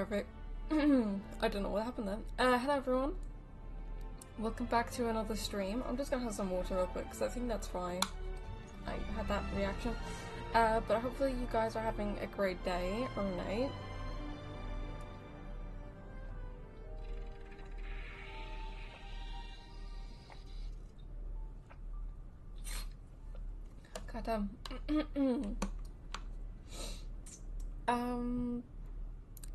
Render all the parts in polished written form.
Perfect. I don't know what happened then. Hello everyone. Welcome back to another stream. I'm just gonna have some water real quick because I think that's fine. I had that reaction. But hopefully you guys are having a great day or night. God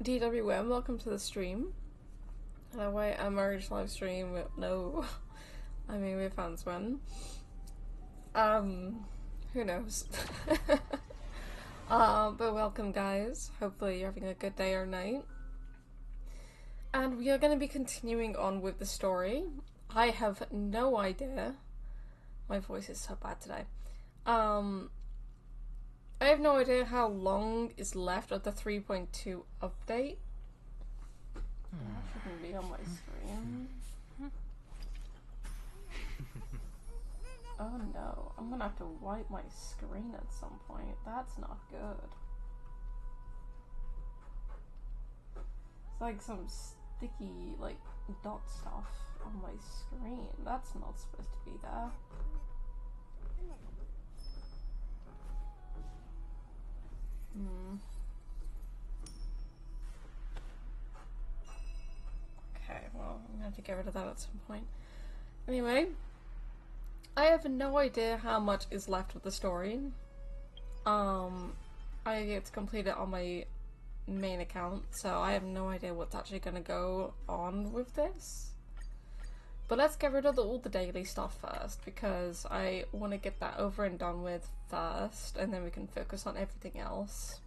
DWM, welcome to the stream. Hello, wait, a marriage live stream with no, I mean with fans when. Who knows? But welcome guys. Hopefully you're having a good day or night. And we are going to be continuing on with the story. I have no idea. My voice is so bad today. I have no idea how long is left of the 3.2 update. That shouldn't be on my screen. Oh no, I'm gonna have to wipe my screen at some point. That's not good. It's like some sticky, like, dot stuff on my screen. That's not supposed to be there. Okay, well, I'm gonna have to get rid of that at some point. Anyway, I have no idea how much is left of the story. I get to complete it on my main account, so I have no idea what's actually gonna go on with this. But let's get rid of all the daily stuff first, because I want to get that over and done with first, and then we can focus on everything else.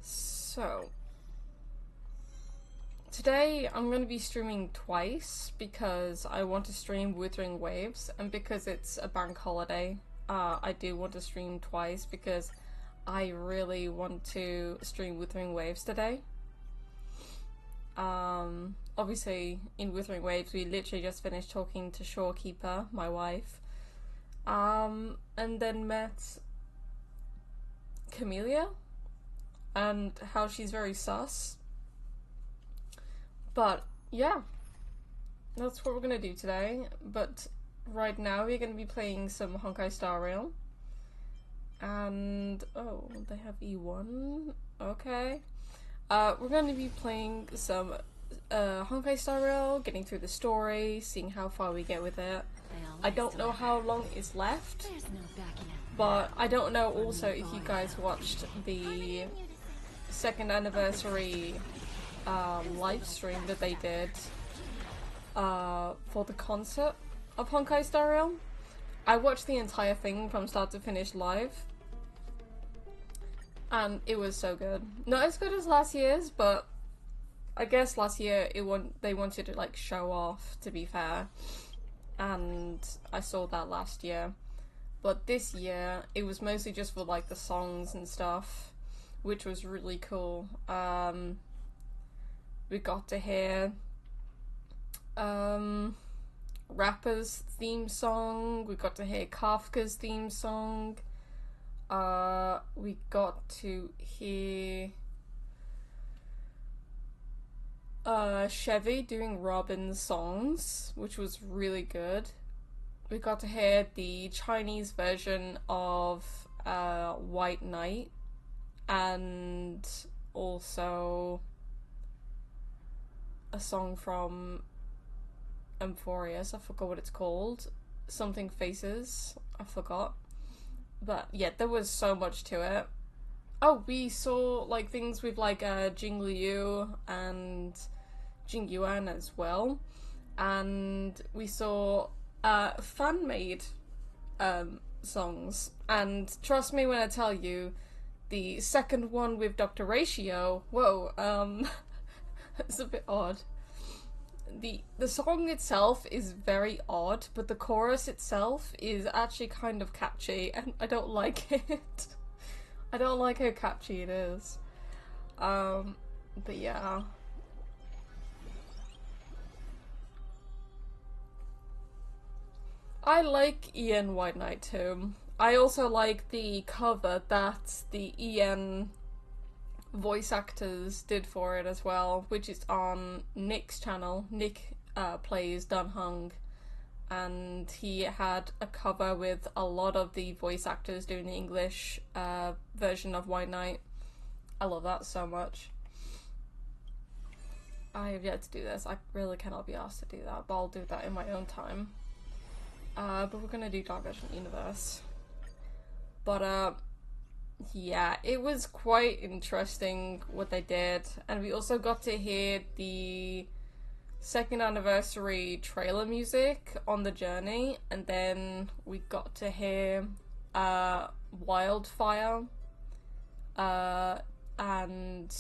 So, today I'm going to be streaming twice, because I want to stream Wuthering Waves, and because it's a bank holiday, I do want to stream twice, because I really want to stream Wuthering Waves today. Obviously, in Wuthering Waves, we literally just finished talking to Shorekeeper, my wife, and then met Camellia, and how she's very sus. But, yeah, that's what we're gonna do today. But right now, we're gonna be playing some Honkai Star Rail. And, oh, they have E1, okay. We're going to be playing some Honkai Star Rail, getting through the story, seeing how far we get with it. I don't know how long is left, but I don't know also if you guys watched the 2nd anniversary live stream that they did for the concert of Honkai Star Rail. I watched the entire thing from start to finish live. And it was so good. Not as good as last year's, but I guess last year they wanted to like show off, to be fair. And I saw that last year. But this year, it was mostly just for like the songs and stuff, which was really cool. We got to hear Rapper's theme song, we got to hear Kafka's theme song. We got to hear Chevy doing Robin's songs, which was really good. We got to hear the Chinese version of White Knight, and also a song from Amphorius, I forgot what it's called. Something Faces, I forgot. But yeah, there was so much to it. Oh, we saw like things with like Jing Liu and Jing Yuan as well. And we saw fan-made songs. And trust me when I tell you, the second one with Dr. Ratio, whoa, it's a bit odd. The song itself is very odd, but the chorus itself is actually kind of catchy, and I don't like it. I don't like how catchy it is. But yeah. I like Ian White Knight too. I also like the cover that the Ian voice actors did for it as well, which is on Nick's channel. Nick plays Dan Hung, and he had a cover with a lot of the voice actors doing the English version of White Knight. I love that so much. I have yet to do this. I really cannot be asked to do that, but I'll do that in my own time. But we're gonna do Divergent Universe. But yeah, it was quite interesting what they did, and we also got to hear the 2nd anniversary trailer music on the journey, and then we got to hear Wildfire and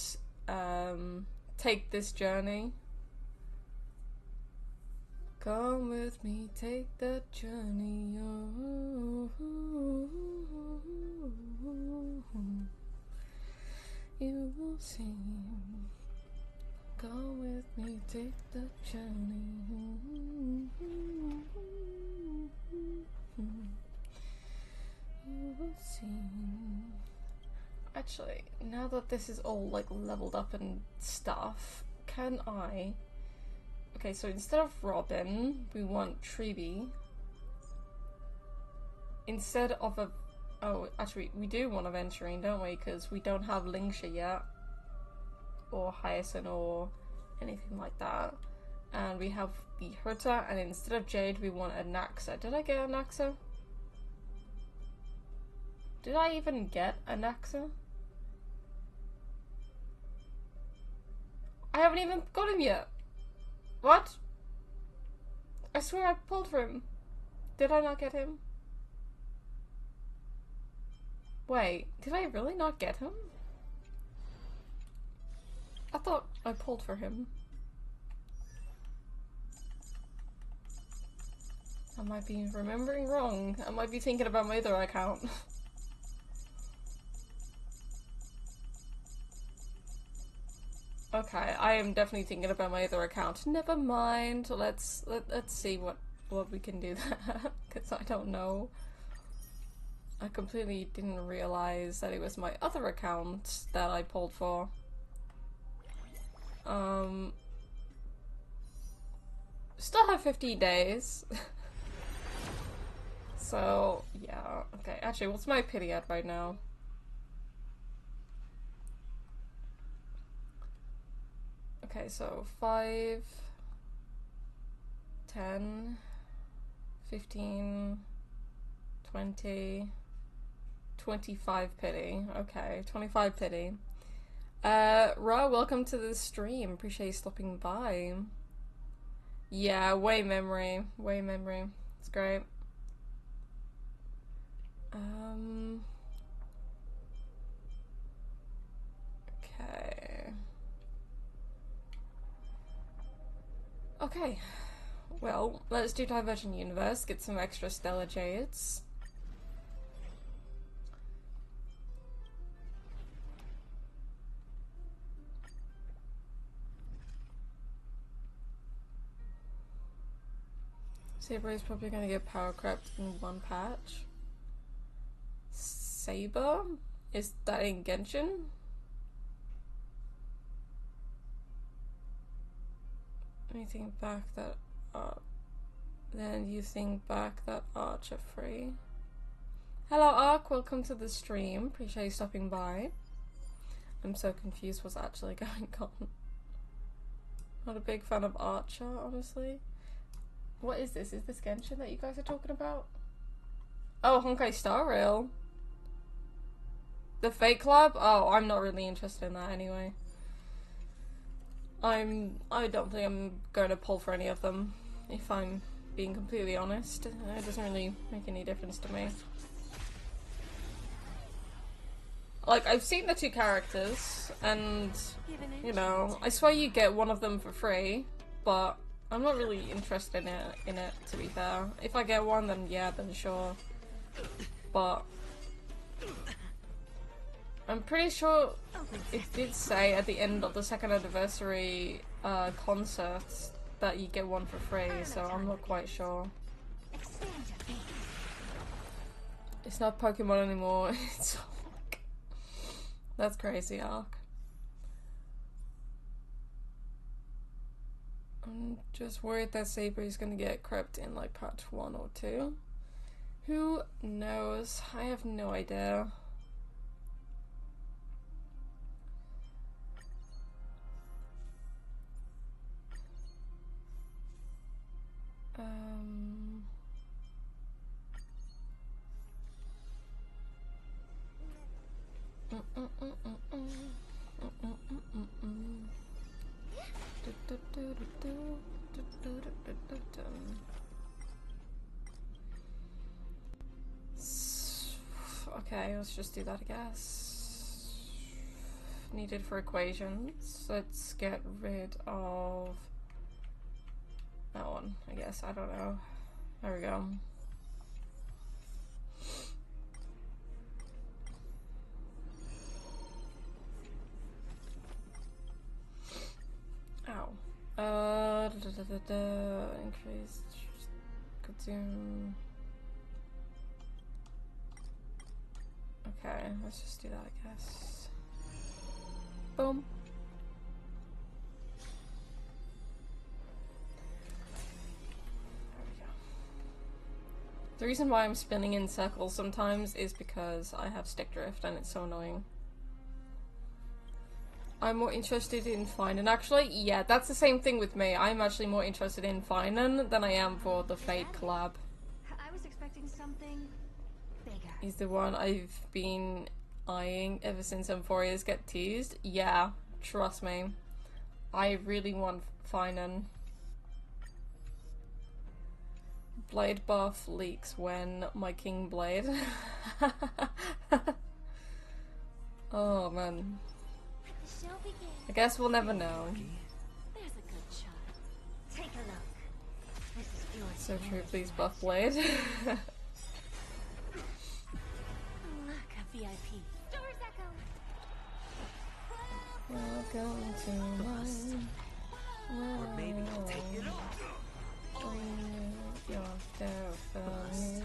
Take This Journey. Come with me, take that journey. Oh, you will see. Go with me, take that journey. You will see. Actually, now that this is all like leveled up and stuff, can I... Okay, so instead of Robin, we want Treeby. Instead of a... Oh, actually, we do want Aventurine, don't we? Because we don't have Lingsha yet. Or Hyacinth or anything like that. And we have the Herta, and instead of Jade, we want a Naxa. Did I get a Naxa? Did I even get a Naxa? I haven't even got him yet. What? I swear I pulled for him. Did I not get him? Wait, did I really not get him? I thought I pulled for him. I might be remembering wrong. I might be thinking about my other account. Okay, I am definitely thinking about my other account. Never mind. Let's see what we can do there, because I don't know. I completely didn't realize that it was my other account that I pulled for. Still have 15 days. So, yeah. Okay, actually, what's my pity at right now? Okay, so 5, 10, 15, 20, 25 pity. Okay, 25 pity. Ra, welcome to the stream. Appreciate you stopping by. Yeah, Wei Memory. Wei Memory. It's great. Okay. Okay. Well, let's do Divergent Universe, get some extra Stellar Jades. Saber is probably gonna get power crept in one patch. Saber? Is that in Genshin? Let me think back that then you think back that Archer free. Hello Ark, welcome to the stream. Appreciate you stopping by. I'm so confused what's actually going on. Not a big fan of Archer, honestly. What is this? Is this Genshin that you guys are talking about? Oh, Honkai Star Rail. The Fate Club? Oh, I'm not really interested in that anyway. I don't think I'm going to pull for any of them, if I'm being completely honest. It doesn't really make any difference to me. Like, I've seen the two characters, and, you know, I swear you get one of them for free, but I'm not really interested in it, to be fair. If I get one, then yeah, then sure. But I'm pretty sure it did say at the end of the 2nd anniversary concert that you get one for free, so I'm not quite sure. It's not Pokemon anymore, it's Ark. That's crazy, Ark. just worried that Saber is gonna get crept in like part 1 or 2. Who knows? I have no idea. Okay, let's just do that, I guess. Needed for equations. Let's get rid of that one, I guess. I don't know. There we go. Ow. Increased consume. Okay, let's just do that, I guess. Boom. There we go. The reason why I'm spinning in circles sometimes is because I have stick drift and it's so annoying. I'm more interested in Finan. Actually, yeah, that's the same thing with me. I'm actually more interested in Finan than I am for the Fate collab. I was expecting something bigger. He's the one I've been eyeing ever since Emphorias get teased. Yeah, trust me. I really want Finan. Blade buff leaks when my King Blade. Oh man. I guess we'll never know. There's a good shot. Take a look. This is yours. So true, please buff Blade. Look, a VIP. Doors echo. Welcome to mine. Or maybe I'll take it off. Your definition.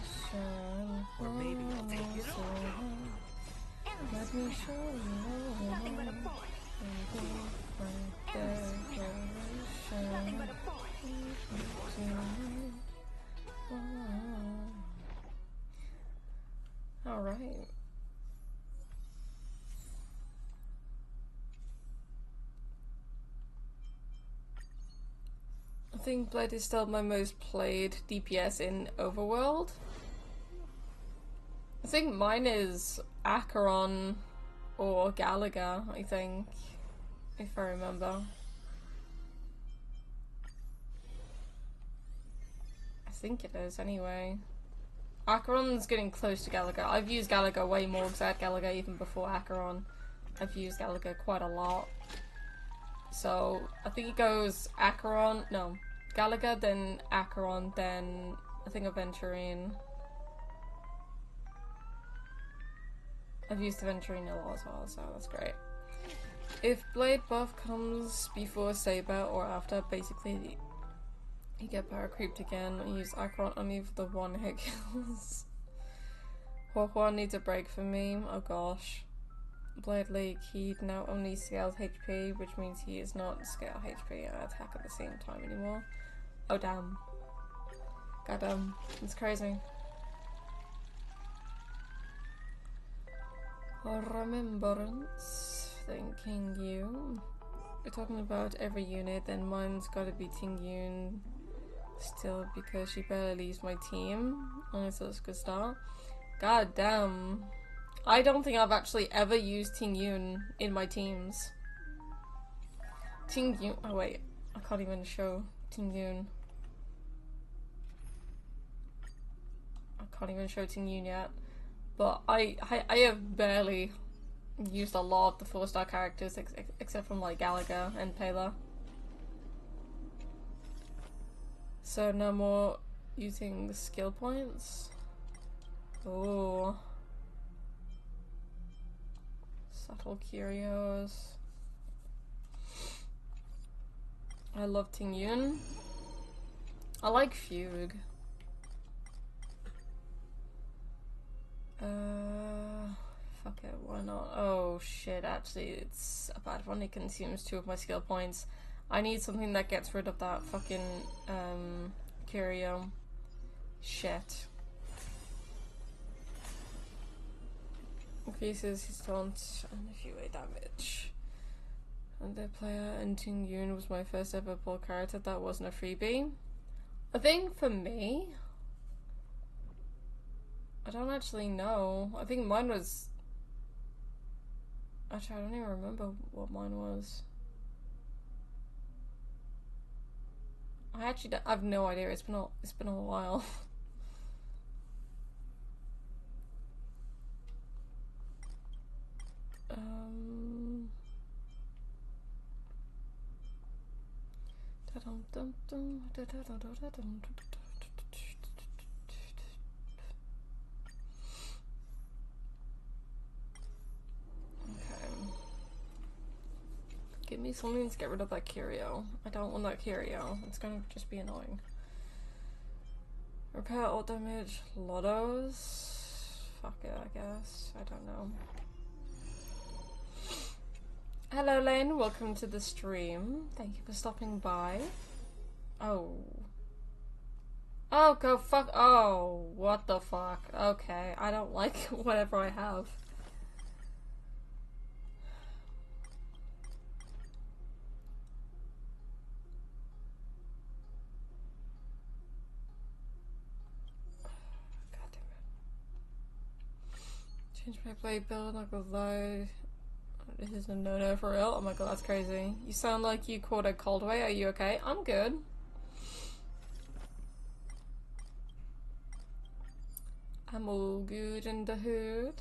Or maybe I'll take it off. Let me show you. Nothing but a boy. Nothing but a boy. All right. I think Blade is still my most played DPS in Overworld. I think mine is Acheron or Gallagher, I think, if I remember. I think it is, anyway. Acheron's getting close to Gallagher. I've used Gallagher way more because I had Gallagher even before Acheron. I've used Gallagher quite a lot. So, I think it goes Acheron, no, Gallagher, then Acheron, then I think Aventurine. I've used Aventurine a lot as well, so that's great. If Blade buff comes before Saber or after, basically you get power creeped again and use Acheron only for the one hit kills. Huohuo needs a break for me, oh gosh. Blade Leak, he now only scales HP, which means he is not scale HP and attack at the same time anymore. Oh damn. Goddamn, it's crazy. Remembrance, thanking you. We're talking about every unit, then mine's gotta be Tingyun still because she barely leaves my team. Honestly, that's a good start. God damn. I don't think I've actually ever used Tingyun in my teams. Tingyun, oh wait, I can't even show Tingyun. I can't even show Tingyun yet. But I have barely used a lot of the 4-star characters except from like Gallagher and Taylor. So no more using the skill points. Oh. Subtle Curios. I love Tingyun. I like Fugue. Fuck it, why not? Oh shit, actually it's a bad one. It consumes 2 of my skill points. I need something that gets rid of that fucking, curio. Shit. Increases his taunt and a few damage. And the player Enting Yoon was my first ever pull character. That wasn't a freebie. I think for me, I don't actually know. I think mine was... Actually, I don't even remember what mine was. I actually don't, I have no idea. It's been a while. Give me something to get rid of that curio. I don't want that curio. It's gonna just be annoying. Repair all damage. Lottos. Fuck it, I guess. I don't know. Hello, Lane. Welcome to the stream. Thank you for stopping by. Oh. Oh, go fuck. Oh, what the fuck? Okay, I don't like whatever I have. Change my play build, not gonna lie. This is a no-no for real. Oh my god, that's crazy. You sound like you caught a cold way. Are you okay? I'm good. I'm all good in the hood.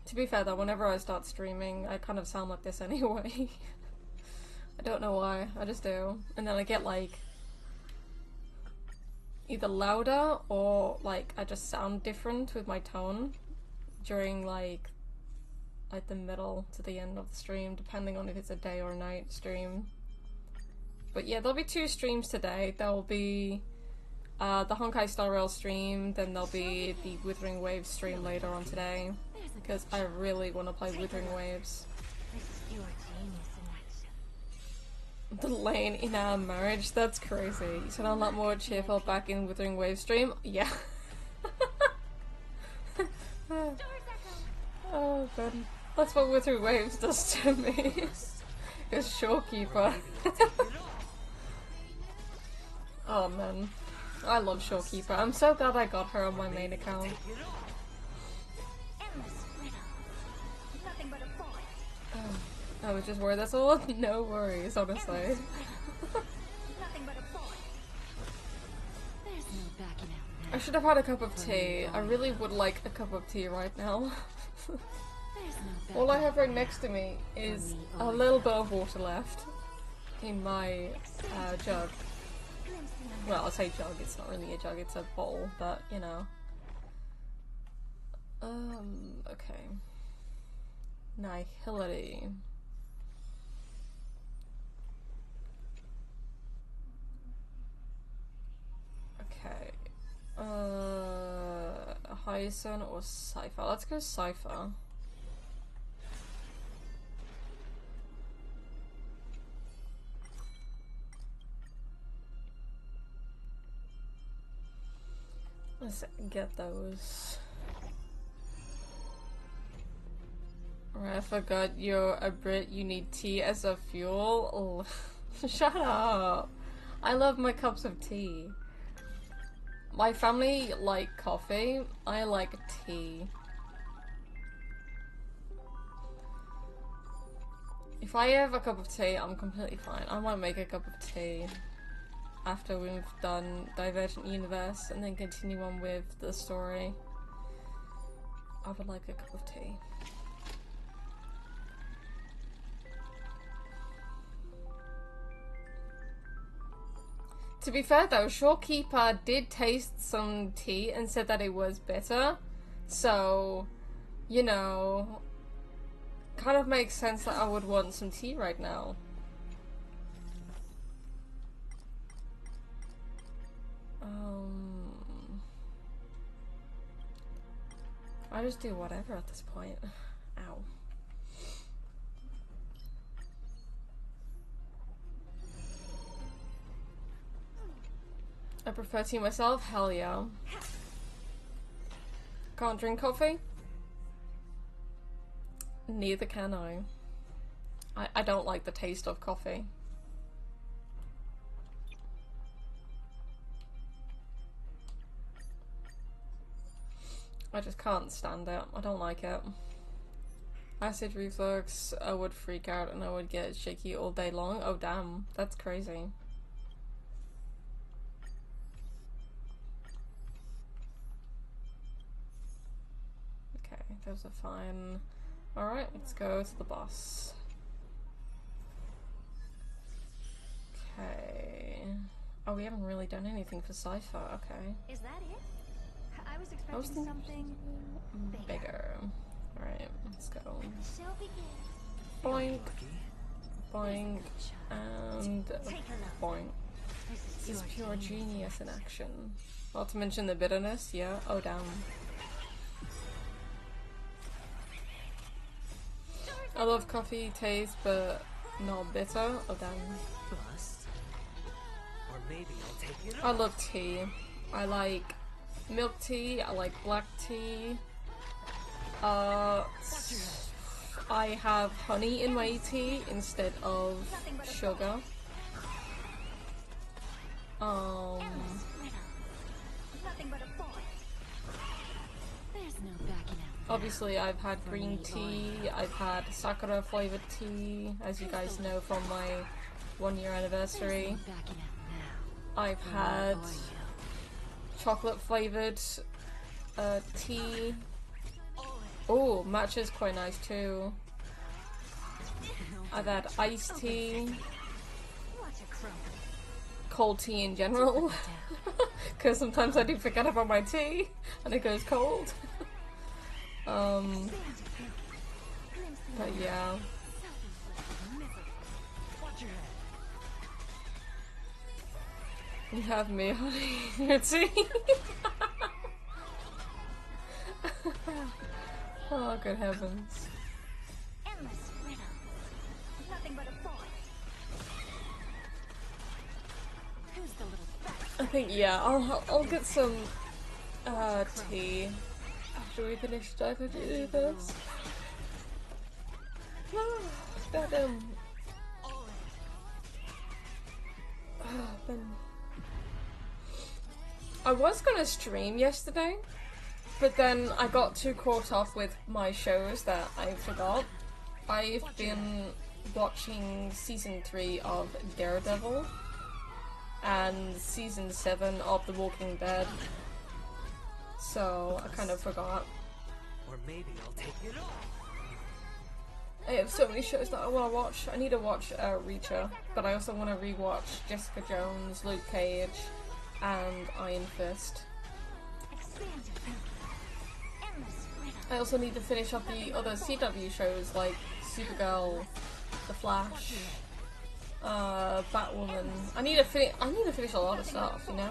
To be fair though, whenever I start streaming, I kind of sound like this anyway. I don't know why, I just do. And then I get like either louder or like I just sound different with my tone during like the middle to the end of the stream, depending on if it's a day or night stream. But yeah, there'll be 2 streams today. There will be the Honkai Star Rail stream, then there'll be the Withering Waves stream later on today, because I really want to play Withering Waves. The Lane in our marriage, that's crazy. You sound a lot more cheerful back in Withering Waves stream. Yeah. Oh god. That's what Withering Waves does to me. It's Shorekeeper. Oh man. I love Shorekeeper. I'm so glad I got her on my main account. I was just worried, that's all. No worries, honestly. I should have had a cup of tea. I really would like a cup of tea right now. All I have right next to me is a little bit of water left in my jug. Well, I'll say jug, it's not really a jug, it's a bowl, but you know. Okay. Nihility. Okay. Hyson or Cypher? Let's go Cypher. Let's get those. Right, I forgot you're a Brit, you need tea as a fuel. Shut up. I love my cups of tea. My family like coffee, I like tea. If I have a cup of tea, I'm completely fine. I might make a cup of tea after we've done Divergent Universe and then continue on with the story. I would like a cup of tea. To be fair though, Shorekeeper did taste some tea and said that it was bitter, so, you know, kind of makes sense that I would want some tea right now. I just do whatever at this point. Ow. prefer tea myself? Hell yeah. Can't drink coffee? Neither can I. I don't like the taste of coffee. I just can't stand it. I don't like it. Acid reflux, I would freak out and I would get shaky all day long. Oh damn, that's crazy. Okay, those are fine. Alright, let's go to the boss. Okay. Oh, we haven't really done anything for Cypher, okay. Is that it? I was expecting something bigger. Alright, let's go. Shall begin. Boink, boink, and boink. This is pure genius in action. Not to mention the bitterness, yeah. Oh damn. I love coffee taste, but not bitter. Oh damn. Or maybe I'll take it I love tea. I like milk tea. I like black tea. I have honey in my tea instead of sugar. Obviously I've had green tea, I've had sakura flavored tea, as you guys know from my 1-year anniversary. I've had chocolate flavored tea. Oh, matcha's quite nice too. I've had iced tea. Cold tea in general. Because sometimes I do forget about my tea and it goes cold. But yeah. You have me, honey. Your tea. Oh, good heavens. I think, yeah, I'll get some tea after we finish diving into this. Goddamn. I was gonna stream yesterday, but then I got too caught up with my shows that I forgot. I've been watching season 3 of Daredevil and season 7 of The Walking Dead, so I kind of forgot. Or maybe I'll take it off. I have so many shows that I want to watch. I need to watch Reacher, but I also want to rewatch Jessica Jones, Luke Cage, and Iron Fist. I also need to finish up the other CW shows like Supergirl, The Flash, Batwoman. I need to finish a lot of stuff, you know?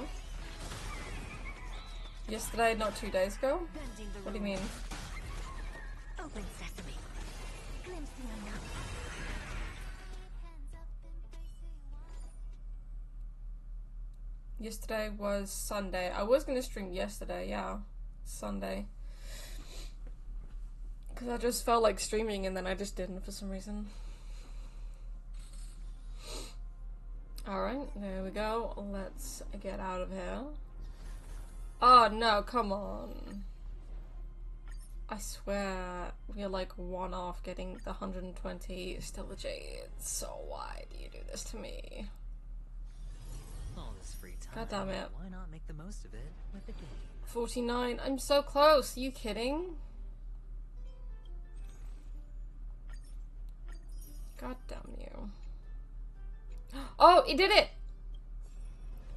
Yesterday, not 2 days ago? What do you mean? Open sesame. Glimpse the unknown. Yesterday was Sunday. I was gonna stream yesterday, yeah. Sunday. Because I just felt like streaming and then I just didn't for some reason. Alright, there we go. Let's get out of here. Oh no, come on. I swear we're like 1 off getting the 120 Stellar Jades. So why do you do this to me? All this free time. God damn it. Why not make the most of it with the game? 49. I'm so close. Are you kidding? God damn you. Oh, he did it!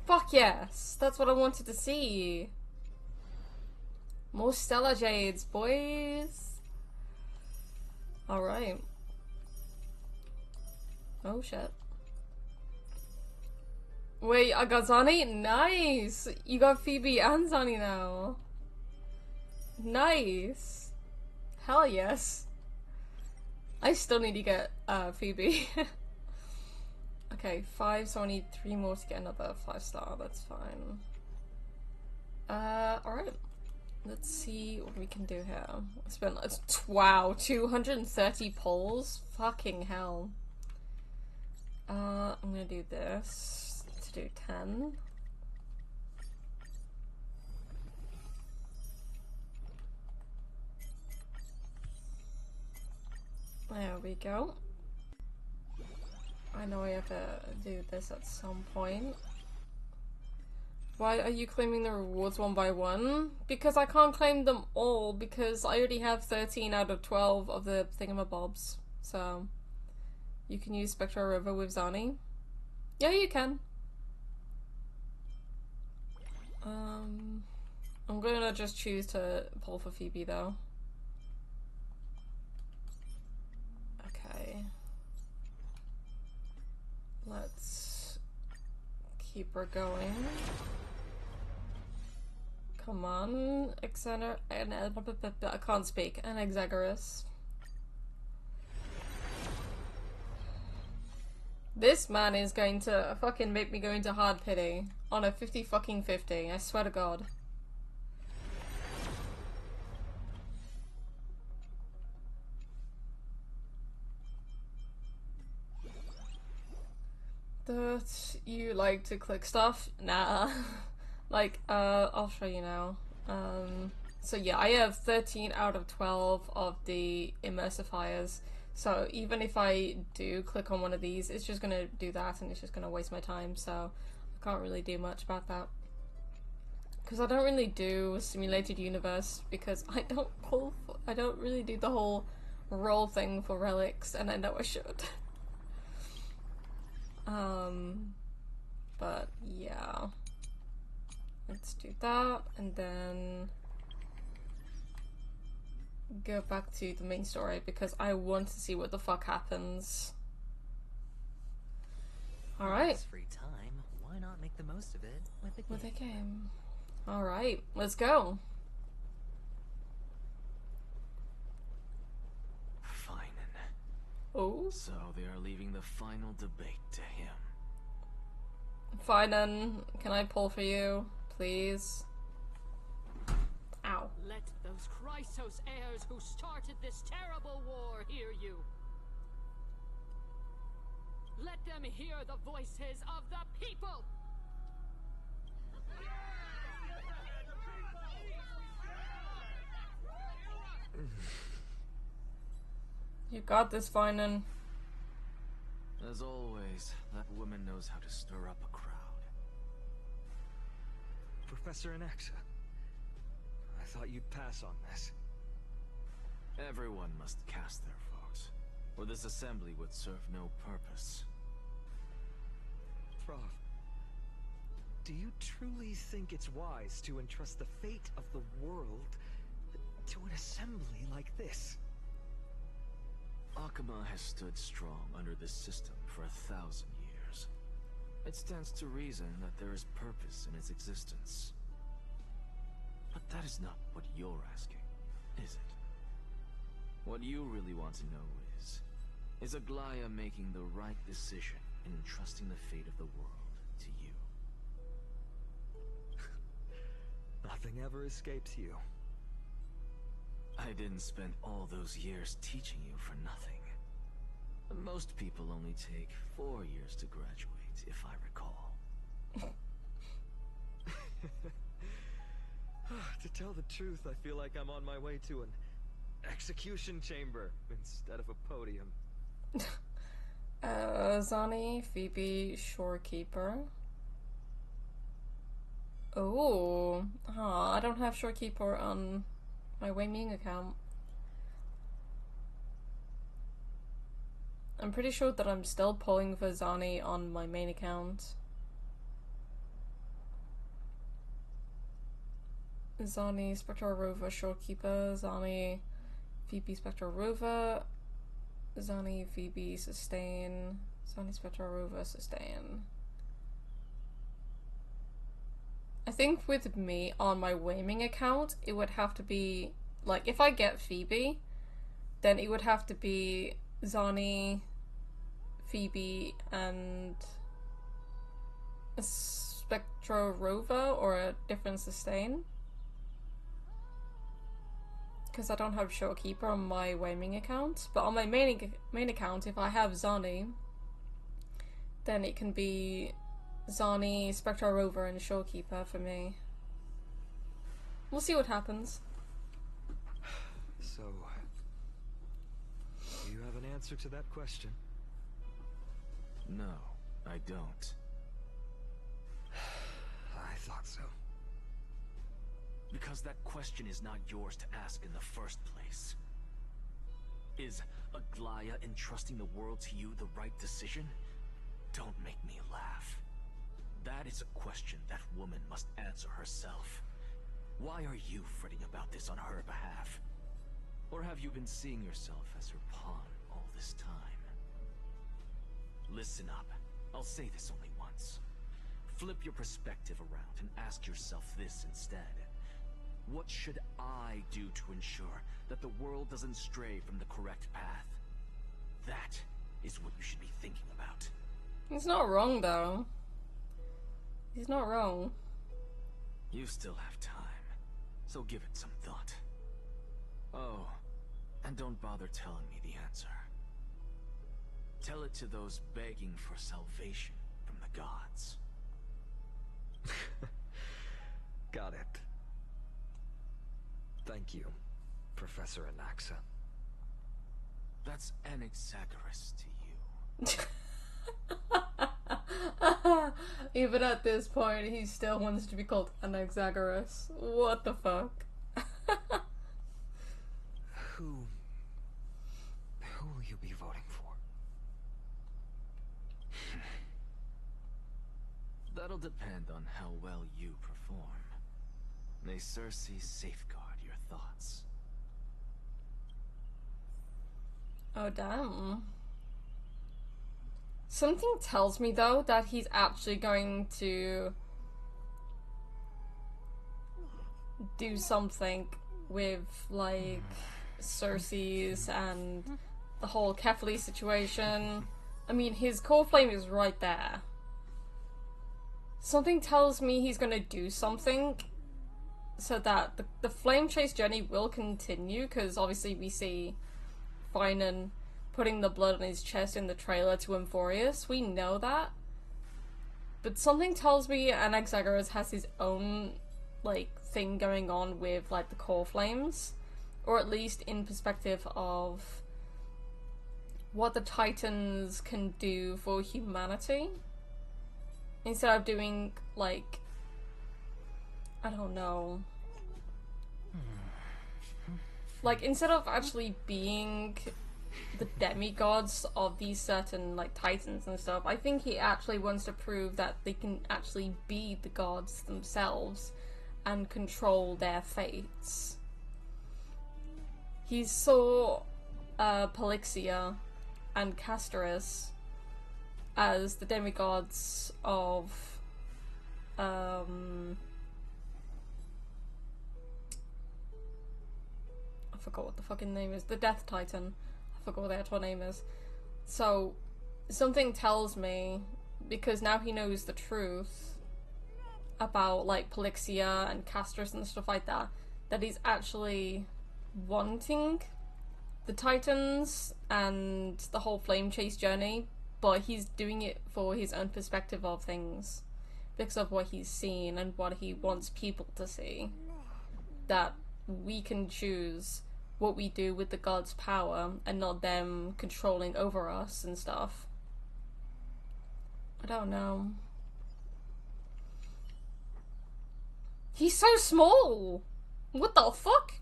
Fuck yes. That's what I wanted to see. More Stellar Jades, boys. Alright. Oh shit. Wait, I got Zani? Nice! You got Phoebe and Zani now. Nice. Hell yes. I still need to get Phoebe. Okay, 5, so I need 3 more to get another 5-star, that's fine. Alright. Let's see what we can do here. Spend, wow, 230 polls? Fucking hell. I'm gonna do this to do 10. There we go. I know I have to do this at some point. Why are you claiming the rewards one by one? Because I can't claim them all because I already have 13 out of 12 of the thingamabobs. So, you can use Spectral River with Zani. Yeah, you can. I'm gonna just choose to pull for Phoebe though. Okay. Let's keep her going. Come on, Exener and I can't speak. And Exagoras. This man is going to fucking make me go into hard pity on a 50-fucking-50. I swear to God. That you like to click stuff? Nah. Like, I'll show you now. So yeah, I have 13 out of 12 of the immersifiers. So even if I do click on one of these, it's just gonna do that and it's just gonna waste my time. So I can't really do much about that. Because I don't really do a simulated universe because I don't really do the whole roll thing for relics, and I know I should. But yeah. Let's do that, and then go back to the main story because I want to see what the fuck happens. Alright. Free time, why not make the most of it with a game? Alright, let's go. Finen. Oh. So they are leaving the final debate to him. Finen, can I pull for you? Please. Ow. Let those Chrysos heirs who started this terrible war hear you. Let them hear the voices of the people. You got this, Finen. As always, that woman knows how to stir up a crowd. Professor Anaxa, I thought you'd pass on this. Everyone must cast their votes, or this assembly would serve no purpose. Prof, do you truly think it's wise to entrust the fate of the world to an assembly like this? Akama has stood strong under this system for 1,000 years. It stands to reason that there is purpose in its existence. But that is not what you're asking, is it? What you really want to know is Aglaya making the right decision in entrusting the fate of the world to you? Nothing ever escapes you. I didn't spend all those years teaching you for nothing. Most people only take 4 years to graduate, if I recall. To tell the truth, I feel like I'm on my way to an execution chamber instead of a podium. Zani, Phoebe, Shorekeeper. Oh, I don't have Shorekeeper on my Wei Ming account. I'm pretty sure that I'm still pulling for Zani on my main account. Zani, Spectral Rover, Shorekeeper, Zani, Phoebe, Spectral Rover, Zani, Phoebe, Sustain, Zani, Spectral Rover, Sustain. I think with me on my Wei Ming account, it would have to be, like, if I get Phoebe, then it would have to be Zani, Phoebe, and a Spectral Rover or a different Sustain. because I don't have Showkeeper on my Wei Ming account, but on my main account, if I have Zani, then it can be Zani, Spectral Rover, and Showkeeper for me. We'll see what happens. So, do you have an answer to that question? No, I don't. I thought so. Because that question is not yours to ask in the first place. Is Aglaya entrusting the world to you the right decision? Don't make me laugh. That is a question that woman must answer herself. Why are you fretting about this on her behalf? Or have you been seeing yourself as her pawn all this time? Listen up. I'll say this only once. Flip your perspective around and ask yourself this instead. What should I do to ensure that the world doesn't stray from the correct path? That is what you should be thinking about. He's not wrong, though. He's not wrong. You still have time, so give it some thought. Oh, and don't bother telling me the answer. Tell it to those begging for salvation from the gods. Got it. Thank you, Professor Anaxa. That's Anaxagoras to you. Even at this point, he still wants to be called Anaxagoras. What the fuck? Who will you be voting for? That'll depend on how well you perform. May Circe safeguard your thoughts. Oh, damn. Something tells me, though, that he's actually going to do something with, like, Circe's and the whole Kefli situation. I mean, his core flame is right there. Something tells me he's gonna do something so that the flame chase journey will continue, because obviously we see Finan putting the blood on his chest in the trailer to Euphorius. We know that. But something tells me Anaxagoras has his own, like, thing going on with, like, the core flames. Or at least in perspective of what the Titans can do for humanity. Instead of doing, like, I don't know. Like, instead of actually being the demigods of these certain, like, Titans and stuff, I think he actually wants to prove that they can actually be the gods themselves and control their fates. He saw Polixia and Castorice as the demigods of I forgot what the fucking name is. The Death Titan. I forgot what the actual name is. So something tells me, because now he knows the truth about, like, Polixia and Castorice and stuff like that, that he's actually wanting the Titans and the whole flame chase journey, but he's doing it for his own perspective of things, because of what he's seen and what he wants people to see. That we can choose what we do with the gods' power and not them controlling over us and stuff. I don't know. He's so small! What the fuck?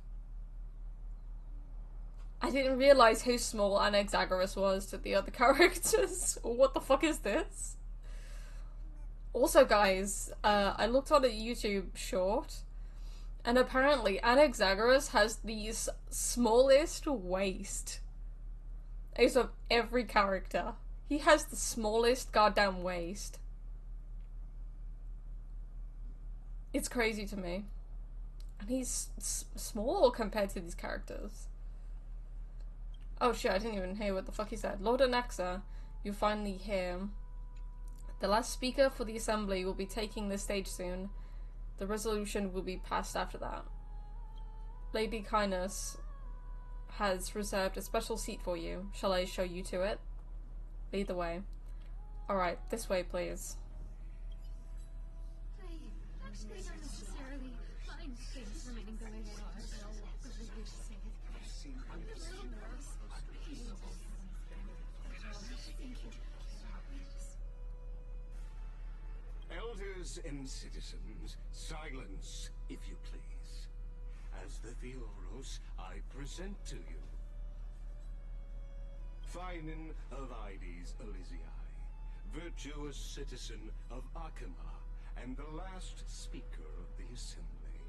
I didn't realize how small Anaxagoras was to the other characters. What the fuck is this? Also, guys, I looked on a YouTube short, and apparently Anaxagoras has the smallest waist out of every character. He has the smallest goddamn waist. It's crazy to me. And he's small compared to these characters. Oh shit, I didn't even hear what the fuck he said. Lord Anaxa, you're finally here. The last speaker for the assembly will be taking the stage soon. The resolution will be passed after that. Lady Kindness, has reserved a special seat for you. Shall I show you to it? Lead the way. Alright, this way, please. I actually don't necessarily mind things remaining the way they are. As I would say. I'm a little nervous. Thank you. Elders and citizens, silence, if you please. As the Vioros, I present to you Finan of Ides Elysiae, virtuous citizen of Akima, and the last speaker of the assembly.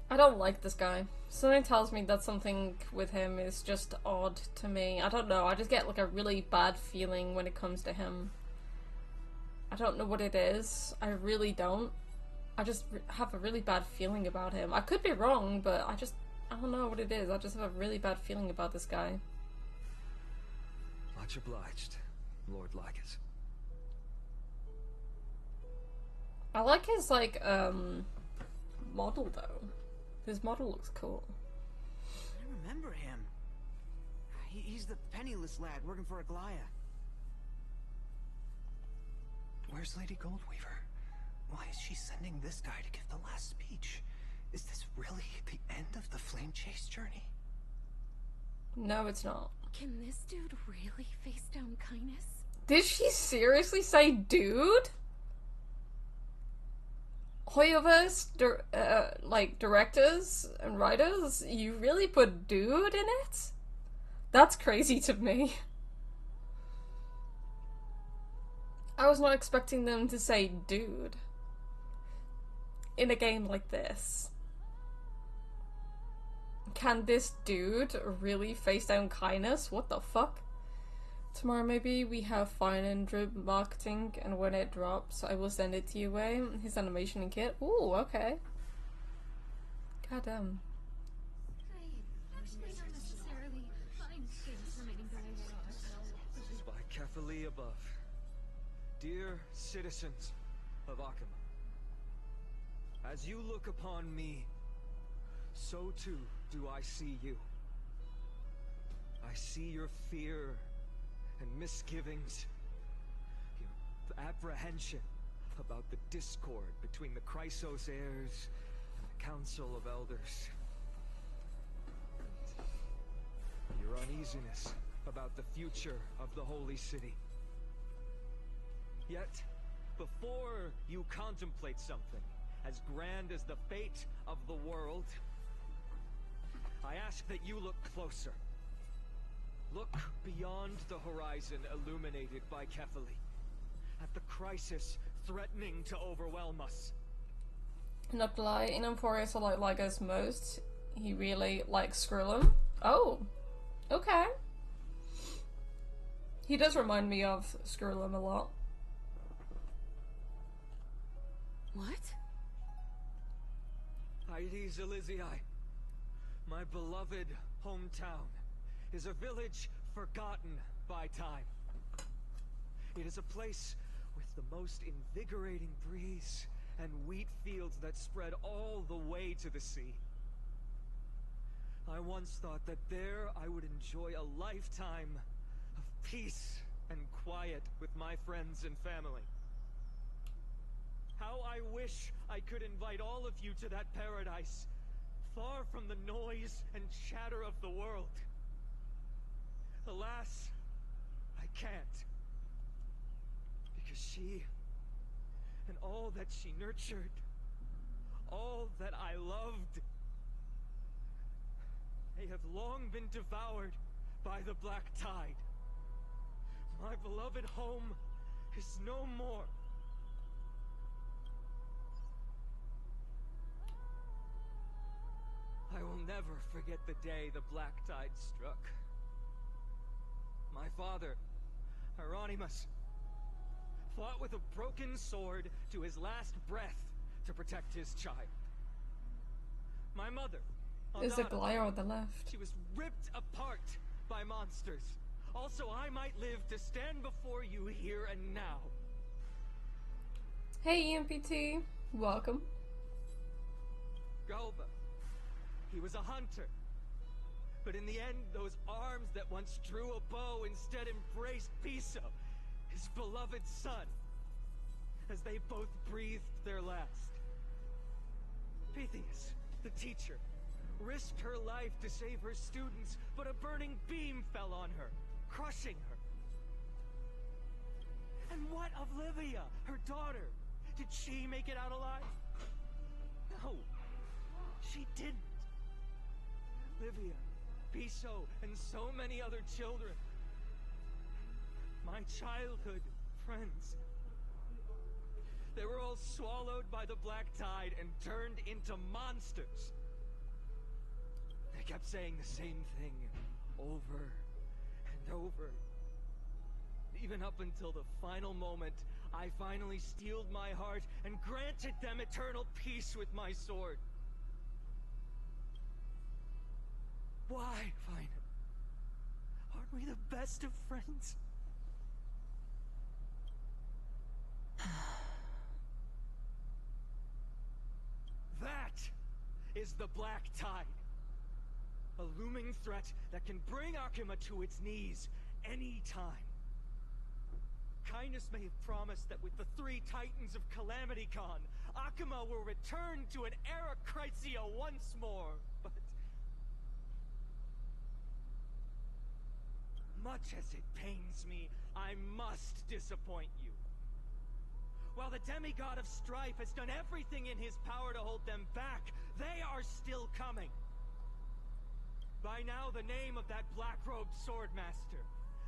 I don't like this guy. Something tells me that something with him is just odd to me. I don't know, I just get like a really bad feeling when it comes to him. I don't know what it is. I really don't. I just have a really bad feeling about him. I could be wrong, but I don't know what it is. I just have a really bad feeling about this guy. Much obliged, Lord Lycus. I like his, like, model, though. His model looks cool. I remember him. He's the penniless lad working for Aglaya. Where's Lady Goldweaver? Why is she sending this guy to give the last speech? Is this really the end of the Flame Chase journey? No, it's not. Can this dude really face down kindness? Did she seriously say dude? Hoyoverse, like, directors and writers, you really put dude in it? That's crazy to me. I was not expecting them to say dude in a game like this. Can this dude really face down kindness? What the fuck? Tomorrow maybe we have fine and drip marketing, and when it drops I will send it to you, Wei. His animation and kit. Ooh, okay. God damn. I actually don't necessarily mind things remaining the way they are. By Kefali above. Dear citizens of Akima, as you look upon me, so too do I see you. I see your fear and misgivings, your apprehension about the discord between the Chrysos heirs and the Council of Elders. Your uneasiness about the future of the Holy City. Yet, before you contemplate something as grand as the fate of the world, I ask that you look closer. Look beyond the horizon illuminated by Kefali, at the crisis threatening to overwhelm us. Not to lie, in Emporius I like us most. He really likes Skrillum. Oh, okay. He does remind me of Skrillum a lot. What? Ides Elysiae, my beloved hometown, is a village forgotten by time. It is a place with the most invigorating breeze and wheat fields that spread all the way to the sea. I once thought that there I would enjoy a lifetime of peace and quiet with my friends and family. How I wish I could invite all of you to that paradise, far from the noise and chatter of the world. Alas, I can't. Because she, and all that she nurtured, all that I loved, they have long been devoured by the black tide. My beloved home is no more. I will never forget the day the black tide struck. My father, Hieronymus, fought with a broken sword to his last breath to protect his child. My mother, Is the Aldana, Glire on the left? she was ripped apart by monsters. Also, I might live to stand before you here and now. Hey EMPT, welcome. Galba, he was a hunter. But in the end, those arms that once drew a bow instead embraced Piso, his beloved son, as they both breathed their last. Pythias, the teacher, risked her life to save her students, but a burning beam fell on her, crushing her. And what of Livia, her daughter? Did she make it out alive? No, she didn't. Livia, Piso, and so many other children. My childhood friends. They were all swallowed by the black tide and turned into monsters. They kept saying the same thing over and over. Even up until the final moment, I finally steeled my heart and granted them eternal peace with my sword. Why, Fine? Aren't we the best of friends? That is the Black Tide. A looming threat that can bring Akuma to its knees any time. Kindness may have promised that with the 3 Titans of Calamity Con, Akuma will return to an era Chrysia once more, but... much as it pains me, I must disappoint you. While the demigod of strife has done everything in his power to hold them back, they are still coming. By now, the name of that black-robed swordmaster,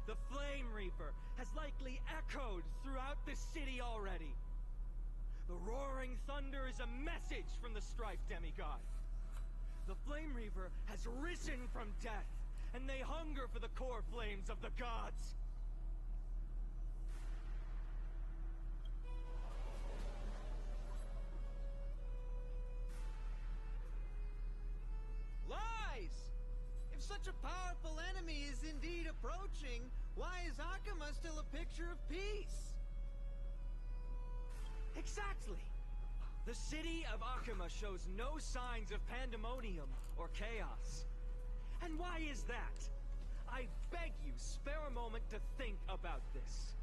the Flame Reaper, has likely echoed throughout the city already. The roaring thunder is a message from the strife demigod. The Flame Reaper has risen from death, and they hunger for the core flames of the gods. Lies! If such a powerful enemy is indeed approaching, why is Akuma still a picture of peace? Exactly! The city of Akuma shows no signs of pandemonium or chaos. And why is that? I beg you, spare a moment to think about this.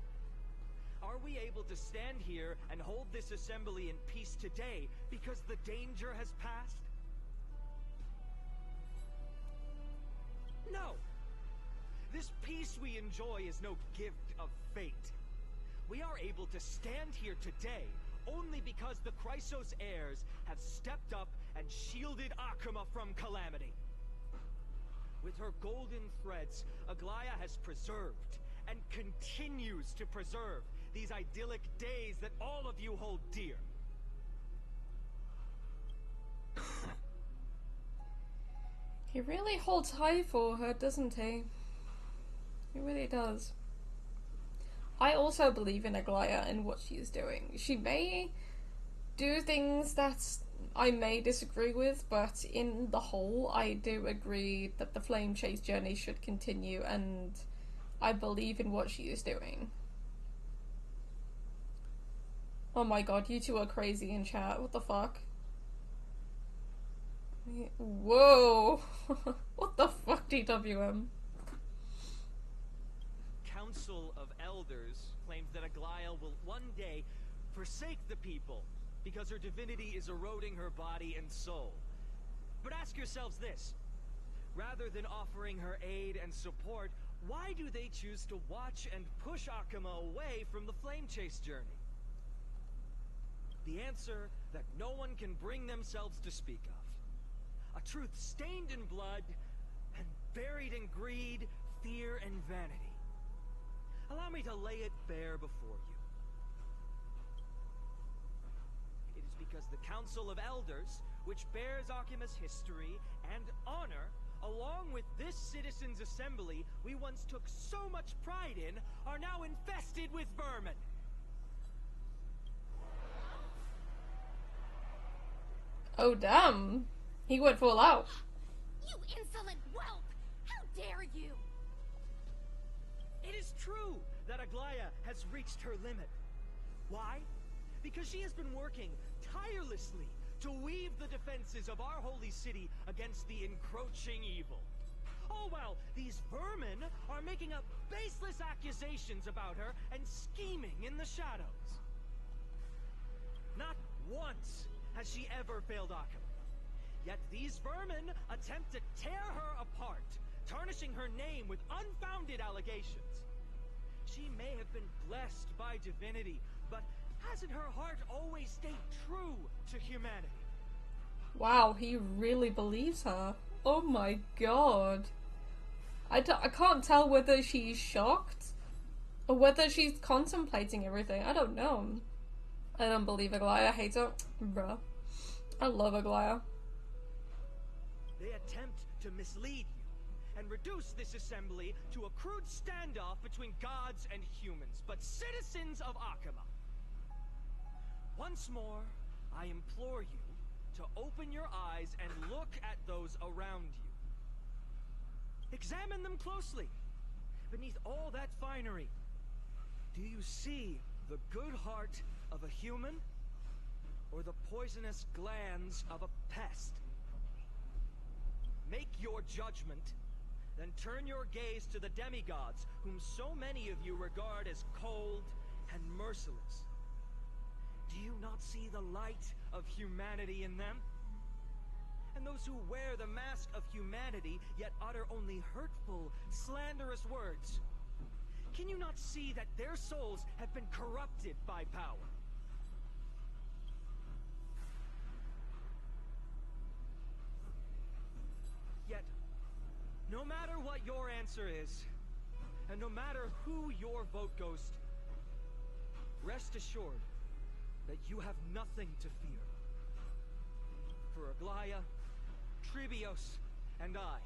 Are we able to stand here and hold this assembly in peace today because the danger has passed? No! This peace we enjoy is no gift of fate. We are able to stand here today only because the Chrysos heirs have stepped up and shielded Akuma from calamity. With her golden threads, Aglaya has preserved and continues to preserve these idyllic days that all of you hold dear. He really holds high for her, doesn't he? He really does. I also believe in Aglaya and what she is doing. She may do things that I may disagree with, but in the whole, I do agree that the Flame Chase journey should continue, and I believe in what she is doing. Oh my god, you two are crazy in chat. What the fuck? Whoa! What the fuck, DWM? Council of Elders claims that Aglaya will one day forsake the people because her divinity is eroding her body and soul. But ask yourselves this. Rather than offering her aid and support, why do they choose to watch and push Akuma away from the Flame Chase journey? The answer that no one can bring themselves to speak of. A truth stained in blood and buried in greed, fear, and vanity. Allow me to lay it bare before you. It is because the Council of Elders, which bears Akuma's history and honor, along with this citizens' assembly we once took so much pride in, are now infested with vermin. Oh damn! He went full out. You insolent whelp! How dare you! It is true that Aglaya has reached her limit. Why? Because she has been working tirelessly to weave the defenses of our holy city against the encroaching evil. Oh well, these vermin are making up baseless accusations about her and scheming in the shadows. Not once has she ever failed Akama. Yet these vermin attempt to tear her apart, tarnishing her name with unfounded allegations. She may have been blessed by divinity, but hasn't her heart always stayed true to humanity? Wow, he really believes her. Oh my god. I can't tell whether she's shocked or whether she's contemplating everything. I don't know. I don't believe Aglaya. I hate her. Bruh. I love Aglaya. They attempt to mislead you and reduce this assembly to a crude standoff between gods and humans, but citizens of Akama. Once more, I implore you to open your eyes and look at those around you. Examine them closely. Beneath all that finery, do you see the good heart of a human or the poisonous glands of a pest? Make your judgment, then turn your gaze to the demigods, whom so many of you regard as cold and merciless. Do you not see the light of humanity in them? And those who wear the mask of humanity, yet utter only hurtful, slanderous words. Can you not see that their souls have been corrupted by power? Yet, no matter what your answer is, and no matter who your vote goes to, rest assured that you have nothing to fear. For Aglaya, Tribios, and I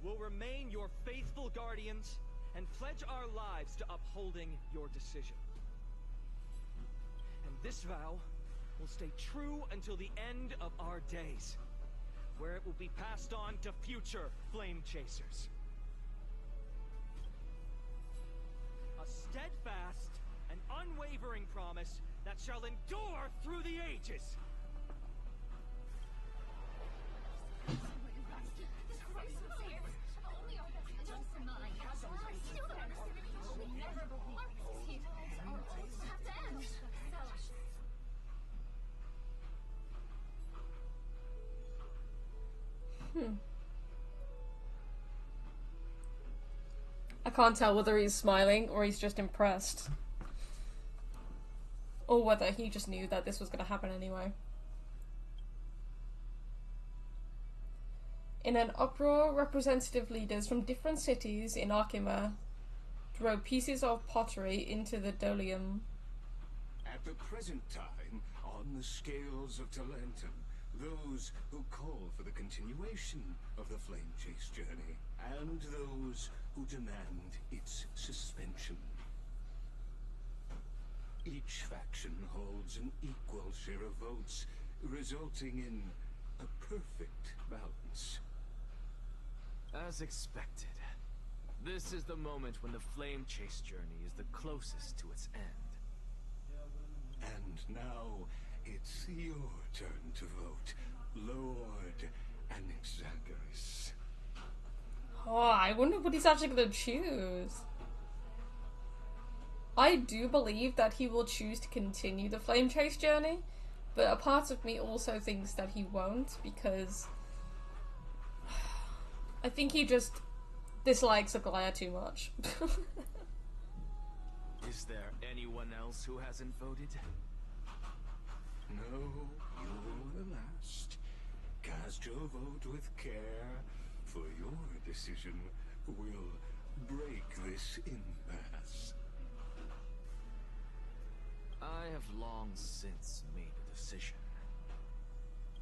will remain your faithful guardians and pledge our lives to upholding your decision. And this vow will stay true until the end of our days, where it will be passed on to future flame chasers. A steadfast and unwavering promise that shall endure through the ages. I can't tell whether he's smiling or he's just impressed. Or whether he just knew that this was going to happen anyway. In an uproar, representative leaders from different cities in Akima throw pieces of pottery into the Dolium. At the present time, on the scales of Talentum, those who call for the continuation of the Flame Chase journey, and those who demand its suspension. Each faction holds an equal share of votes, resulting in a perfect balance. As expected, this is the moment when the Flame Chase journey is the closest to its end. And now, it's your turn to vote, Lord Anaxagoras. Oh, I wonder what he's actually going to choose. I do believe that he will choose to continue the Flame Chase journey, but a part of me also thinks that he won't, because I think he just dislikes Aglaya too much. Is there anyone else who hasn't voted? No, you're the last. Cast your vote with care, for your decision will break this impasse. I have long since made a decision.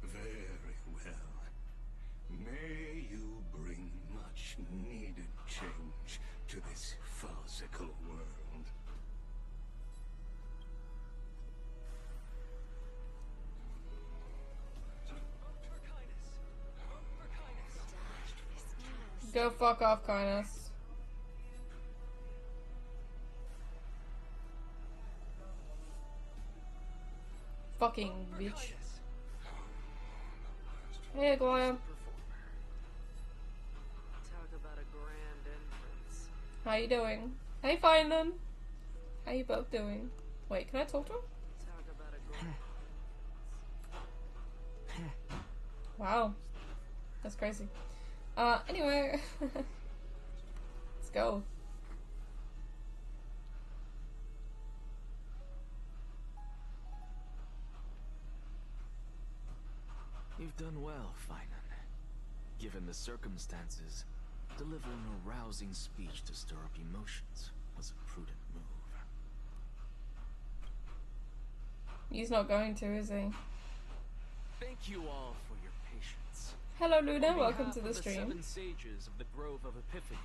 Very well. May you bring much needed change to this farcical world. Go fuck off, Kindness. Fucking bitch. Hey, Aglaya. How you doing? Hey, fine then. How you both doing? Wait, can I talk to him? Wow. That's crazy. Anyway. Let's go. You've done well, Finan. Given the circumstances, delivering a rousing speech to stir up emotions was a prudent move. He's not going to, is he? Thank you all for your patience. Hello, Luna. On Welcome to behalf the of stream. The 7 sages of the Grove of Epiphany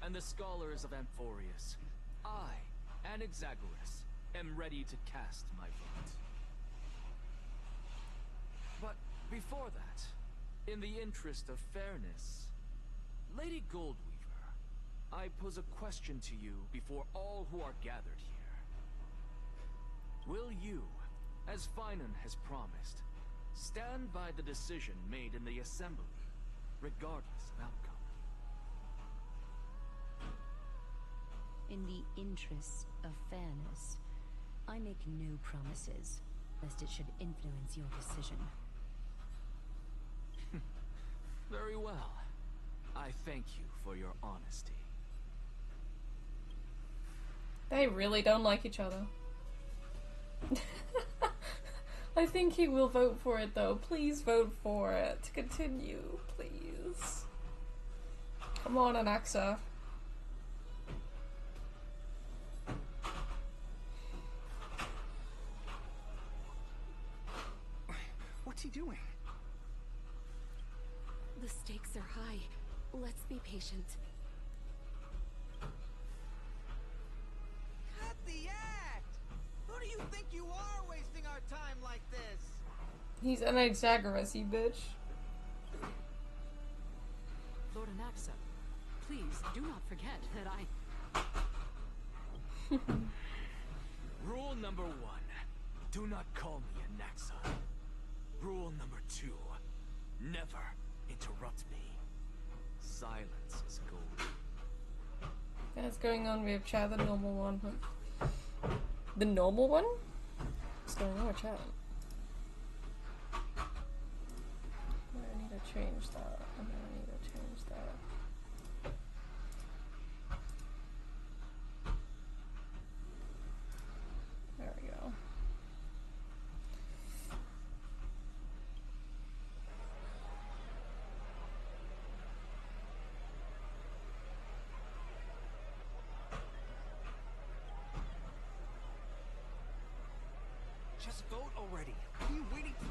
and the scholars of Amphorius, I, Anaxagoras, am ready to cast my vote. But before that, in the interest of fairness, Lady Goldweaver, I pose a question to you before all who are gathered here. Will you, as Finan has promised, stand by the decision made in the assembly, regardless of outcome? In the interest of fairness, I make no promises, lest it should influence your decision. Very well. I thank you for your honesty. They really don't like each other. I think he will vote for it though. Please vote for it. Continue, please. Come on, Anaxa. What's he doing? The stakes are high. Let's be patient. Cut the act! Who do you think you are wasting our time like this? He's Anaxagoras, you bitch. Lord Anaxa, please do not forget that I... Rule number 1. Do not call me Anaxa. Rule number 2. Never interrupt me. Silence is gold. What's going on? We have chat, the normal one. The normal one? What's going on with chat? I need to change that. I need to change that. There we go. Just vote already. What are you waiting for?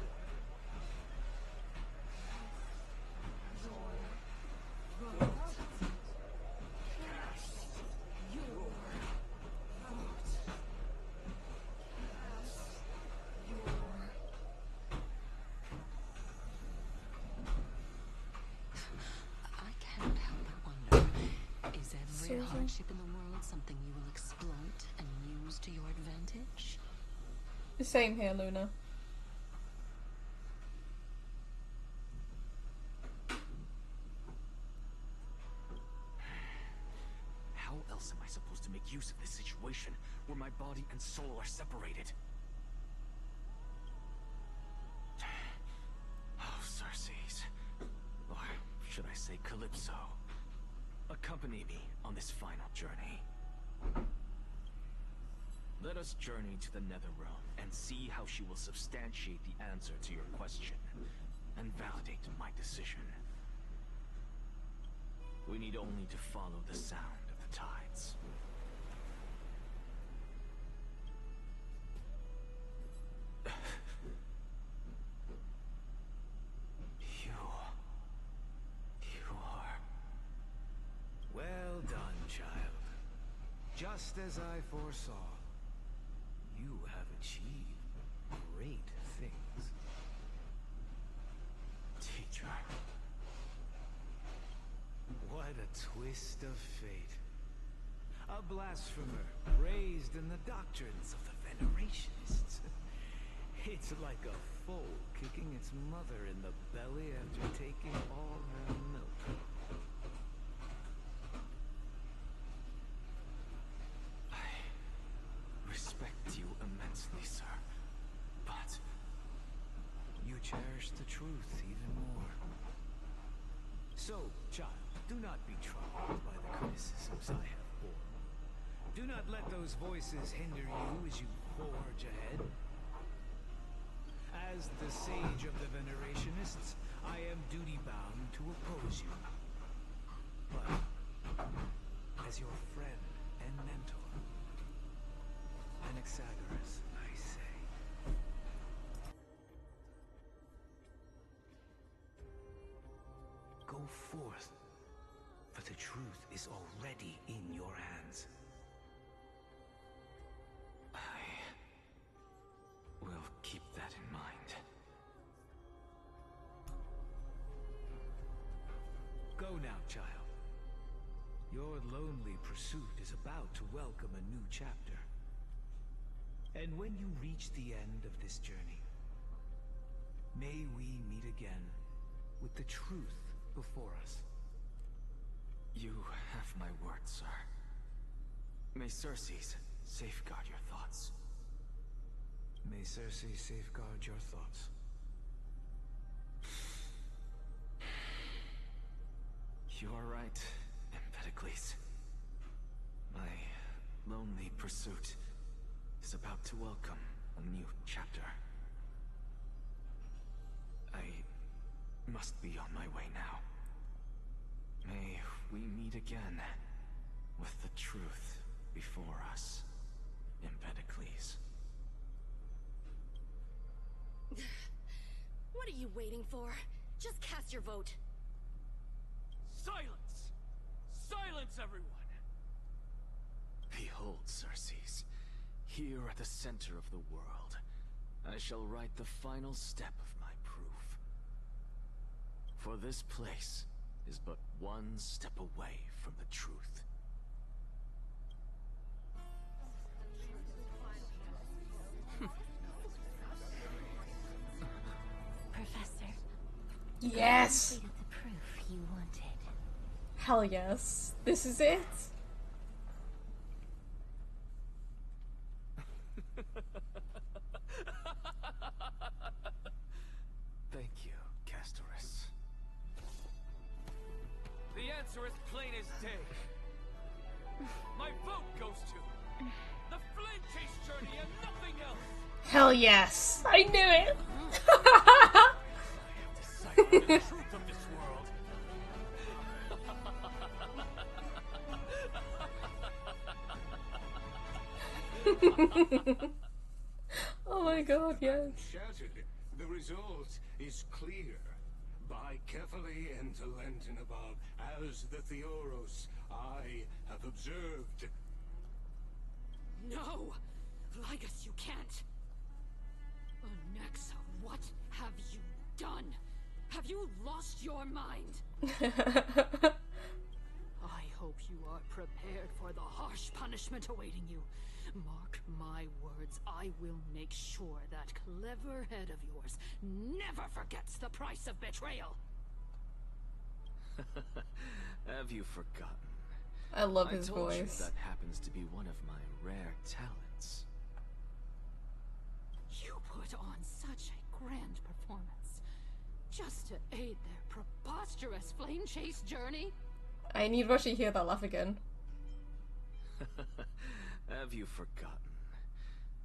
I cannot help but wonder, is every hardship in the world something you will exploit and use to your advantage? Same here, Luna. How else am I supposed to make use of this situation where my body and soul are separated? Oh, Circes. Or should I say Calypso? Accompany me on this final journey. Let us journey to the Netherrealm and see how she will substantiate the answer to your question and validate my decision. We need only to follow the sound of the tides. You are... Well done, child. Just as I foresaw, you have achieved great things. Teacher. What a twist of fate. A blasphemer raised in the doctrines of the Venerationists. It's like a foal kicking its mother in the belly after taking all her milk. cherish the truth even more. So, child, do not be troubled by the criticisms I have borne. Do not let those voices hinder you as you forge ahead. As the sage of the Venerationists, I am duty-bound to oppose you. But, as your friend and mentor, Anaxagoras, I say. Go forth, for the truth is already in your hands. I will keep that in mind. Go now, child. Your lonely pursuit is about to welcome a new chapter. And when you reach the end of this journey, may we meet again with the truth before us. You have my word, sir. May Circes safeguard your thoughts. May Circe safeguard your thoughts. You are right, Empedocles. My lonely pursuit is about to welcome a new chapter. I must be on my way now. May we meet again with the truth before us, Empedocles. What are you waiting for? Just cast your vote. Silence! Silence, everyone! Behold, Circes. Here at the center of the world, I shall write the final step of my proof. For this place is but one step away from the truth. Professor. Yes! You completed the proof you wanted. Hell yes. This is it. Thank you, Castorice. The answer is plain as day. My vote goes to the Flame Chase journey and nothing else. Hell yes. I knew it. I have decided the truth of this world. Oh my god, yes. Shattered. The result is clear. By carefully enter Lenten above, as the Theoros I have observed. No! Ligus, you can't! Anaxa, what have you done? Have you lost your mind? I hope you are prepared for the harsh punishment awaiting you. Mark my words, I will make sure that clever head of yours never forgets the price of betrayal. Have you forgotten? I love his I told you voice. that happens to be one of my rare talents. You put on such a grand performance just to aid their preposterous flame chase journey. I need to actually hear that laugh again. Have you forgotten?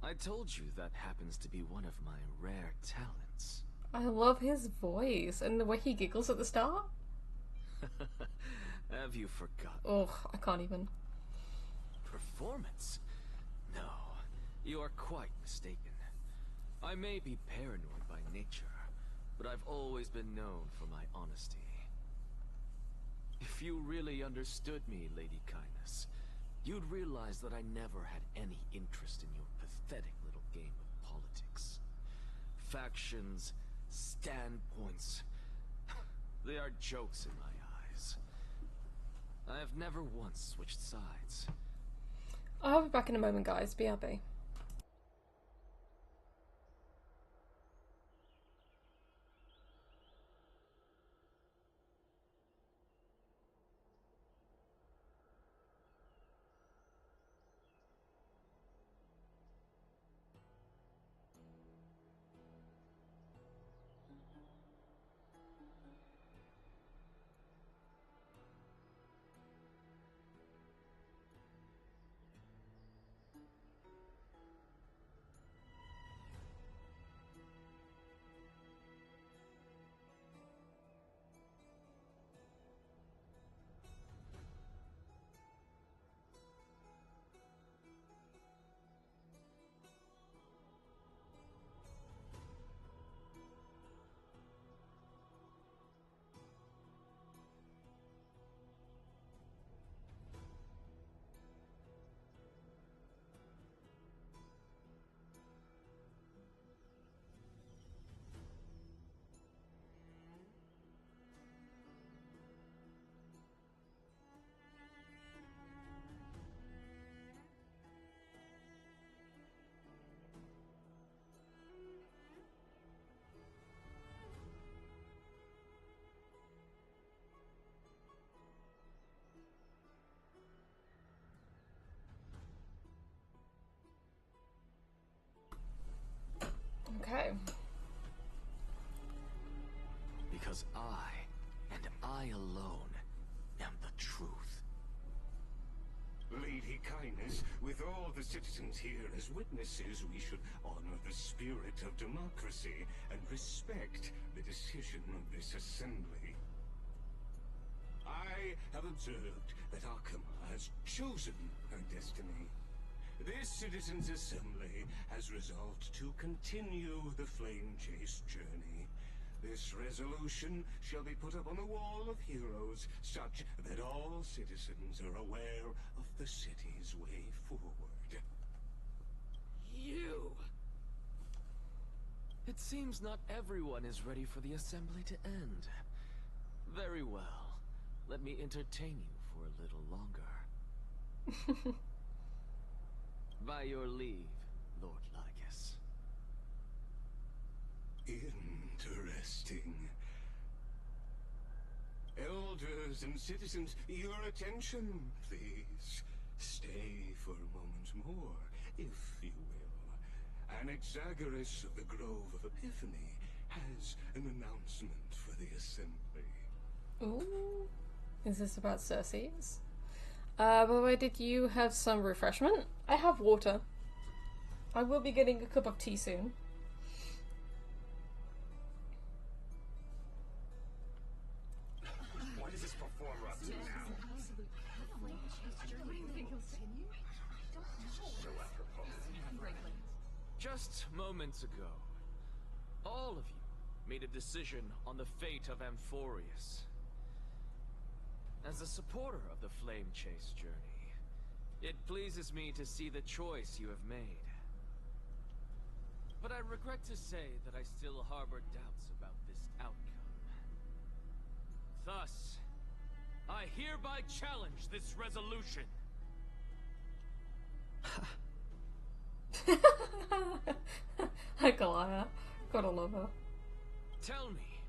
I told you that happens to be one of my rare talents. I love his voice and the way he giggles at the start. Have you forgotten? Oh, I can't even. Performance? No, you are quite mistaken. I may be paranoid by nature, but I've always been known for my honesty. If you really understood me, Lady Kindness, you'd realize that I never had any interest in your pathetic little game of politics. Factions, standpoints, they are jokes in my eyes. I have never once switched sides. I'll be back in a moment, guys. BRB. Because I, and I alone, am the truth. Lady Kindness, with all the citizens here as witnesses, we should honor the spirit of democracy and respect the decision of this assembly. I have observed that Akuma has chosen her destiny. This citizens' assembly has resolved to continue the flame chase journey. This resolution shall be put up on the wall of heroes, such that all citizens are aware of the city's way forward. You! It seems not everyone is ready for the assembly to end. Very well. Let me entertain you for a little longer. By your leave, Lord Lycus. Interesting. Elders and citizens, your attention, please. Stay for a moment more, if you will. Anaxagoras of the Grove of Epiphany has an announcement for the assembly. Ooh. Is this about Circe's? By the way, did you have some refreshment? I have water. I will be getting a cup of tea soon. What is this performer up to now? Just moments ago, all of you made a decision on the fate of Amphorius. As a supporter of the Flame Chase journey, it pleases me to see the choice you have made. But I regret to say that I still harbor doubts about this outcome. Thus, I hereby challenge this resolution. Heck, Alaya. Gotta love her. Tell me,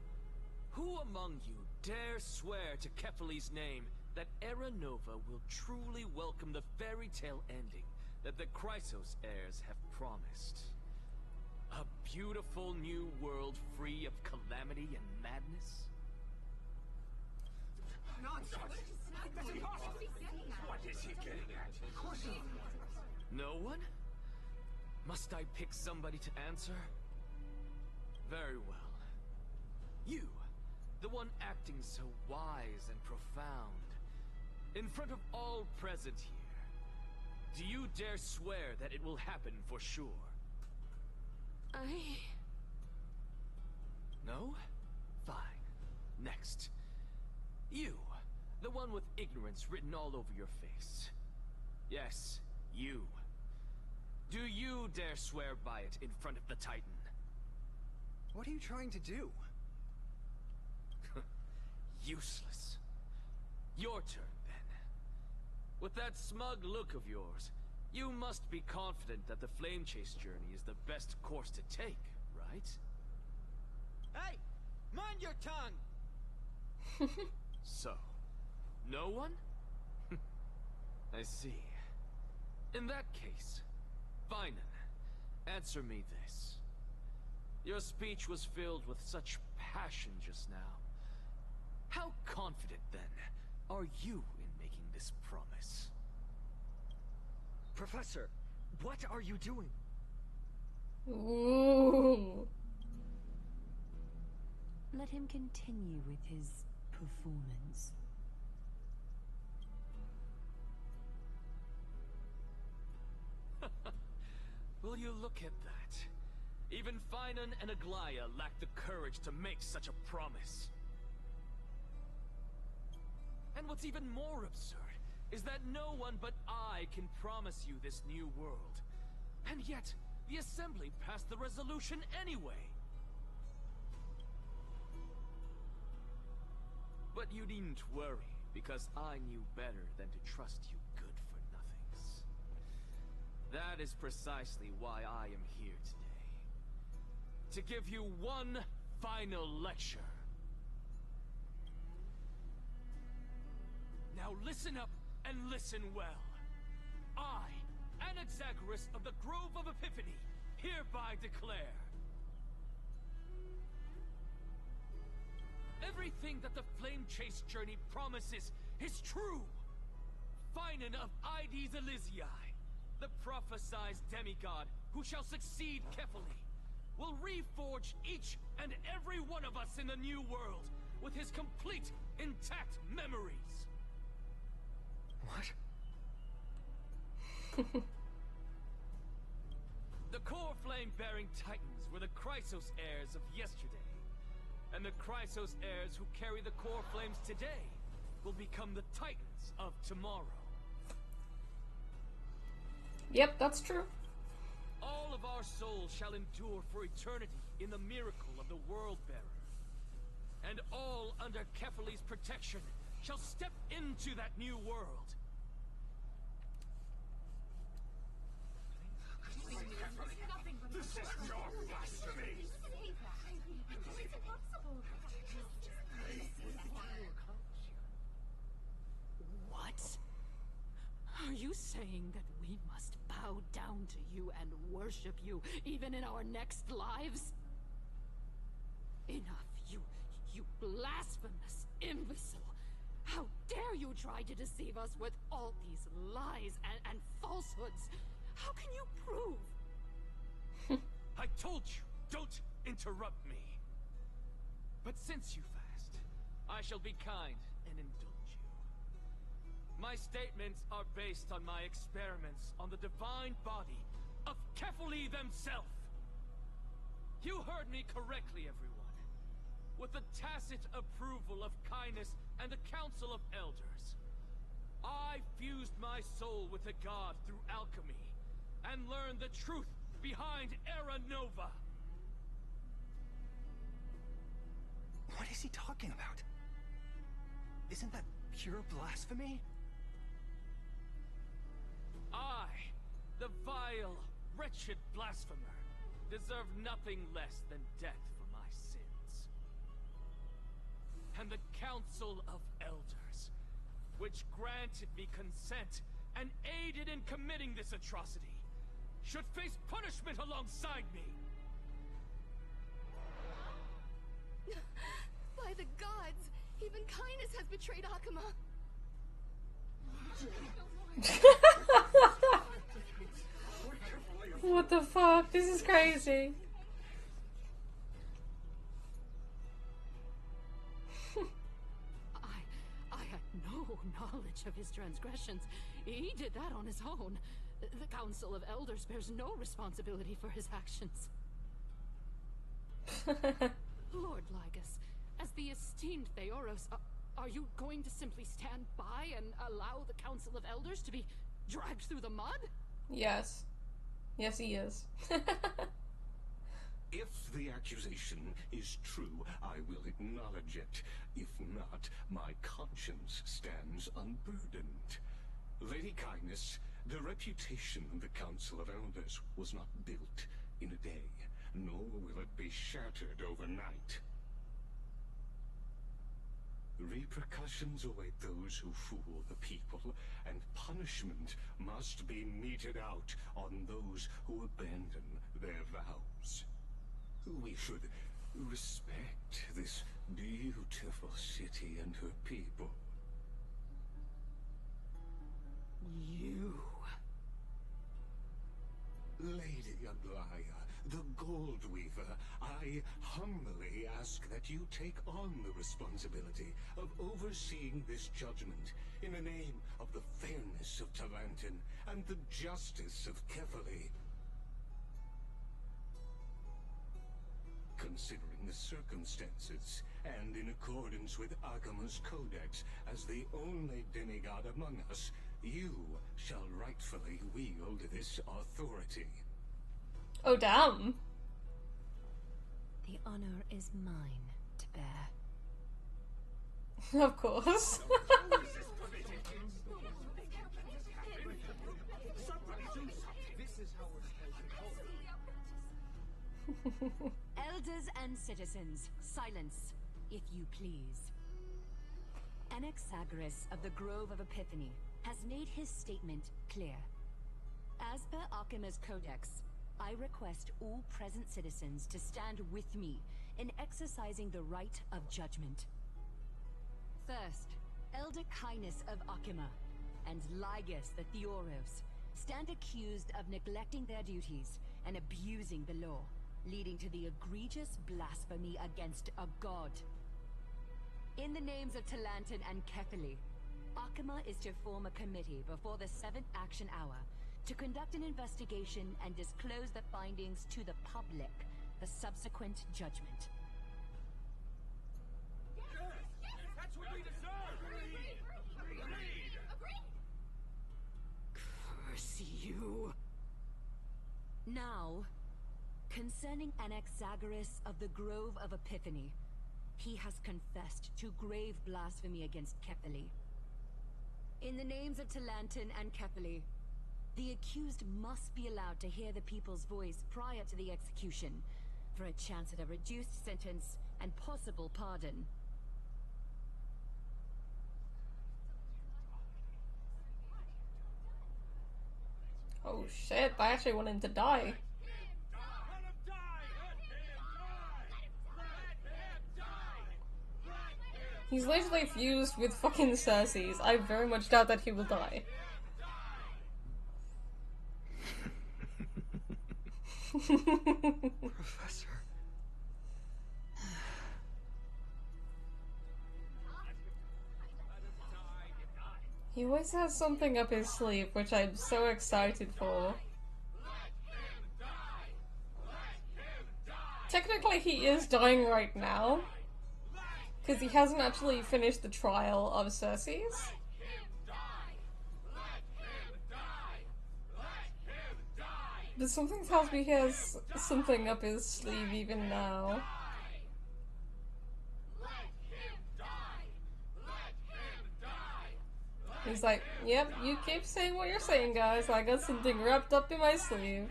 who among you dare swear to Kefali's name that Era Nova will truly welcome the fairy tale ending that the Chrysos heirs have promised? A beautiful new world free of calamity and madness? Nonsense! That's impossible! What is he getting at? Of course not. No one? Must I pick somebody to answer? Very well. You, the one acting so wise and profound, in front of all present here, do you dare swear that it will happen for sure? No? Fine. Next. You, the one with ignorance written all over your face. Yes, you. Do you dare swear by it in front of the Titan? What are you trying to do? Useless. Your turn, then. With that smug look of yours, you must be confident that the Flame Chase journey is the best course to take, right? Hey! Mind your tongue! So, no one? I see. In that case, Finan, answer me this. Your speech was filled with such passion just now. How confident, then, are you in making this promise? Professor, what are you doing? Ooh. Let him continue with his performance. Will you look at that? Even Finan and Aglaya lack the courage to make such a promise. And what's even more absurd is that no one but I can promise you this new world. And yet, the Assembly passed the resolution anyway. But you needn't worry, because I knew better than to trust you good-for-nothings. That is precisely why I am here today. To give you one final lecture. Now listen up and listen well. I, Anaxagoras of the Grove of Epiphany, hereby declare everything that the Flame Chase journey promises is true. Finan of Ides Elysiae, the prophesied demigod who shall succeed Kefali, will reforge each and every one of us in the new world with his complete, intact memories. What? The core flame-bearing titans were the Chrysos heirs of yesterday, and the Chrysos heirs who carry the core flames today will become the titans of tomorrow. Yep, that's true. All of our souls shall endure for eternity in the miracle of the World-Bearer, and all under Kefali's protection shall step into that new world. This is your blasphemy! It's impossible. What? Are you saying that we must bow down to you and worship you, even in our next lives? Enough, you blasphemous imbecile! How dare you try to deceive us with all these lies and falsehoods? How can you prove? I told you, don't interrupt me. But since you've asked, I shall be kind and indulge you. My statements are based on my experiments on the divine body of Kefali themselves. You heard me correctly, everyone. With the tacit approval of Kindness and the Council of Elders, I fused my soul with the god through alchemy and learned the truth behind Era Nova. What is he talking about? Isn't that pure blasphemy? I, the vile, wretched blasphemer, deserve nothing less than death for my sins. And the Council of Elders, which granted me consent and aided in committing this atrocity, should face punishment alongside me. By the gods, even Kindness has betrayed Akuma. What the fuck? This is crazy. I had no knowledge of his transgressions. He did that on his own. The Council of Elders bears no responsibility for his actions. Lord Lygus, as the esteemed Theoros, are you going to simply stand by and allow the Council of Elders to be dragged through the mud? Yes. Yes, he is. If the accusation is true, I will acknowledge it. If not, my conscience stands unburdened. Lady Kindness, the reputation of the Council of Elders was not built in a day, nor will it be shattered overnight. Repercussions await those who fool the people, and punishment must be meted out on those who abandon their vows. We should respect this beautiful city and her people. You... Lady Aglaya, the Gold Weaver, I humbly ask that you take on the responsibility of overseeing this judgment in the name of the fairness of Talantin and the justice of Kefali. Considering the circumstances, and in accordance with Akuma's codex, as the only demigod among us, you shall rightfully wield this authority. Oh, damn. The honor is mine to bear. Of course. Elders and citizens, silence, if you please. Anaxagoras of the Grove of Epiphany has made his statement clear. As per Akuma's codex, I request all present citizens to stand with me in exercising the right of judgment. First, Elder Kindness of Akima and Ligus the Theoros stand accused of neglecting their duties and abusing the law, leading to the egregious blasphemy against a god. In the names of Talantan and Kefili, Akima is to form a committee before the 7th action hour to conduct an investigation and disclose the findings to the public, the subsequent judgment. That's what we deserve! Curse you! Now, concerning Anaxagoras of the Grove of Epiphany, he has confessed to grave blasphemy against Kefili. In the names of Talantan and Kefili, the accused must be allowed to hear the people's voice prior to the execution, for a chance at a reduced sentence and possible pardon. Oh shit, I actually want him to die. He's literally fused with fucking Cersei's. I very much doubt that he will die. Professor. He always has something up his sleeve, which I'm so excited for. Technically, he is dying right now, because he hasn't actually finished the trial of Cersei's. But something tells me he has something up his sleeve even now. He's like, yep, you keep saying what you're saying, guys. I got something wrapped up in my sleeve.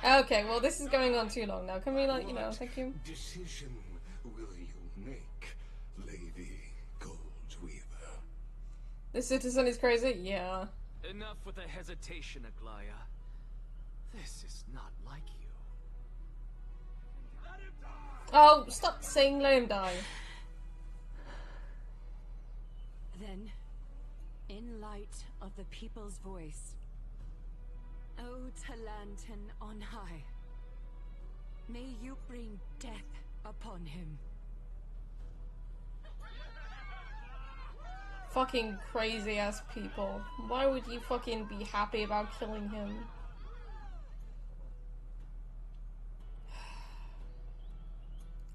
Okay, well this is going on too long now. Can we, like, you know, thank you. Decision will you make, Lady Goldweaver? The citizen is crazy? Yeah. Enough with the hesitation, Aglaya. This is not like you. Let him die! Oh, stop saying let him die. Then, in light of the people's voice, O Talantan on high, may you bring death upon him. Fucking crazy ass people. Why would you fucking be happy about killing him?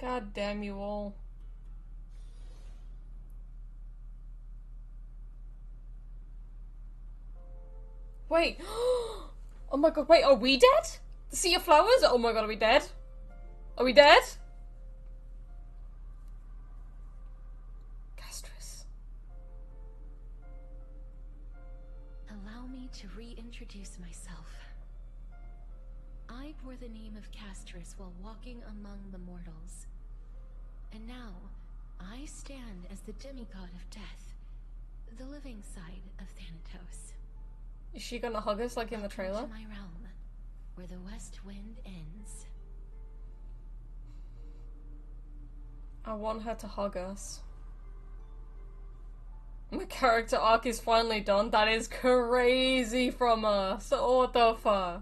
God damn you all. Wait! Oh my god, wait, are we dead? The Sea of Flowers? Oh my god, are we dead? Are we dead? Castorice. Allow me to reintroduce myself. I bore the name of Castorice while walking among the mortals. And now, I stand as the demigod of death, the living side of Thanatos. Is she gonna hug us like in the trailer? Welcome to my realm, where the west wind ends. I want her to hug us. My character arc is finally done. That is crazy from us. What the fuck?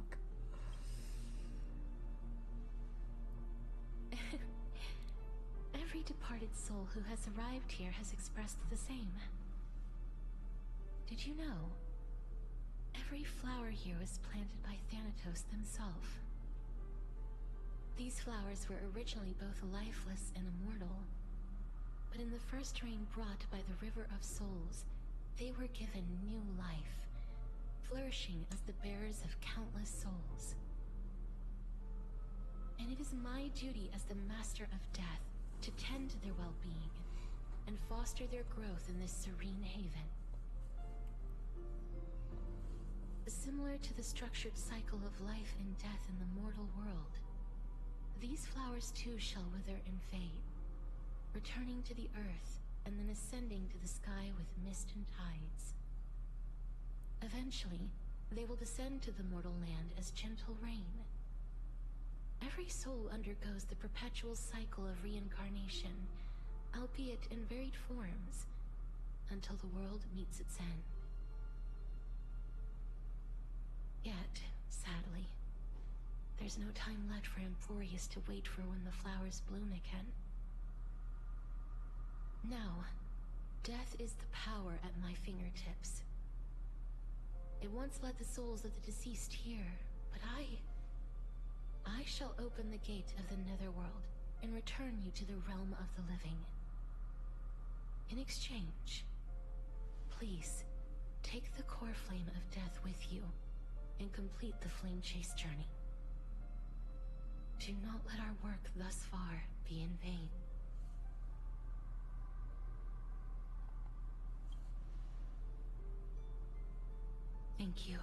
Every departed soul who has arrived here has expressed the same. Did you know? Every flower here was planted by Thanatos himself. These flowers were originally both lifeless and immortal, but in the first rain brought by the River of Souls, they were given new life, flourishing as the bearers of countless souls. And it is my duty as the Master of Death to tend to their well-being and foster their growth in this serene haven. Similar to the structured cycle of life and death in the mortal world, these flowers too shall wither and fade, returning to the earth and then ascending to the sky with mist and tides. Eventually, they will descend to the mortal land as gentle rain. Every soul undergoes the perpetual cycle of reincarnation, albeit in varied forms, until the world meets its end. Yet, sadly, there's no time left for Emporius to wait for when the flowers bloom again. Now, death is the power at my fingertips. It once led the souls of the deceased here, but I shall open the gate of the Netherworld and return you to the realm of the living. In exchange, please, take the core flame of death with you and complete the flame chase journey. Do not let our work thus far be in vain. Thank you.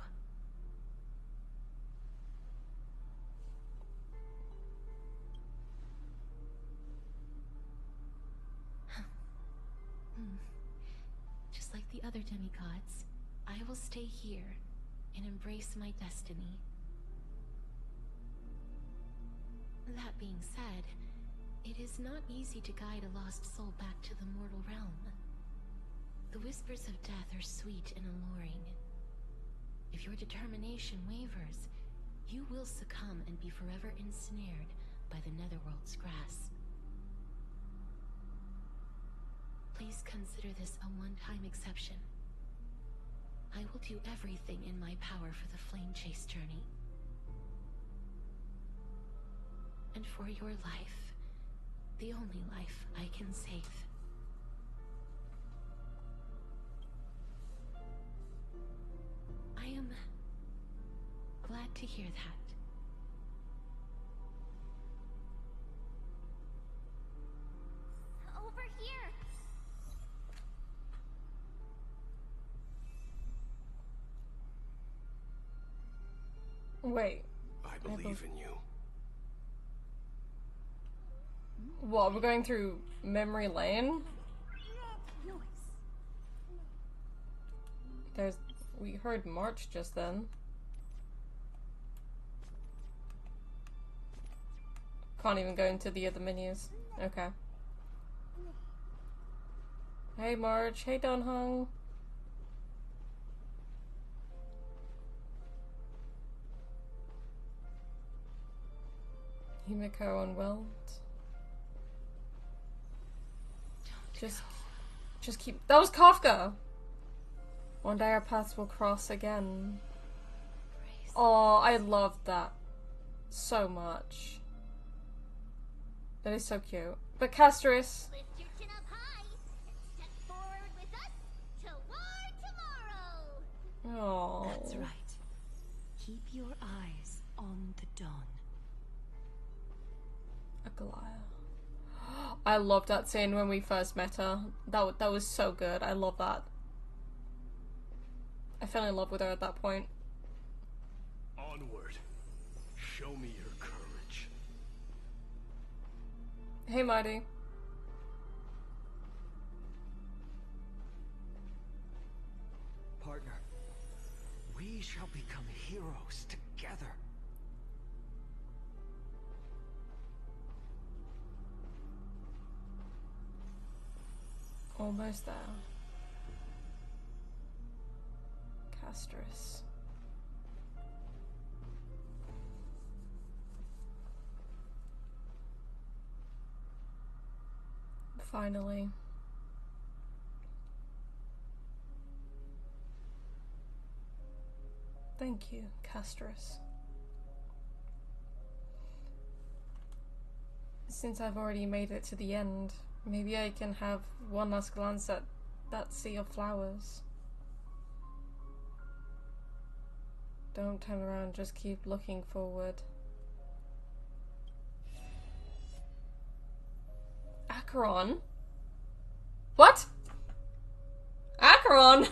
Just like the other demigods, I will stay here and embrace my destiny. That being said, it is not easy to guide a lost soul back to the mortal realm. The whispers of death are sweet and alluring. If your determination wavers, you will succumb and be forever ensnared by the Netherworld's grasp. Please consider this a one-time exception. I will do everything in my power for the flame chase journey. And for your life, the only life I can save. I am glad to hear that. Over here! Wait. I believe in you. What, we're going through memory lane? We heard March just then. Can't even go into the other menus. Okay. Hey March, hey Don Hung. Himiko on Weld. Just keep. That was Kafka! One day our paths will cross again. Oh, I loved that so much. That is so cute. But Castorice. Lift your chin up high and step forward with us toward tomorrow! Oh. That's right. Keep your eyes on the dawn. Agalaya. I loved that scene when we first met her. That was so good. I love that. I fell in love with her at that point. Onward. Show me your courage. Hey, Mighty. Partner, we shall become heroes together. Almost there. Castorice. Finally. Thank you, Castorice. Since I've already made it to the end, maybe I can have one last glance at that sea of flowers. Don't turn around, just keep looking forward. Acheron? What? Acheron?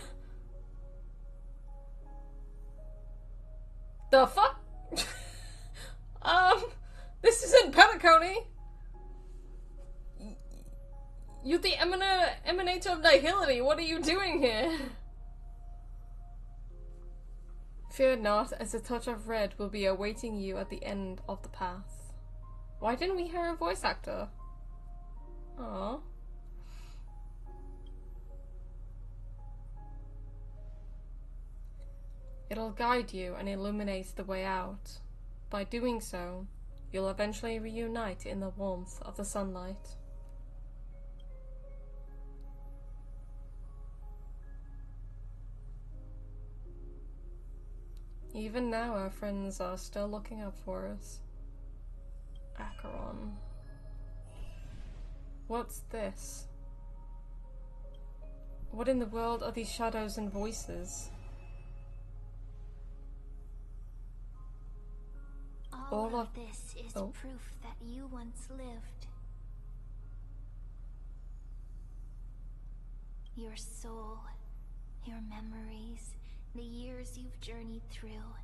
The fuck? This isn't Petacone. You're the emanator of nihility. What are you doing here? Fear not, as a touch of red will be awaiting you at the end of the path. Why didn't we hear a voice actor? Aww. It'll guide you and illuminate the way out. By doing so, you'll eventually reunite in the warmth of the sunlight. Even now, our friends are still looking up for us. Acheron. What's this? What in the world are these shadows and voices? All of this is proof that you once lived. Your soul, your memories, the years you've journeyed through,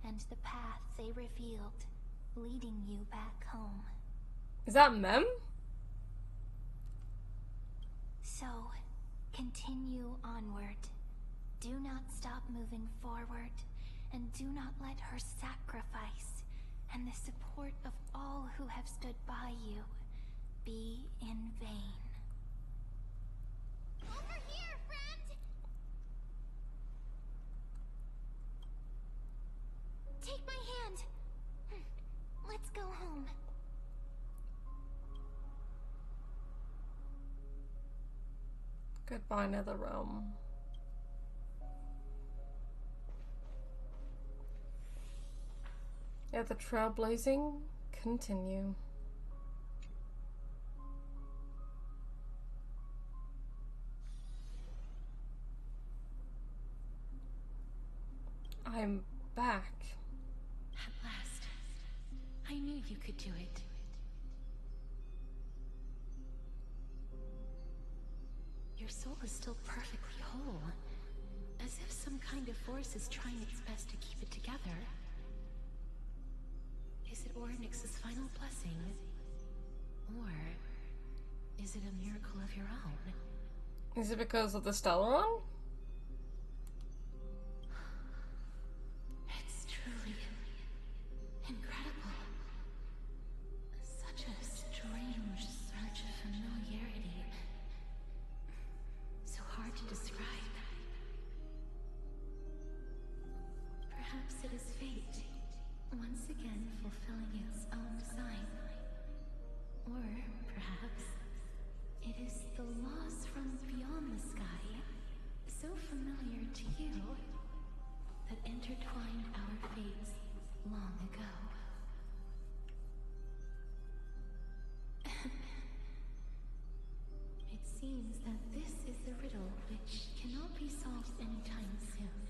and the path they revealed, leading you back home. Is that Mem? So, continue onward. Do not stop moving forward, and do not let her sacrifice and the support of all who have stood by you be in vain. Over here, friend! Take my hand. Let's go home. Goodbye, Netherrealm. Let the trailblazing continue. I'm back. At last. I knew you could do it. Your soul is still perfectly whole. As if some kind of force is trying its best to keep it together. Is it Ornyx's final blessing? Or is it a miracle of your own? Is it because of the Stellaron? It's truly incredible. Such a strange surge of familiarity. So hard to describe. Perhaps it is fate, once again fulfilling its own design. Or perhaps it is the loss from beyond the sky, so familiar to you, that intertwined our fates long ago. It seems that this is the riddle which cannot be solved anytime soon.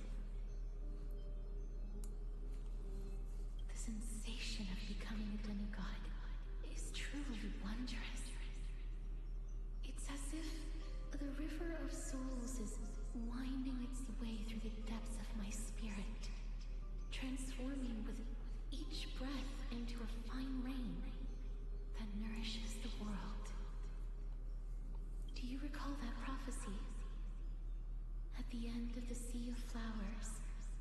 The sensation of becoming a demigod is truly wondrous. It's as if the river of souls is winding its way through the depths of my spirit, transforming with each breath into a fine rain that nourishes the world. Do you recall that prophecy? At the end of the sea of flowers,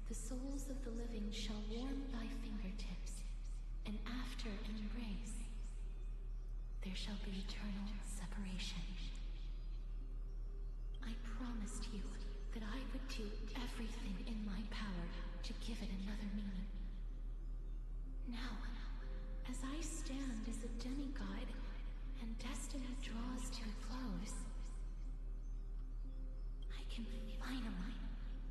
the souls of the living shall warm thy fingertips, and after an embrace, there shall be eternal separation. I promised you that I would do everything in my power to give it another meaning. Now, as I stand as a demigod, and destiny draws to a close, I can finally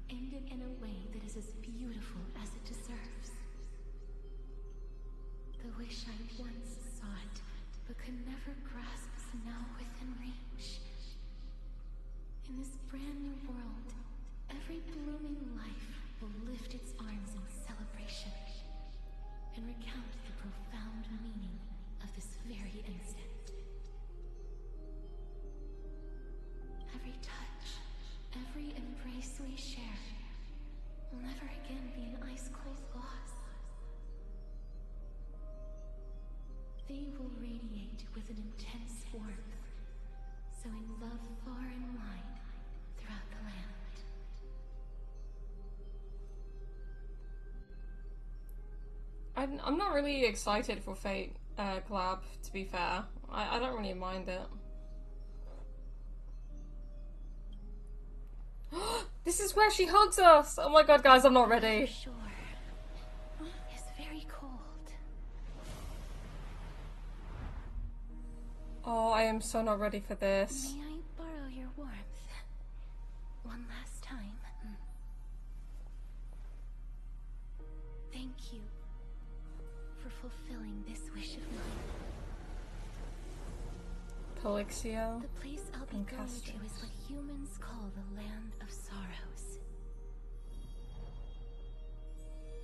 end it in a way that is as beautiful as it deserves. The wish I once sought, but could never grasp, is now within reach. In this brand new world, every blooming life will lift its arms in celebration and recount the profound meaning of this very instant. Every touch, every embrace we share will never again be an ice-cold loss. They will radiate with an intense warmth, sowing love far and wide throughout the land. I'm not really excited for Fate. collab, to be fair. I don't really mind it. This is where she hugs us! Oh my god, guys, I'm not ready. Sure. It's very cold. Oh, I am so not ready for this. May I borrow your warmth? One last time. Thank you for fulfilling this wish of mine. Polixia The place I'll be and going to Castorice. is what humans call the Land of Sorrows.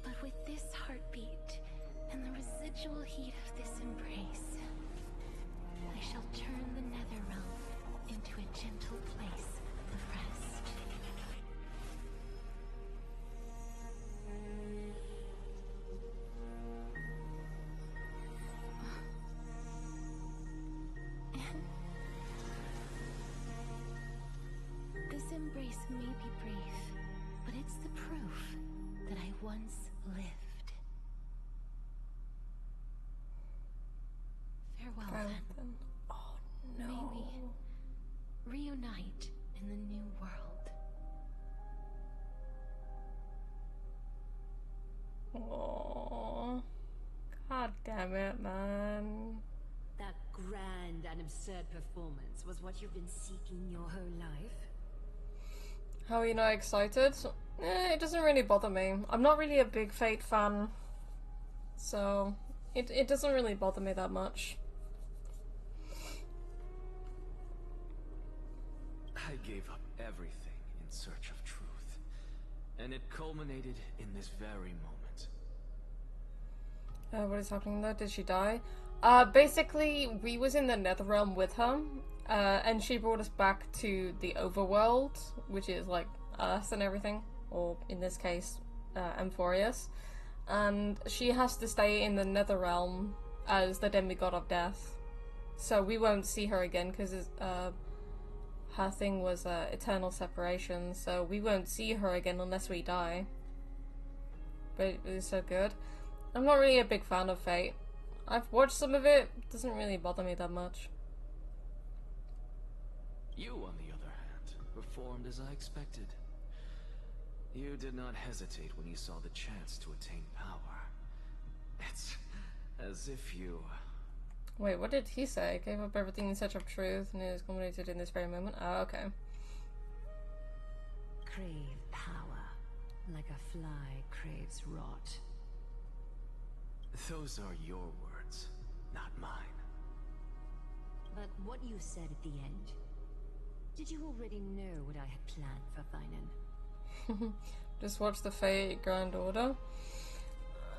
But with this heartbeat and the residual heat of this embrace, I shall turn the Netherrealm into a gentle place of rest. This embrace may be brief, but it's the proof that I once lived. Farewell, then. Oh no. May we reunite in the new world. Oh, god damn it, man. That grand and absurd performance was what you've been seeking your whole life? How are you not excited? It doesn't really bother me. I'm not really a big Fate fan, so it doesn't really bother me that much. I gave up everything in search of truth, and it culminated in this very moment. What is happening though? Did she die? Basically, we was in the Netherrealm with her, and she brought us back to the overworld, which is like Earth and everything, or in this case, Amphorius. And she has to stay in the Netherrealm as the demigod of death. So we won't see her again because her thing was eternal separation, so we won't see her again unless we die. But it was so good. I'm not really a big fan of Fate. I've watched some of it, doesn't really bother me that much. You, on the other hand, performed as I expected. You did not hesitate when you saw the chance to attain power. It's as if you... Wait, what did he say? Gave up everything in search of truth and is culminated in this very moment? Oh, okay. Crave power, like a fly craves rot. Those are your words, not mine. But what you said at the end, did you already know what I had planned for Finan? Just watch the Fate Grand Order.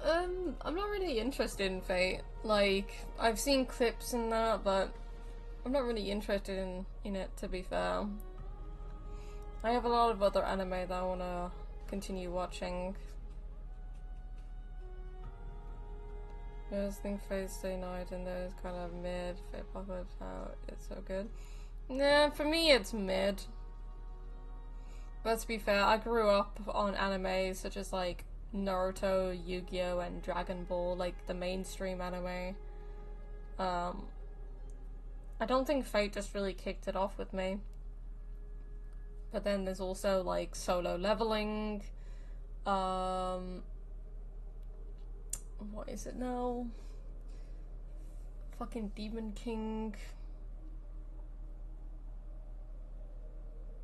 I'm not really interested in Fate. Like, I've seen clips and that, but I'm not really interested in it, to be fair. I have a lot of other anime that I want to continue watching. I just think Fate Stay Night and those kind of mid. Fate Pop Up, how it's so good. Nah, for me it's mid. But to be fair, I grew up on anime such as like Naruto, Yu-Gi-Oh, and Dragon Ball, like the mainstream anime. I don't think Fate just really kicked it off with me. But then there's also like Solo Leveling. What is it now? Fucking Demon King.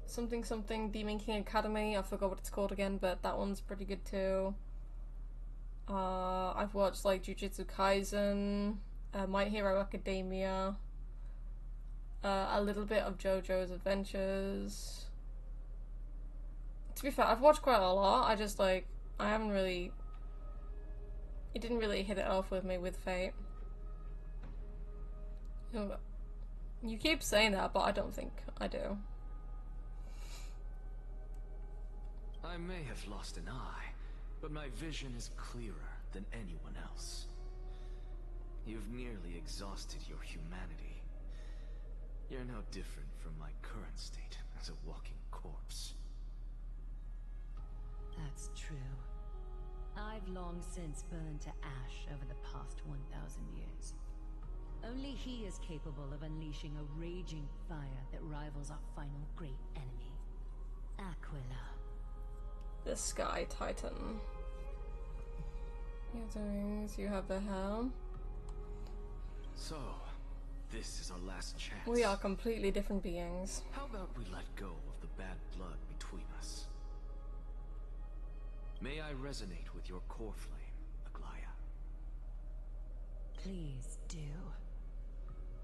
Something Demon King Academy. I forgot what it's called again, but that one's pretty good too. I've watched like Jujutsu Kaisen, My Hero Academia, a little bit of JoJo's Adventures. To be fair, I've watched quite a lot. I just like, I haven't really, it didn't really hit it off with me with Fate. You keep saying that, but I don't think I do. I may have lost an eye, but my vision is clearer than anyone else. You've nearly exhausted your humanity. You're no different from my current state as a walking corpse. That's true. I've long since burned to ash over the past 1,000 years. Only he is capable of unleashing a raging fire that rivals our final great enemy, Aquila. The Sky Titan. You have the helm. So, this is our last chance. We are completely different beings. How about we let go of the bad blood between us? May I resonate with your core flame, Aglaya? Please do.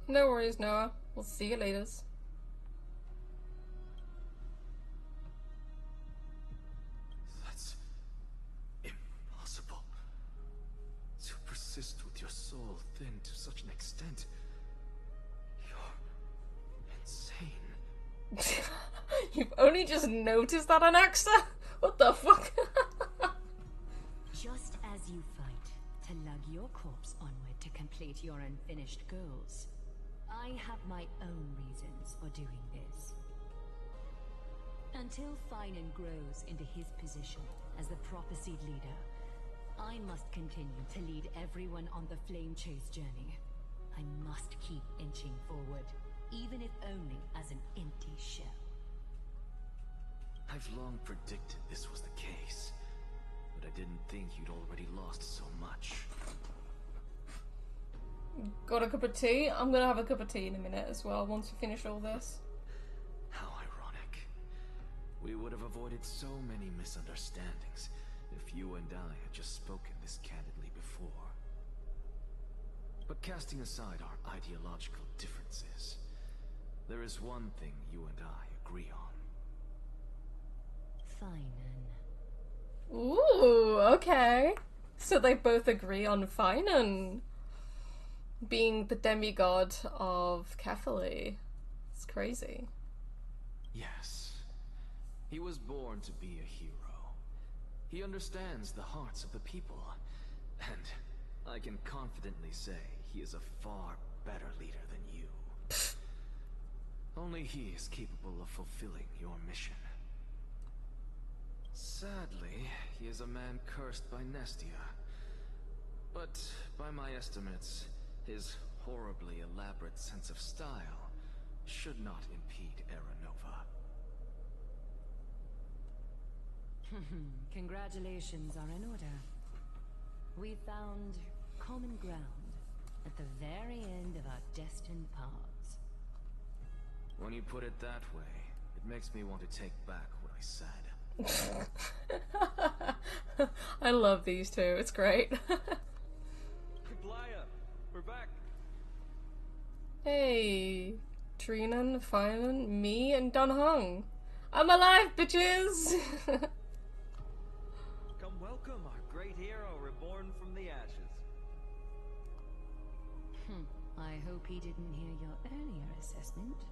No worries, Noah. We'll see you later. That's impossible. To persist with your soul thinned to such an extent. You're insane. You've only just noticed that, Anaxa? What the fuck? Just as you fight to lug your corpse onward to complete your unfinished goals, I have my own reasons for doing this. Until Finan grows into his position as the Prophecy leader, I must continue to lead everyone on the Flame Chase journey. I must keep inching forward, even if only as an empty shell. I've long predicted this was the case, but I didn't think you'd already lost so much. Got a cup of tea? I'm gonna have a cup of tea in a minute as well, once we finish all this. How ironic. We would have avoided so many misunderstandings if you and I had just spoken this candidly before. But casting aside our ideological differences, there is one thing you and I agree on. Finan. Ooh, okay. So they both agree on Finan being the demigod of Catholic. It's crazy. Yes. He was born to be a hero. He understands the hearts of the people, and I can confidently say he is a far better leader than you. Only he is capable of fulfilling your mission. Sadly, he is a man cursed by Nestia. But by my estimates, his horribly elaborate sense of style should not impede Aranova. Congratulations are in order. We found common ground at the very end of our destined paths. When you put it that way, it makes me want to take back what I said. I love these two, it's great. Aglaya, we're back. Hey, Trinan, Finan, me, and Don Hung. I'm alive, bitches! Come welcome our great hero reborn from the ashes. I hope he didn't hear your earlier assessment.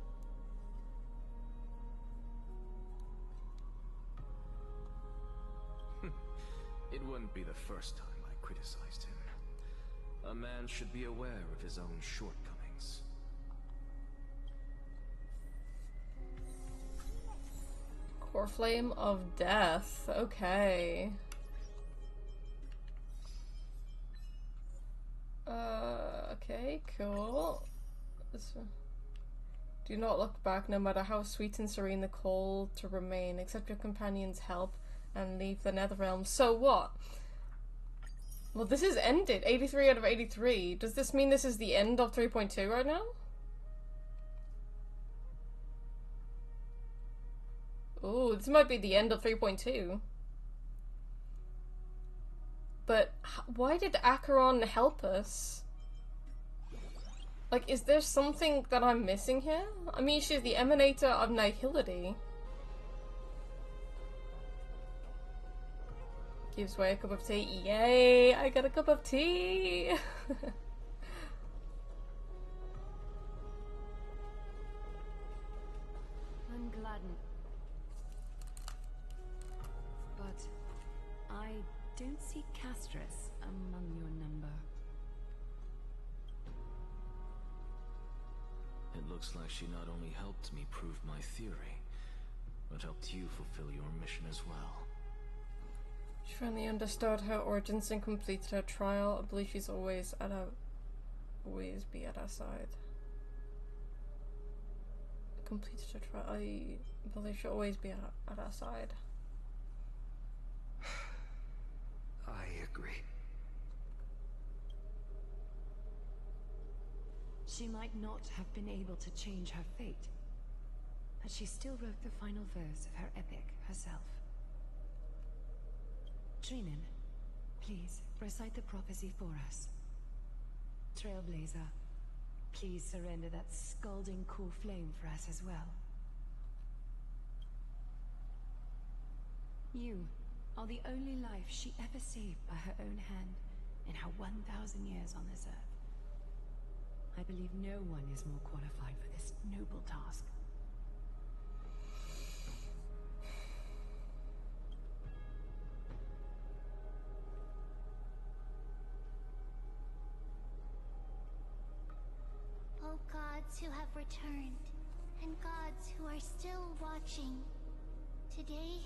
It wouldn't be the first time I criticized him. A man should be aware of his own shortcomings. Core Flame of Death. Okay. Okay, cool. Do not look back, no matter how sweet and serene the call to remain. Accept your companion's help and leave the Netherrealm. So what? Well, this is ended. 83 out of 83. Does this mean this is the end of 3.2 right now? Ooh, this might be the end of 3.2. But why did Acheron help us? Like, is there something that I'm missing here? I mean, she's the emanator of nihility. Gives Wei a cup of tea. Yay! I got a cup of tea! I'm gladdened. But I don't see Castorice among your number. It looks like she not only helped me prove my theory, but helped you fulfill your mission as well. She finally understood her origins and completed her trial. I believe she's always at a always be at our side. Completed a trial. I believe she'll always be at our side. I agree. She might not have been able to change her fate, but she still wrote the final verse of her epic herself. Trinan, please recite the prophecy for us. Trailblazer, please surrender that scalding cool flame for us as well. You are the only life she ever saved by her own hand in her 1,000 years on this earth. I believe no one is more qualified for this noble task. O gods who have returned, and gods who are still watching, today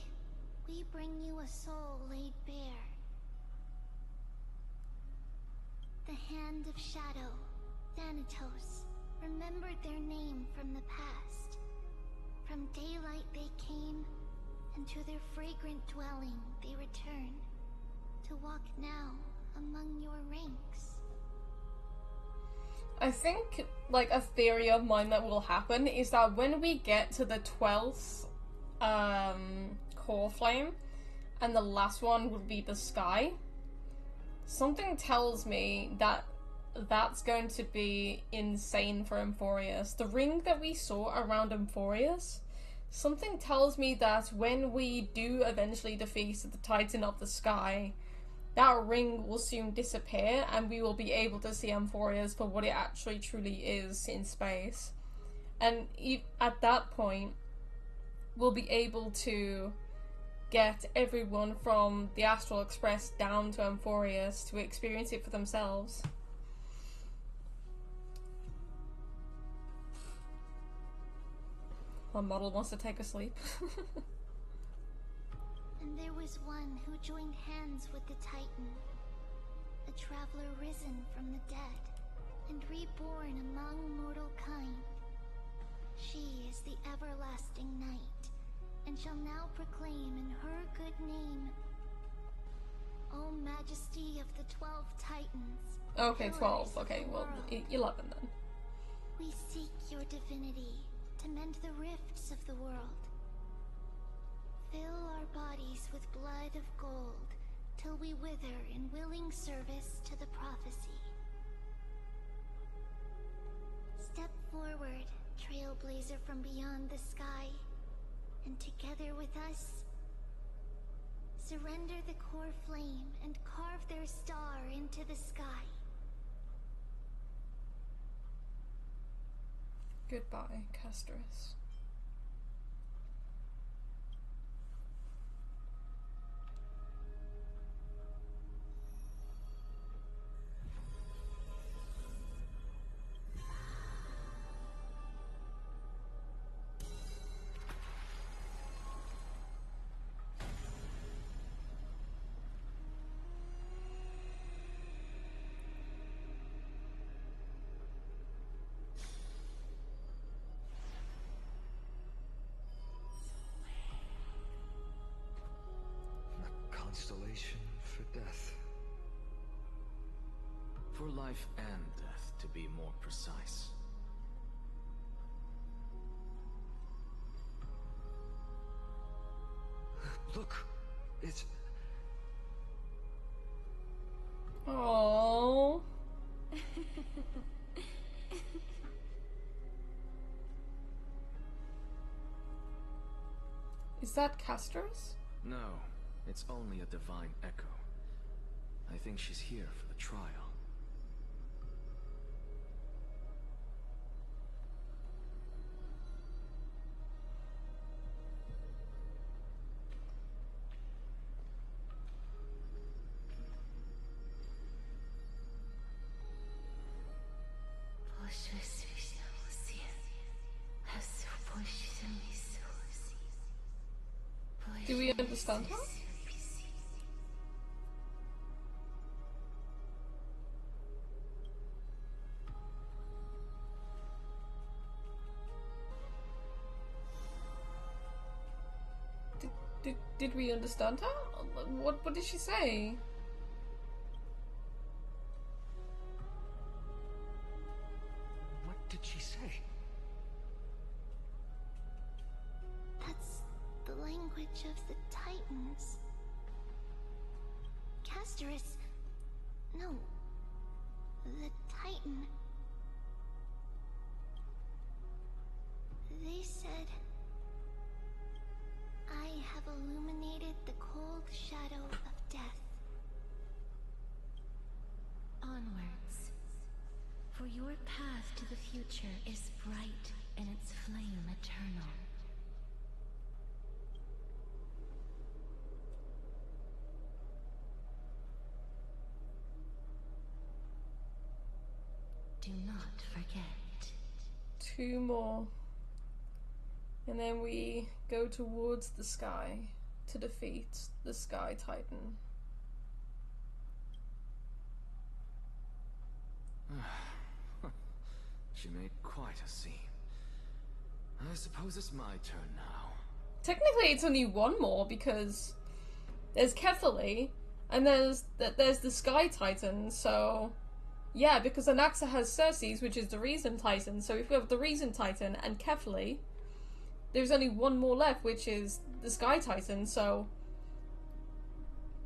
we bring you a soul laid bare. The Hand of Shadow, Thanatos, remembered their name from the past. From daylight they came, and to their fragrant dwelling they return, to walk now among your ranks. I think, like, a theory of mine that will happen is that when we get to the 12th core flame, and the last one would be the sky, something tells me that that's going to be insane for Emphorius. The ring that we saw around Emphorius, something tells me that when we do eventually defeat the Titan of the Sky, that ring will soon disappear and we will be able to see Emphorius for what it actually truly is in space. And at that point, we'll be able to get everyone from the Astral Express down to Emphorius to experience it for themselves. My model wants to take a sleep. And there was one who joined hands with the Titan, a traveler risen from the dead and reborn among mortal kind. She is the everlasting night, and shall now proclaim in her good name, O Majesty of the 12 Titans. Okay, 12. Okay, well, 11 then. We seek your divinity to mend the rifts of the world. Fill our bodies with blood of gold, till we wither in willing service to the prophecy. Step forward, trailblazer from beyond the sky, and together with us, surrender the core flame and carve their star into the sky. Goodbye, Castorice. Constellation for death. For life and death, to be more precise. Look, it's... Oh. Is that Castorice? No, it's only a divine echo. I think she's here for the trial. Do we understand her? Did we understand her? What did she say? What did she say? That's the language of the Titans. Castorice... No. The Titan. They said... I have illuminated the cold shadow of death. Onwards. For your path to the future is bright and its flame eternal. Do not forget. 2 more. And then we go towards the sky to defeat the Sky Titan. She made quite a scene. I suppose it's my turn now. Technically, it's only 1 more because there's Kefali and there's the Sky Titan. So yeah, because Anaxa has Circe's, which is the Reason Titan. So if we have the Reason Titan and Kefali, there's only 1 more left, which is the Sky Titan. So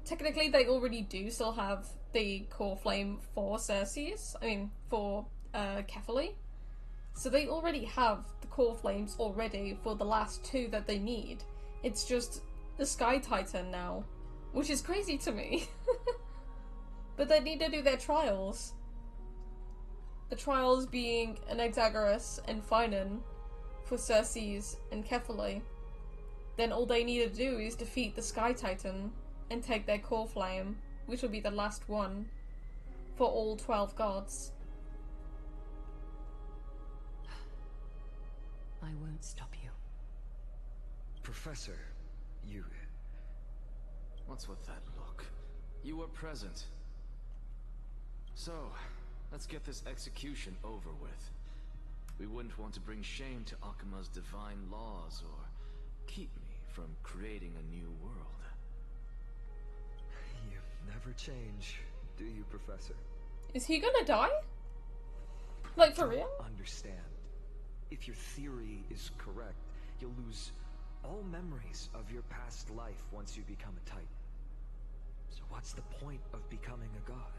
technically, they already do still have the core flame for Circe's. I mean, for Kefali. So they already have the core flames already for the last 2 that they need. It's just the Sky Titan now, which is crazy to me. But they need to do their trials. The trials being Anaxagoras and Finan for Circe's and Kefali. Then all they need to do is defeat the Sky Titan and take their core flame, which will be the last one for all 12 gods. I won't stop you. Professor, you... What's with that look? You were present. So, let's get this execution over with. We wouldn't want to bring shame to Akima's divine laws or keep me from creating a new world. You never change, do you, Professor? Is he gonna die? Like, for real? Understand. If your theory is correct, you'll lose all memories of your past life once you become a Titan. So what's the point of becoming a god?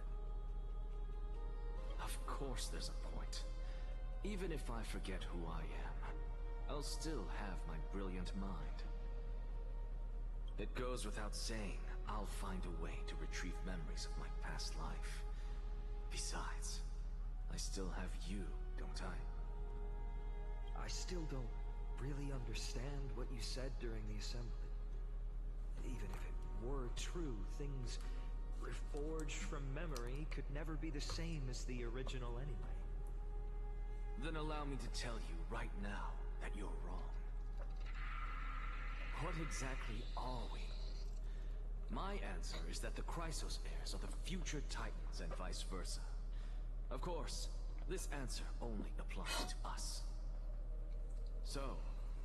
Of course there's a point. Even if I forget who I am, I'll still have my brilliant mind. It goes without saying, I'll find a way to retrieve memories of my past life. Besides, I still have you, don't I? I still don't really understand what you said during the assembly. Even if it were true, things reforged from memory could never be the same as the original anyway. Then allow me to tell you right now that you're wrong. What exactly are we? My answer is that the Chrysos heirs are the future Titans and vice versa. Of course, this answer only applies to us. So,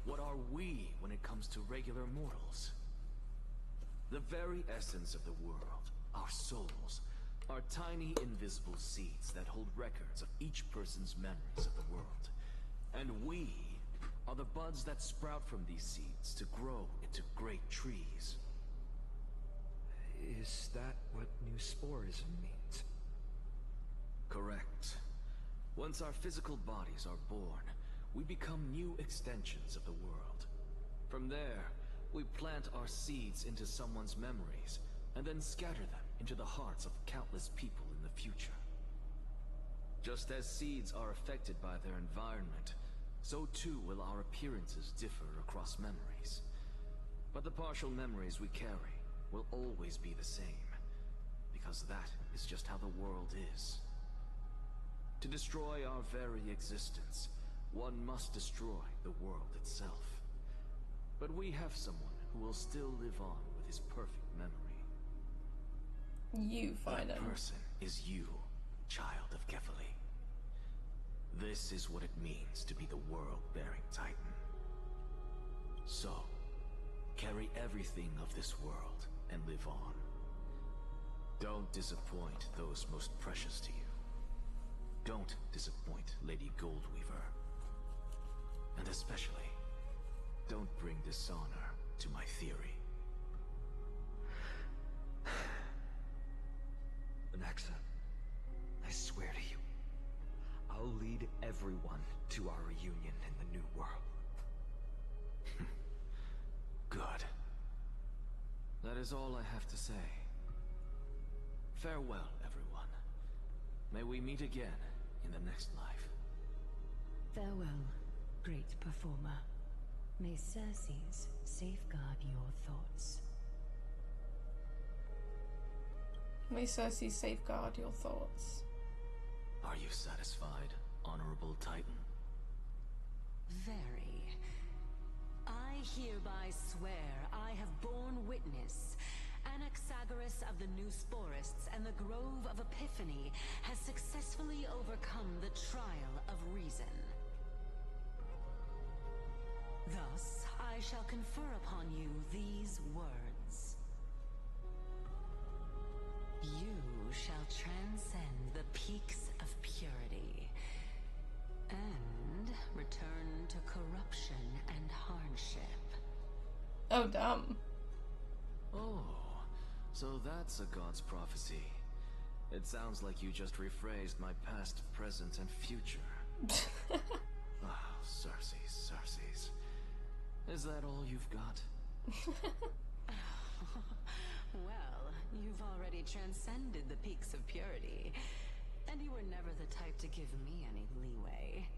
what are we when it comes to regular mortals? The very essence of the world, our souls, are tiny invisible seeds that hold records of each person's memories of the world. And we are the buds that sprout from these seeds to grow into great trees. Is that what new sporism means? Correct. Once our physical bodies are born, we become new extensions of the world. From there, we plant our seeds into someone's memories, and then scatter them into the hearts of countless people in the future. Just as seeds are affected by their environment, so too will our appearances differ across memories. But the partial memories we carry will always be the same, because that is just how the world is. To destroy our very existence, one must destroy the world itself. But we have someone who will still live on with his perfect memory. You find That him. person is you, child of Kefali. This is what it means to be the world-bearing Titan. So, carry everything of this world and live on. Don't disappoint those most precious to you. Don't disappoint Lady Goldweaver. And especially, don't bring dishonor to my theory. Anaxa, I swear to you, I'll lead everyone to our reunion in the new world. Good. That is all I have to say. Farewell, everyone. May we meet again in the next life. Farewell, great performer. May Circes safeguard your thoughts. May Circes safeguard your thoughts. Are you satisfied, Honorable Titan? Very. I hereby swear I have borne witness. Anaxagoras of the New Sporists and the Grove of Epiphany has successfully overcome the trial of reason. Thus, I shall confer upon you these words. You shall transcend the peaks of purity and return to corruption and hardship. Oh, damn. Oh, so that's a god's prophecy. It sounds like you just rephrased my past, present, and future. Ah, Circes. Is that all you've got? Well, you've already transcended the peaks of purity, and you were never the type to give me any leeway.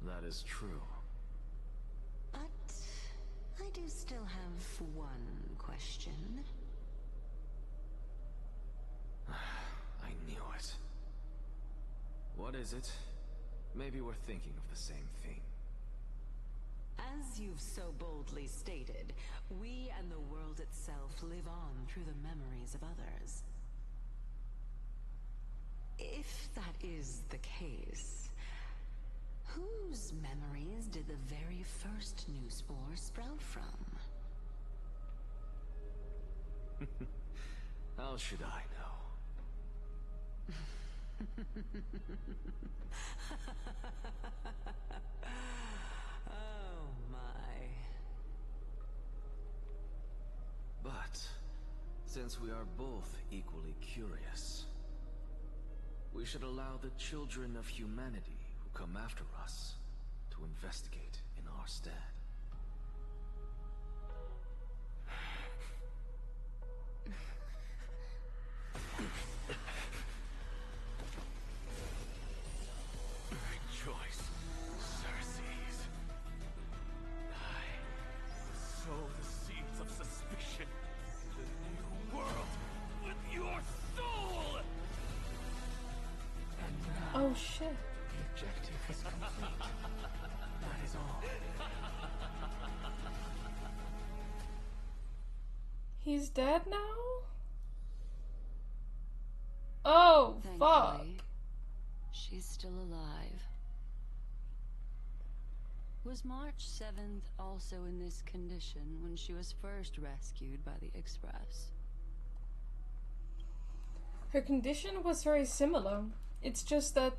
That is true. But I do still have one question. I knew it. What is it? Maybe we're thinking of the same thing. As you've so boldly stated, we and the world itself live on through the memories of others. If that is the case, whose memories did the very first new spore sprout from? How should I know? Oh my. But, since we are both equally curious, we should allow the children of humanity who come after us to investigate in our stead. Rejoice, Circes. I sow the seeds of suspicion in the new world with your soul! And now, Oh shit. the objective is complete. That is all. He's dead now? Oh, fuck. Thankfully, she's still alive. Was March 7th also in this condition when she was first rescued by the Express? Her condition was very similar. It's just that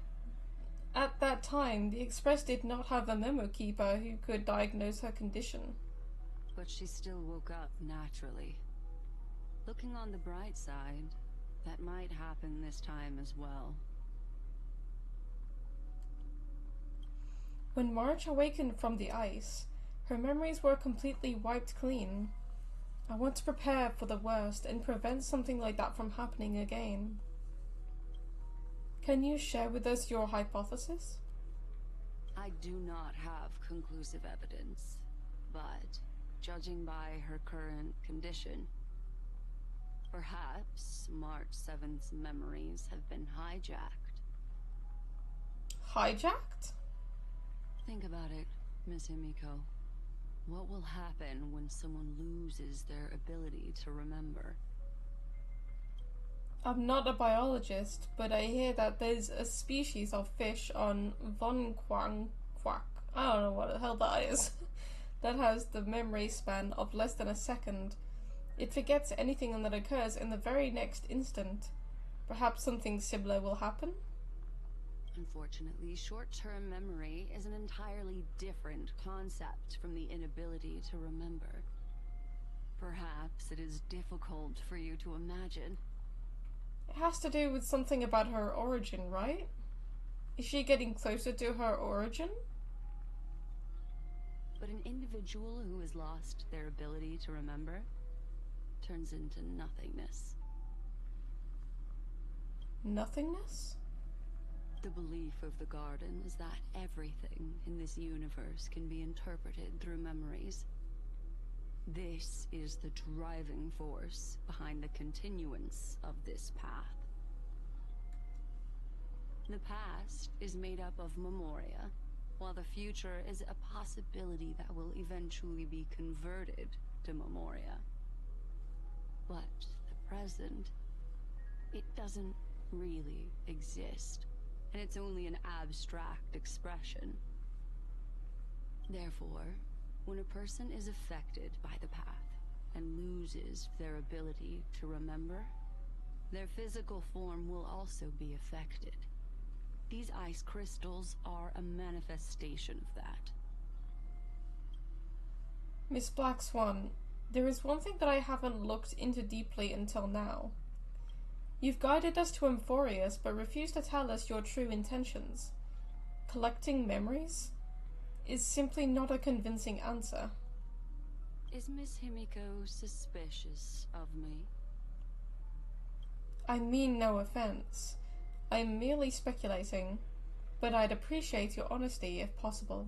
at that time, the Express did not have a memo keeper who could diagnose her condition. But she still woke up naturally. Looking on the bright side, that might happen this time as well. When March awakened from the ice, her memories were completely wiped clean. I want to prepare for the worst and prevent something like that from happening again. Can you share with us your hypothesis? I do not have conclusive evidence, but judging by her current condition, perhaps March 7th's memories have been hijacked. Hijacked? Think about it, Miss Himiko. What will happen when someone loses their ability to remember? I'm not a biologist, but I hear that there's a species of fish on Von Quang Quack I don't know what the hell that is. That has the memory span of less than a second. It forgets anything that occurs in the very next instant. Perhaps something similar will happen? Unfortunately, short-term memory is an entirely different concept from the inability to remember. Perhaps it is difficult for you to imagine. It has to do with something about her origin, right? Is she getting closer to her origin? But an individual who has lost their ability to remember turns into nothingness. Nothingness? The belief of the Garden is that everything in this universe can be interpreted through memories. This is the driving force behind the continuance of this path. The past is made up of memoria, while the future is a possibility that will eventually be converted to memoria. But the present, it doesn't really exist, and it's only an abstract expression. Therefore, when a person is affected by the path and loses their ability to remember, their physical form will also be affected. These ice crystals are a manifestation of that. Miss Black Swan, there is one thing that I haven't looked into deeply until now. You've guided us to Amphorius, but refused to tell us your true intentions. Collecting memories is simply not a convincing answer. Is Miss Himiko suspicious of me? I mean no offense. I'm merely speculating, but I'd appreciate your honesty if possible.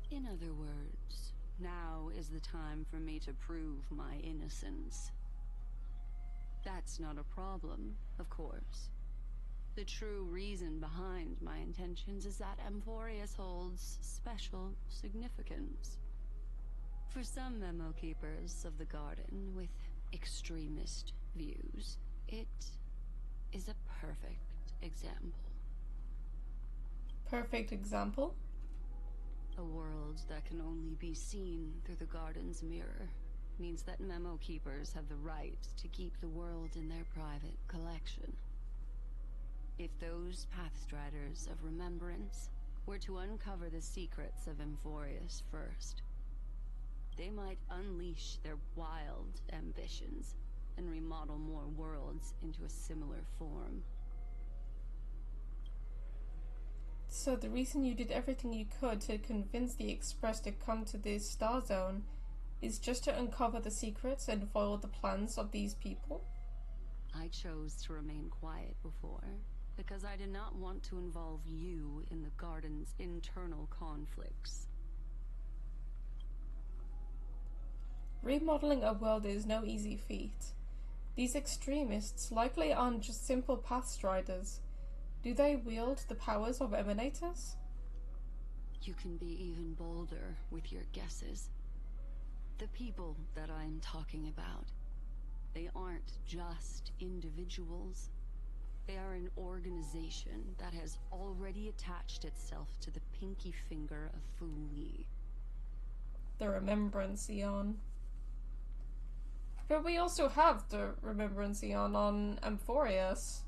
In other words, now is the time for me to prove my innocence. That's not a problem, of course. The true reason behind my intentions is that Amphorius holds special significance. For some memo keepers of the Garden with extremist views, it is a perfect example. Perfect example? A world that can only be seen through the Garden's mirror means that memo keepers have the right to keep the world in their private collection. If those Pathstriders of Remembrance were to uncover the secrets of Amphorius first, they might unleash their wild ambitions and remodel more worlds into a similar form. So the reason you did everything you could to convince the Express to come to this star zone is just to uncover the secrets and foil the plans of these people? I chose to remain quiet before, because I did not want to involve you in the Garden's internal conflicts. Remodeling a world is no easy feat. These extremists likely aren't just simple Pathstriders. Do they wield the powers of Emanators? You can be even bolder with your guesses. The people that I'm talking about, they aren't just individuals. They are an organization that has already attached itself to the pinky finger of Fu Li. The Remembrance Eon. But we also have the Remembrance Eon on Amphorius.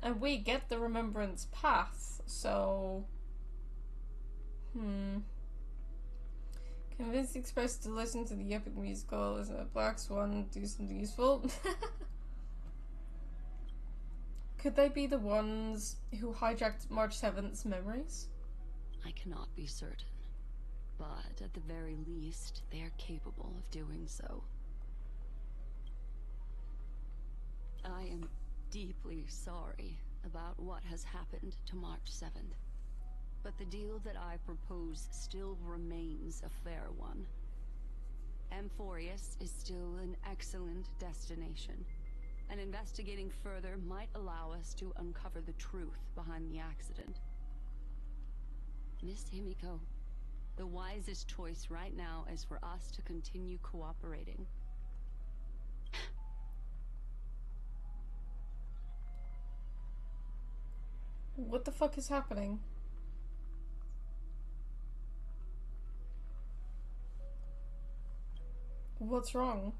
And we get the Remembrance Path, so... Convince the Express to listen to the epic musical. Isn't a Black Swan do something useful? Could they be the ones who hijacked March 7th's memories? I cannot be certain, but at the very least, they are capable of doing so. I am deeply sorry about what has happened to March 7th. But the deal that I propose still remains a fair one. Amphorius is still an excellent destination, and investigating further might allow us to uncover the truth behind the accident. Miss Himiko, the wisest choice right now is for us to continue cooperating. What the fuck is happening? What's wrong?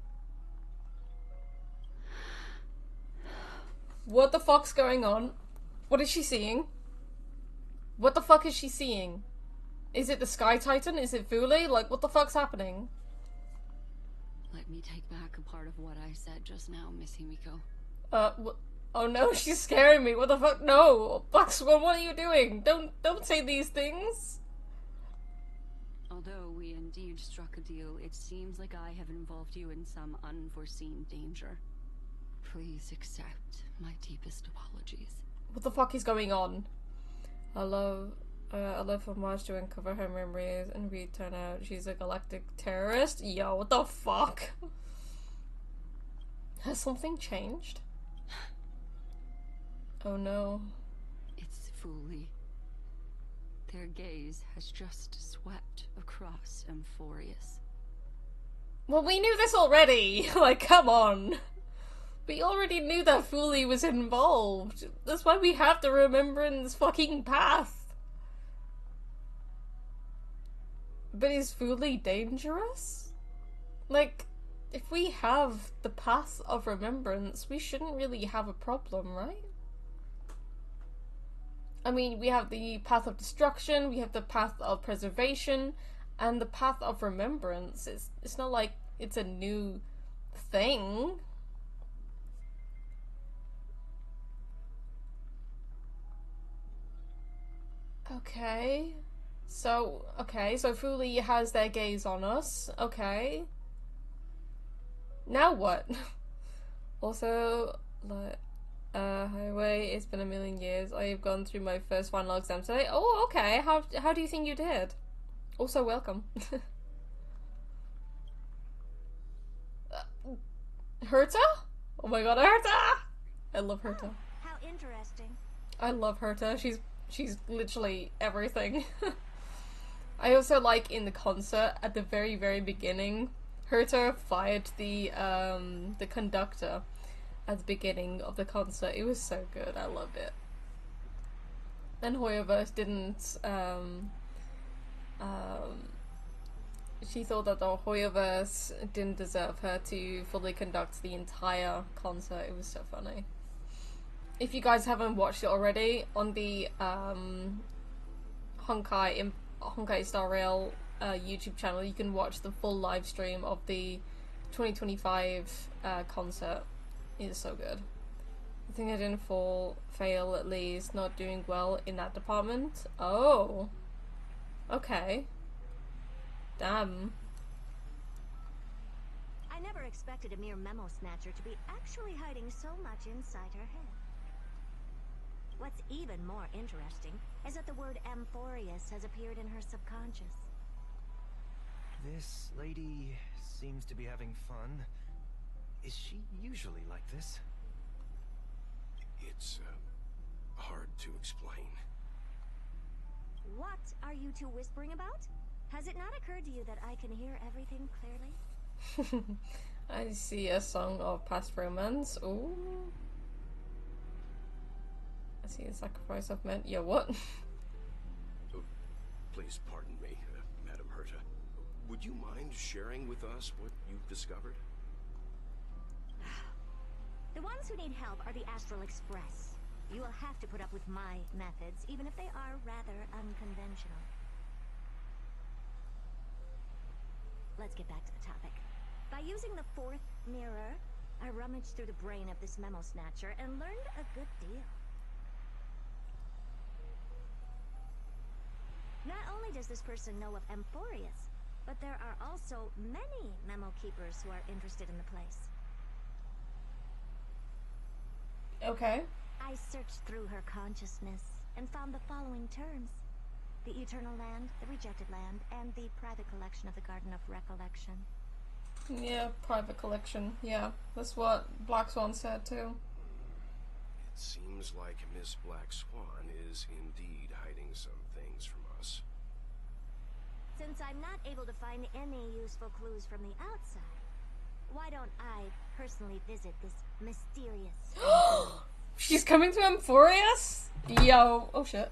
What the fuck's going on? What is she seeing? What the fuck is she seeing? Is it the Sky Titan? Is it Fuli? Like, what the fuck's happening? Let me take back a part of what I said just now, Miss Himiko. Oh no, she's scaring me. What the fuck? No! Black Swan, what are you doing? Don't say these things! Although we indeed struck a deal, it seems like I have involved you in some unforeseen danger. Please accept my deepest apologies. What the fuck is going on? I love for Marge to uncover her memories and we turn out she's a galactic terrorist? Yo, what the fuck? Has something changed? Oh no. It's Fuli. Their gaze has just swept across Amphorius. Well, we knew this already! Like, come on! We already knew that Fuli was involved. That's why we have the remembrance fucking path. But is Fuli dangerous? Like, if we have the path of remembrance, we shouldn't really have a problem, right? I mean, we have the path of destruction, we have the path of preservation, and the path of remembrance. It's not like it's a new thing. Okay. So Fuli has their gaze on us. Okay. Now what? Also, like, highway, it's been a million years. I have gone through my first final exam today. Oh, okay. How do you think you did? Also, welcome. Herta? Oh my god, Herta! I love Herta. Oh, how interesting. I love Herta. She's literally everything. I also like in the concert at the very, very beginning, Herta fired the conductor at the beginning of the concert. It was so good. I loved it. And Hoyoverse didn't she thought that the Hoyoverse didn't deserve her to fully conduct the entire concert. It was so funny. If you guys haven't watched it already, on the Honkai Star Rail YouTube channel, you can watch the full live stream of the 2025 concert. It is so good. I think I didn't fail at least, not doing well in that department. Oh. Okay. Damn. I never expected a mere memo snatcher to be actually hiding so much inside her head. What's even more interesting is that the word Amphorius has appeared in her subconscious. This lady seems to be having fun. Is she usually like this? It's hard to explain. What are you two whispering about? Has it not occurred to you that I can hear everything clearly? I see a song of past romance. Ooh. I see the sacrifice of men. Yeah, what? Oh, please pardon me, Madam Herta. Would you mind sharing with us what you've discovered? The ones who need help are the Astral Express. You will have to put up with my methods, even if they are rather unconventional. Let's get back to the topic. By using the fourth mirror, I rummaged through the brain of this memo snatcher and learned a good deal. Not only does this person know of Amphorius, but there are also many memo keepers who are interested in the place. Okay. I searched through her consciousness and found the following terms: the Eternal Land, the Rejected Land, and the private collection of the Garden of Recollection. Yeah, private collection. Yeah, that's what Black Swan said too. It seems like Miss Black Swan is indeed hiding some things from us. Since I'm not able to find any useful clues from the outside, why don't I personally visit this mysterious... She's coming to Amphorius? Yo, oh shit.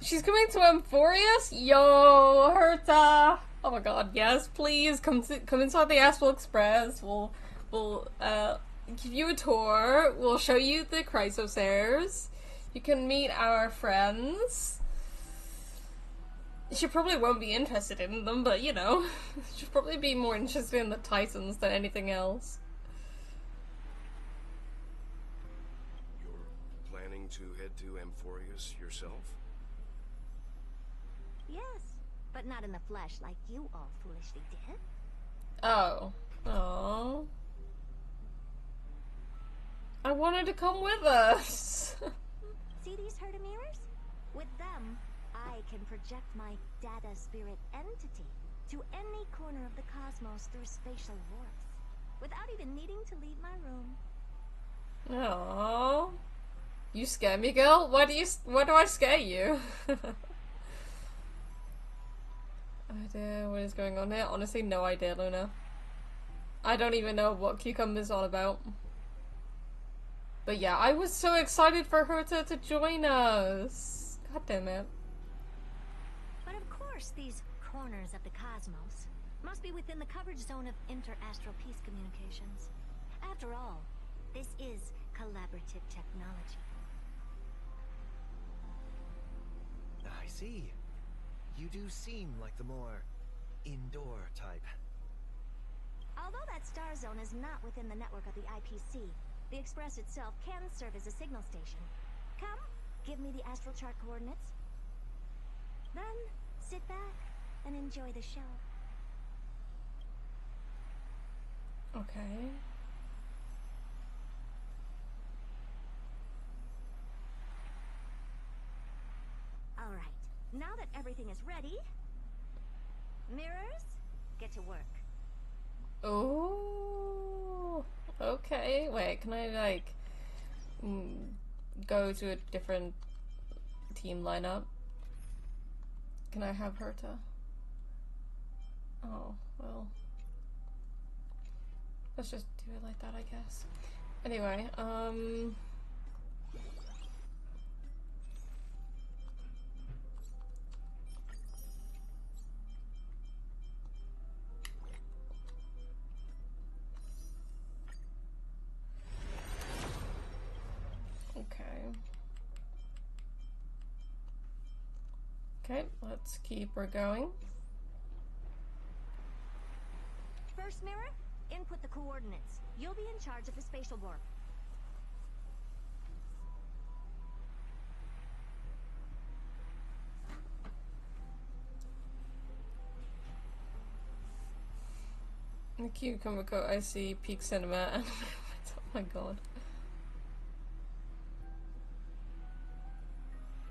She's coming to Amphorius? Yo, Herta! Oh my god, yes, please come inside the Astral Express. We'll give you a tour. We'll show you the Chrysosairs. You can meet our friends. She probably won't be interested in them, but you know, she'll probably be more interested in the Titans than anything else. You're planning to head to Amphorius yourself? Yes, but not in the flesh like you all foolishly did. Oh. Oh. I wanted to come with us. See these Herda mirrors? With them, I can project my data spirit entity to any corner of the cosmos through spatial warps, without even needing to leave my room. Oh. You scare me, girl? Why do I scare you? Idea what is going on here? Honestly, no idea, Luna. I don't even know what Cucumber's all about. But yeah, I was so excited for her to join us. God damn it. But of course, these corners of the cosmos must be within the coverage zone of inter-astral peace communications. After all, this is collaborative technology. I see. You do seem like the more indoor type. Although that star zone is not within the network of the IPC, the Express itself can serve as a signal station. Come, give me the astral chart coordinates. Then, sit back and enjoy the show. Okay. Alright, now that everything is ready, mirrors, get to work. Oh, okay. Wait, can I like go to a different team lineup? Can I have Herta? Oh, well. Let's just do it like that, I guess. Anyway, okay, let's keep her going. First mirror, input the coordinates. You'll be in charge of the spatial warp. In the Cucumber Coat, I see Peak Cinema and oh my god.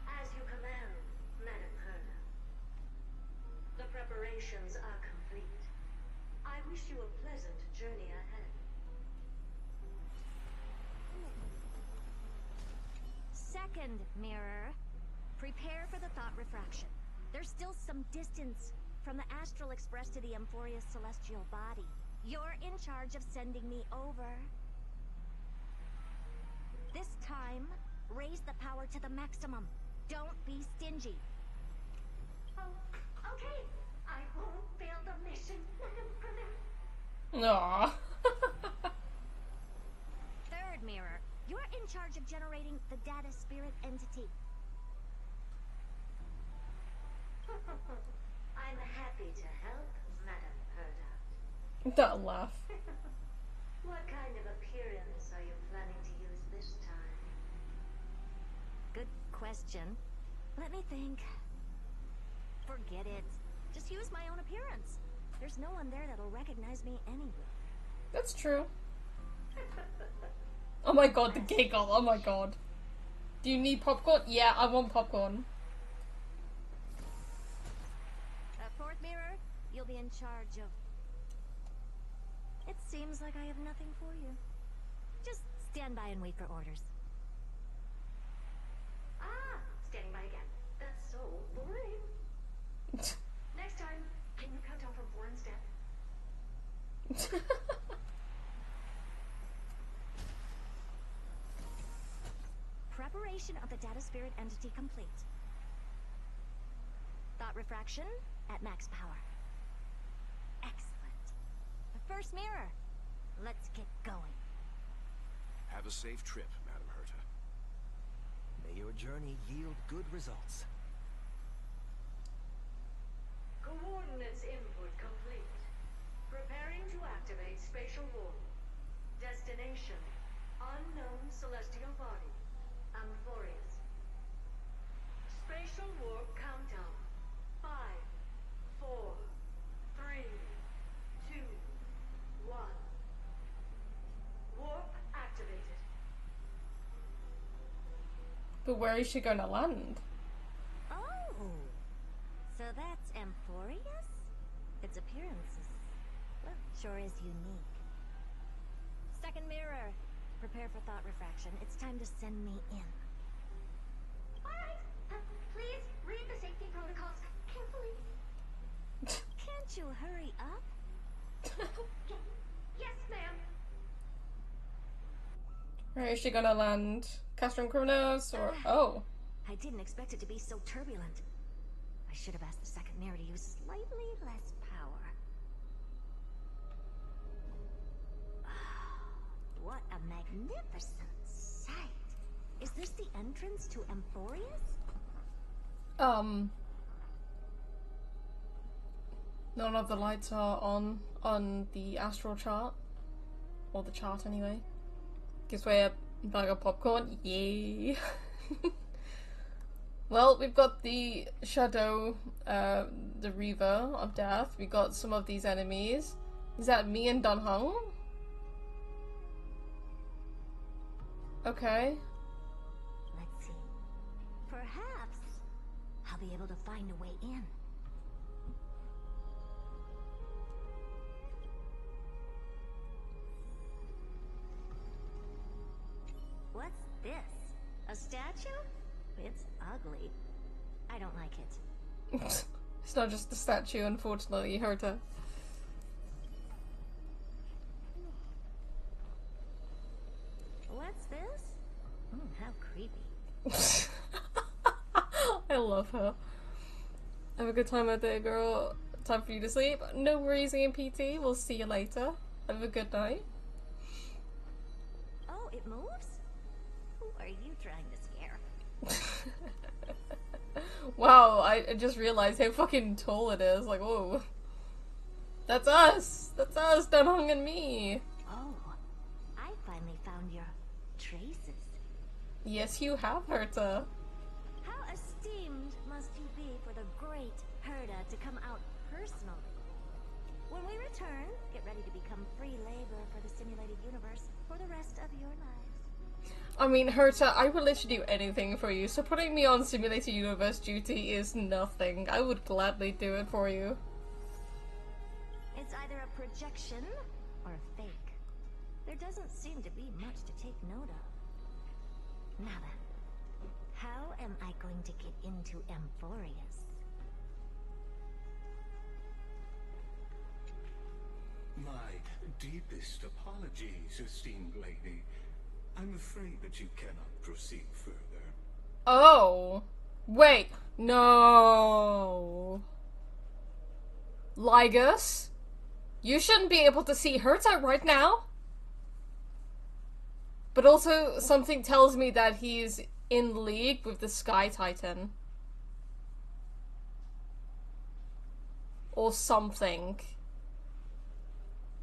As you command, Madam Herda. The preparations are complete. I wish you a pleasant journey ahead. Second mirror, prepare for the thought refraction. There's still some distance from the Astral Express to the Amphorius celestial body. You're in charge of sending me over. This time, raise the power to the maximum. Don't be stingy. Oh, okay. I won't fail the mission, Madam Herda. Aww. Third mirror, you're in charge of generating the data spirit entity. I'm happy to help, Madam Herda. That laugh. What kind of appearance are you planning to use this time? Good question. Let me think. Forget it. Just use my own appearance. There's no one there that'll recognize me anyway. That's true. Oh my god, the giggle. Oh my god. Do you need popcorn? Yeah, I want popcorn. Fourth mirror, you'll be in charge of... It seems like I have nothing for you. Just stand by and wait for orders. Ah, standing by again. That's so boring. Next time, can you count down from 4 instead? Preparation of the data spirit entity complete. Thought refraction at max power. Excellent. The first mirror. Let's get going. Have a safe trip, Madam Herta. May your journey yield good results. Coordinates input complete. Preparing to activate spatial warp. Destination: unknown celestial body. Amphorius. Spatial warp countdown. 5, 4, 3, 2, 1. Warp activated. But where is she gonna land? Oh, so that's Amphorius? Its appearance is, well, sure is unique. Second mirror. Prepare for thought refraction. It's time to send me in. Alright, please read the safety protocols carefully. Can't you hurry up? Yes, ma'am. Where is she gonna land? Castrum Criminals or oh. I didn't expect it to be so turbulent. I should have asked the second mirror to use slightly less power. What a magnificent sight. Is this the entrance to Amphorius? None of the lights are on the astral chart. Or the chart anyway. Gives way a bag of popcorn. Yay. Well, we've got the Shadow, the Reaver of Death. We got some of these enemies. Is that me and Dun Hung? Okay. Let's see. Perhaps I'll be able to find a way in. What's this? A statue? It's ugly. I don't like it. It's not just the statue, unfortunately, Herta. What's this? How creepy. I love her. Have a good time out there, girl. Time for you to sleep. No worries, AMPT. We'll see you later. Have a good night. Oh, it moves? Who are you trying to scare? Wow, I just realized how fucking tall it is. Like, whoa. That's us! That's us, Dunhung and me! Oh, I finally found your traces. Yes, you have, Herta. How esteemed must you be for the great Herta to come out personally? When we return, get ready to become free labor for the simulated universe for the rest of your lives. I mean, Herta, I would literally do anything for you, so putting me on simulated universe duty is nothing. I would gladly do it for you. It's either a projection or a fake. There doesn't seem to be much to take note of. Now then, how am I going to get into Amphorius? My deepest apologies, esteemed lady. I'm afraid that you cannot proceed further. Oh. Wait. No. Lygus? You shouldn't be able to see Herta right now. But also, something tells me that he's in league with the Sky Titan. Or something.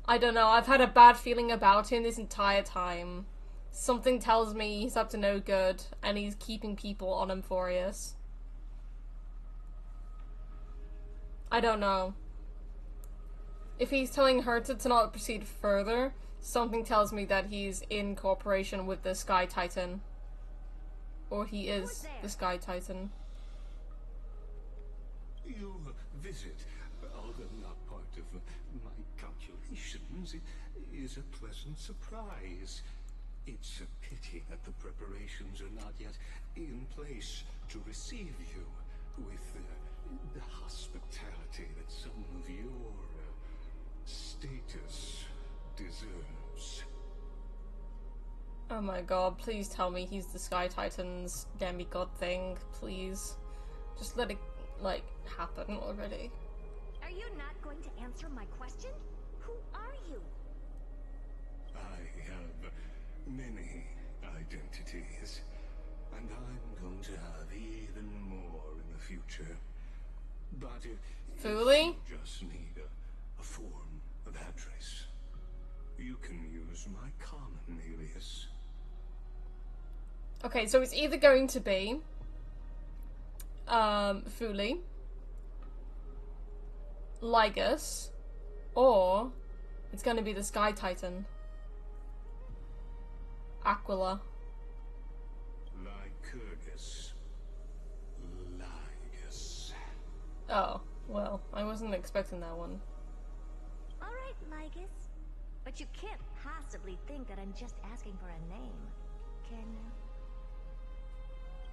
I don't know, I've had a bad feeling about him this entire time. Something tells me he's up to no good, and he's keeping people on Amphorius. I don't know. If he's telling Herta to not proceed further, something tells me that he's in cooperation with the Sky Titan. Or he is the Sky Titan. Your visit, although not part of my calculations, is a pleasant surprise. It's a pity that the preparations are not yet in place to receive you with the hospitality that some of your status deserves. Oh my god, please tell me he's the Sky Titan's demigod thing, please. Just let it, like, happen already. Are you not going to answer my question? Who are you? I have many identities, and I'm going to have even more in the future. But if Fully? you just need a form of address, you can use my common alias. Okay, so it's either going to be Fully, Lygus, or it's going to be the Sky Titan, Aquila. Lycurgus. Lygus. Oh, well, I wasn't expecting that one. Alright, Lygus. But you can't possibly think that I'm just asking for a name, can you?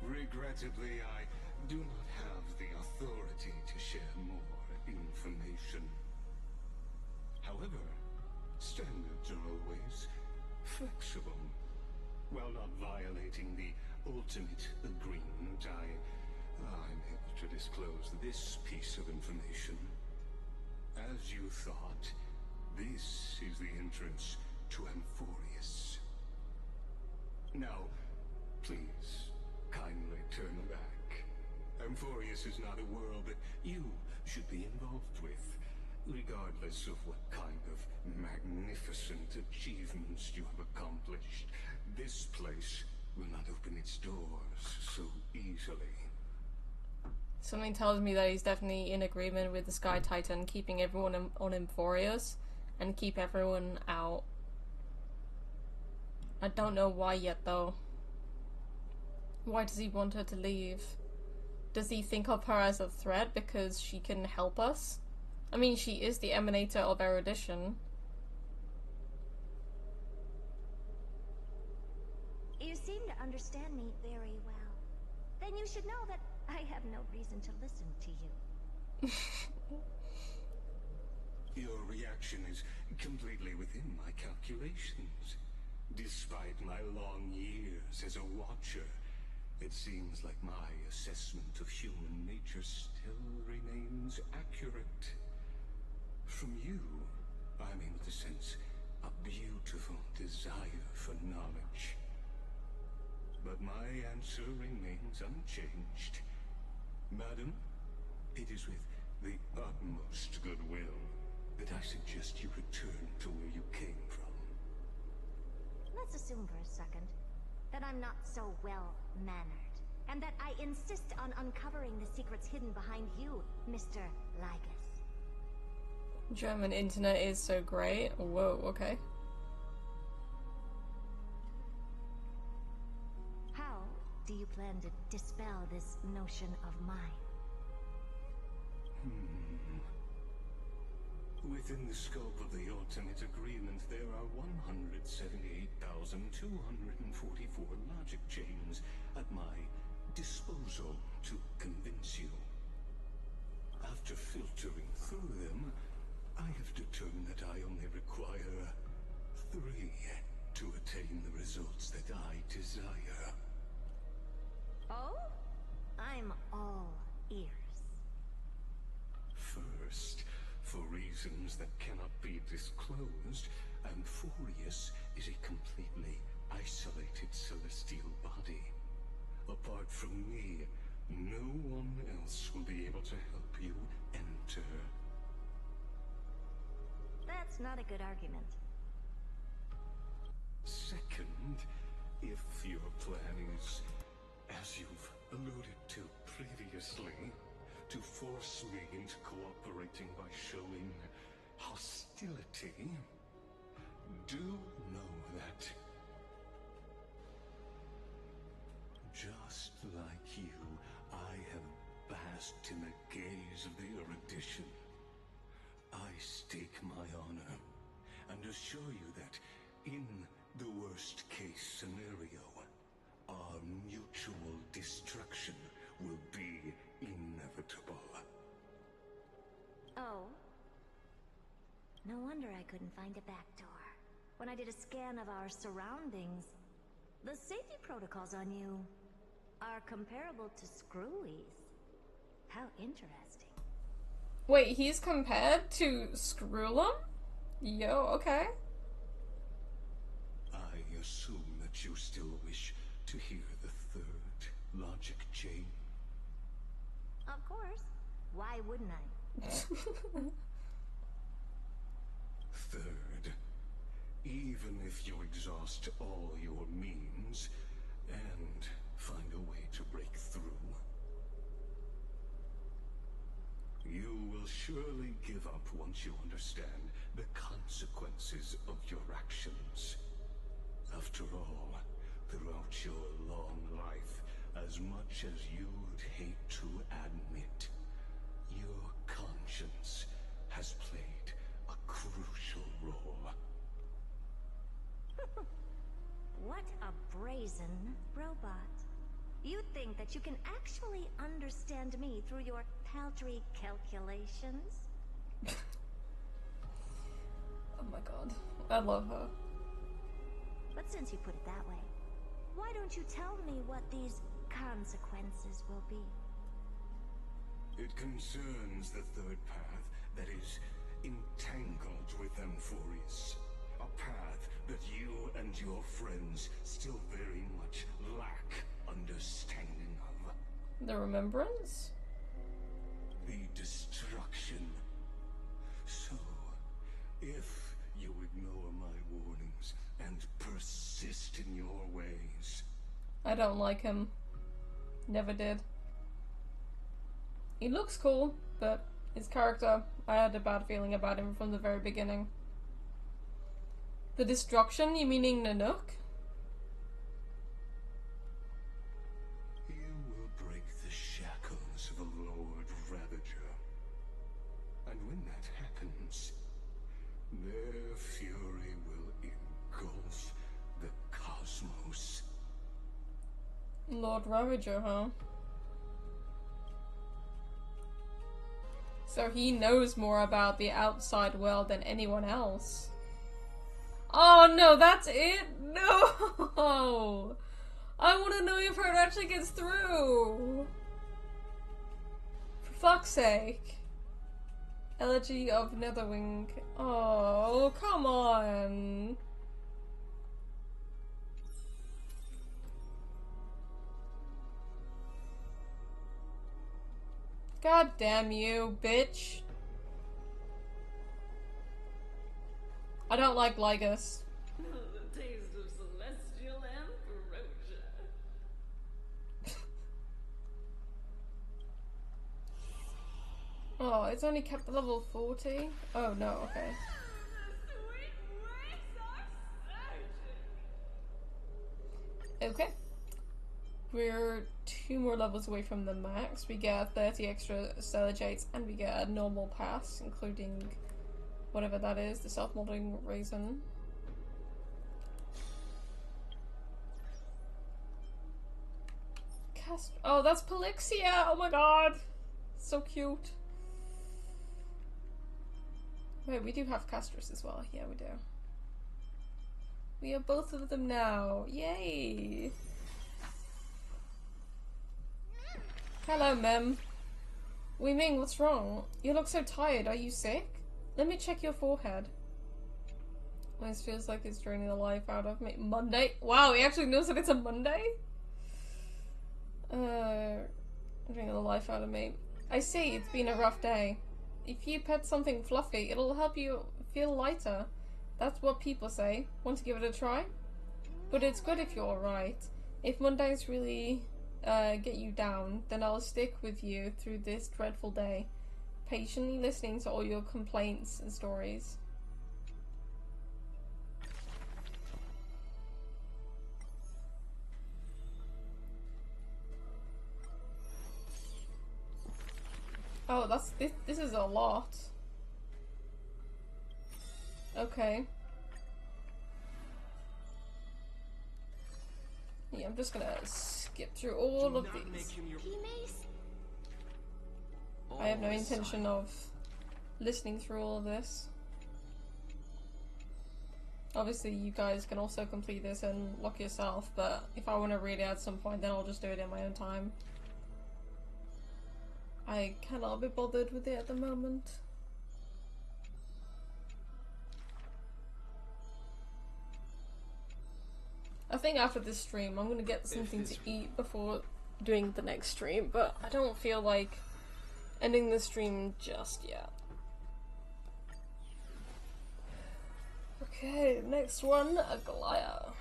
Regrettably, I do not have the authority to share more information. However, standards are always flexible. While not violating the ultimate agreement, I'm able to disclose this piece of information. As you thought, this is the entrance to Amphorius. Now, please, kindly turn back. Amphorius is not a world that you should be involved with, regardless of what kind of magnificent achievements you have accomplished. This place will not open its doors so easily. Something tells me that he's definitely in agreement with the Sky Titan, keeping everyone on Amphorius and keep everyone out. I don't know why yet, though. Why does he want her to leave? Does he think of her as a threat because she can help us? I mean, she is the emanator of erudition. You seem to understand me very well. Then you should know that I have no reason to listen to you. Your reaction is completely within my calculations. Despite my long years as a watcher, it seems like my assessment of human nature still remains accurate. From you, I'm able to sense a beautiful desire for knowledge. But my answer remains unchanged. Madam, it is with the utmost goodwill that I suggest you return to where you came from. Let's assume for a second that I'm not so well-mannered, and that I insist on uncovering the secrets hidden behind you, Mr. Lygus. German internet is so great. Whoa, okay. How do you plan to dispel this notion of mine? Within the scope of the ultimate agreement, there are 178,244 logic chains at my disposal to convince you. After filtering through them, I have determined that I only require 3 to attain the results that I desire. Oh? I'm all ears. First, for reasons that cannot be disclosed, Amphorius is a completely isolated celestial body. Apart from me, no one else will be able to help you enter. That's not a good argument. Second, if your plan is, as you've alluded to previously, to force me into cooperating by showing hostility, do know that, just like you, I have basked in the gaze of the erudition. I stake my honor and assure you that in the worst case scenario, our mutual destruction will be inevitable. Oh? No wonder I couldn't find a back door. When I did a scan of our surroundings, the safety protocols on you are comparable to Screwy's. How interesting. Wait, he's compared to Skrullum? Yo, okay. I assume that you still wish to hear the third logic chain. Of course. Why wouldn't I? Third, even if you exhaust all your means and find a way to break through, you will surely give up once you understand the consequences of your actions. After all, throughout your long life, as much as you'd hate to admit, your conscience has played a crucial role. What a brazen robot. You think that you can actually understand me through your paltry calculations? Oh my god. I love her. But since you put it that way, why don't you tell me what these consequences will be? It concerns the third path that is entangled with Amphoris. A path that you and your friends still very much lack understanding of. The remembrance? The destruction. So, if you ignore my warnings and persist in your ways... I don't like him. Never did. He looks cool, but his character, I had a bad feeling about him from the very beginning. The destruction, you meaning Nanook? You will break the shackles of a Lord Ravager. And when that happens, their fury will engulf the cosmos. Lord Ravager, huh? So he knows more about the outside world than anyone else. Oh no, that's it? No! I want to know if it actually gets through. For fuck's sake. Elegy of Netherwing. Oh, come on. God damn you, bitch. I don't like Lygus. The taste of celestial ambrosia. Oh, it's only kept level 40? Oh no, okay. Okay. We're 2 more levels away from the max. We get 30 extra stellar jades and we get a normal pass, including whatever that is, the self-molding raisin. Oh, that's Polixia! Oh my god! So cute. Wait, we do have Castorice as well. Yeah, we do. We have both of them now. Yay! Hello, Mem. Wei Ming, what's wrong? You look so tired. Are you sick? Let me check your forehead. This feels like it's draining the life out of me. Monday? Wow, he actually knows that it's a Monday? Draining the life out of me. I see, it's been a rough day. If you pet something fluffy, it'll help you feel lighter. That's what people say. Want to give it a try? But it's good if you're alright. If Mondays really get you down, then I'll stick with you through this dreadful day, patiently listening to all your complaints and stories. Oh, this is a lot. Okay. Yeah, I'm just gonna skip through all of these. I have no intention of listening through all of this. Obviously, you guys can also complete this and lock yourself, but if I want to read it at some point, then I'll just do it in my own time. I cannot be bothered with it at the moment. I think after this stream I'm gonna get something to eat before doing the next stream, but I don't feel like ending the stream just yet. Okay, next one, Aglaya.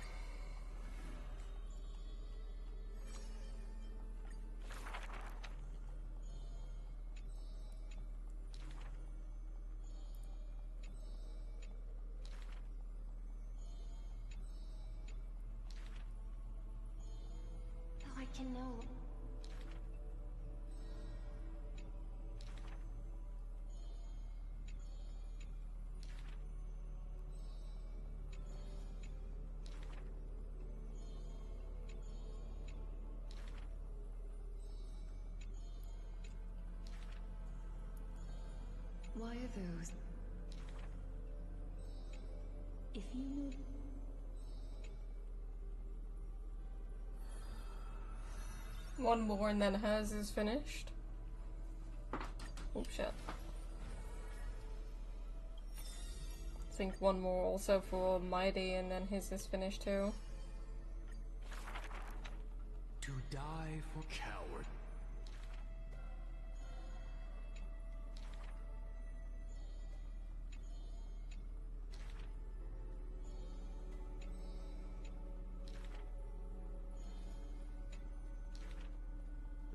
Though I can know. Why are those? If you knew. One more and then hers is finished. Oh shit. I think one more also for Mighty and then his is finished too. To die for coward.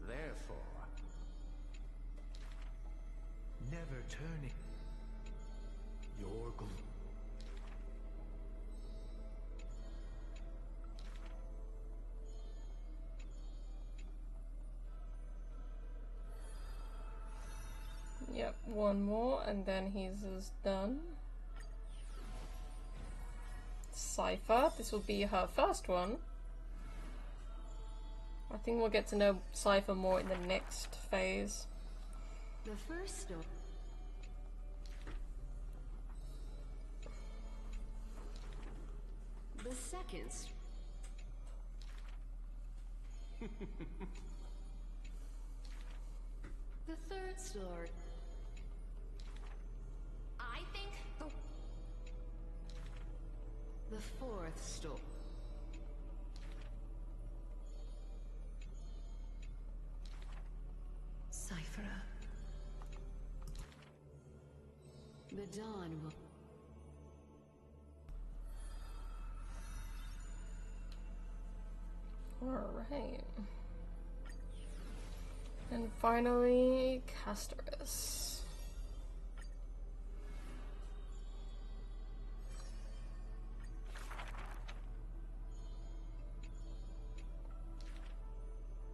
Therefore, never turning your gloom. Yep, one more and then his is done. Cypher, this will be her first one. I think we'll get to know Cypher more in the next phase. The first stop. The second. The third story. I think The fourth stop. Cypher. The dawn will. Alright. And finally, Castorice.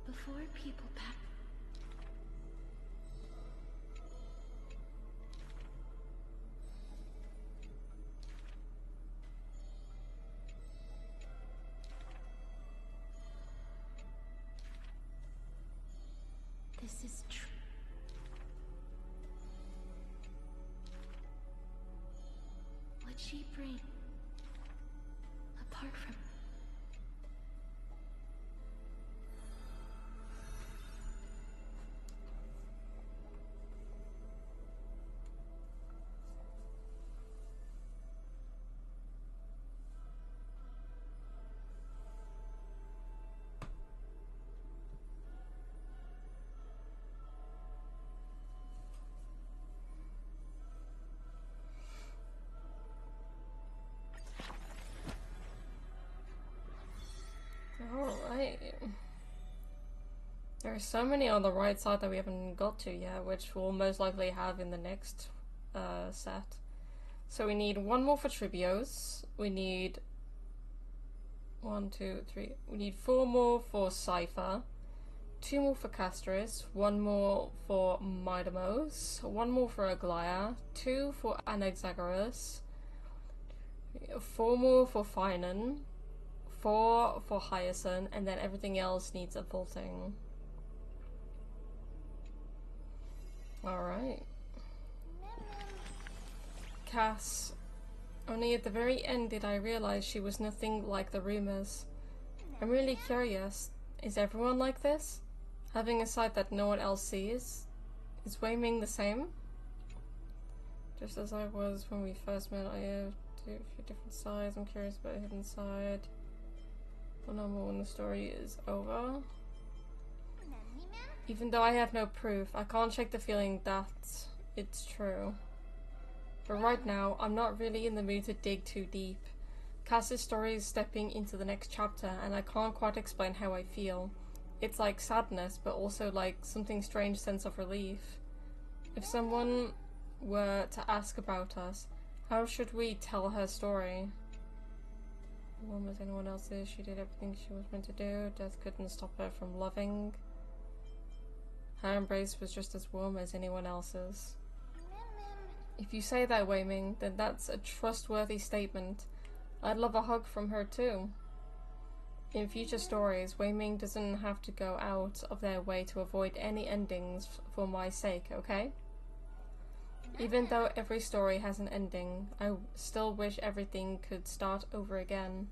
Before people pass. This is true. What'd she bring? Apart from. Alright. There are so many on the right side that we haven't got to yet, which we'll most likely have in the next set. So we need one more for Tribios. We need 1, 2, 3. We need 4 more for Cypher. 2 more for Castorice. 1 more for Midamos. 1 more for Aglaya. 2 for Anaxagoras. 4 more for Finan. 4 for Hyacinth, and then everything else needs a vaulting. Alright. Cass. Only at the very end did I realize she was nothing like the rumors. I'm really curious. Is everyone like this? Having a sight that no one else sees? Is Wei Ming the same? Just as I was when we first met, I have a few different sides. I'm curious about a hidden side. Well, no more when the story is over. Even though I have no proof, I can't shake the feeling that it's true. But right now, I'm not really in the mood to dig too deep. Cass's story is stepping into the next chapter, and I can't quite explain how I feel. It's like sadness, but also like something strange sense of relief. If someone were to ask about us, how should we tell her story? Warm as anyone else is, she did everything she was meant to do. Death couldn't stop her from loving. Her embrace was just as warm as anyone else's. If you say that, Wei Ming, then that's a trustworthy statement. I'd love a hug from her too. In future stories, Wei Ming doesn't have to go out of their way to avoid any endings for my sake, okay? Even though every story has an ending, I still wish everything could start over again.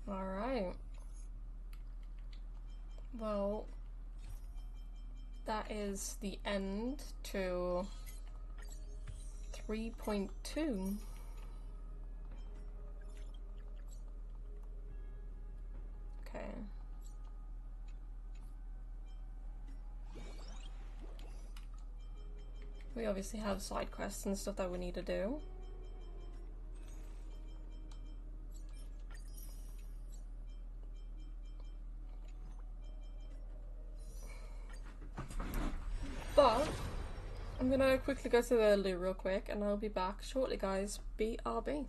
Alright. Well, that is the end to 3.2. Okay. We obviously have side quests and stuff that we need to do. But I'm gonna quickly go to the loo real quick and I'll be back shortly, guys. BRB.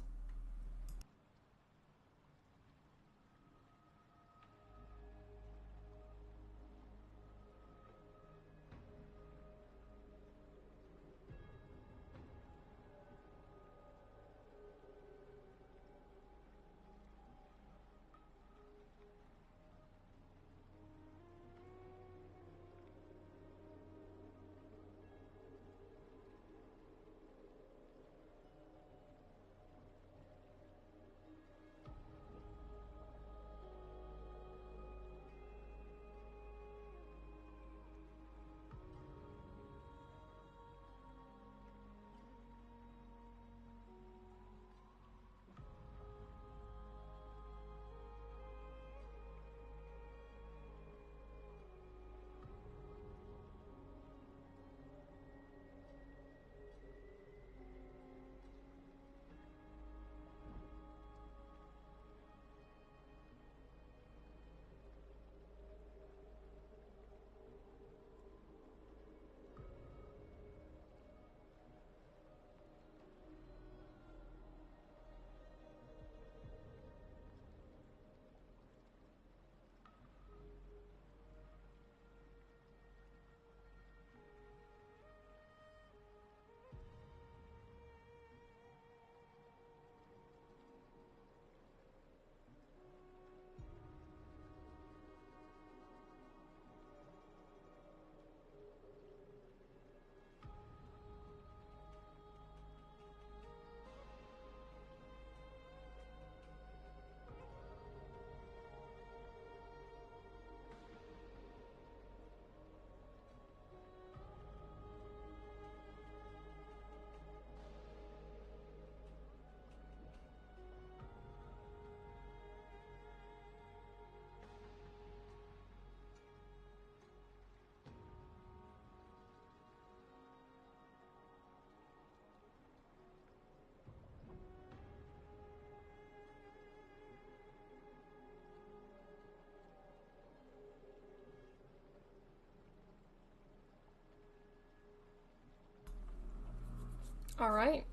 Alright.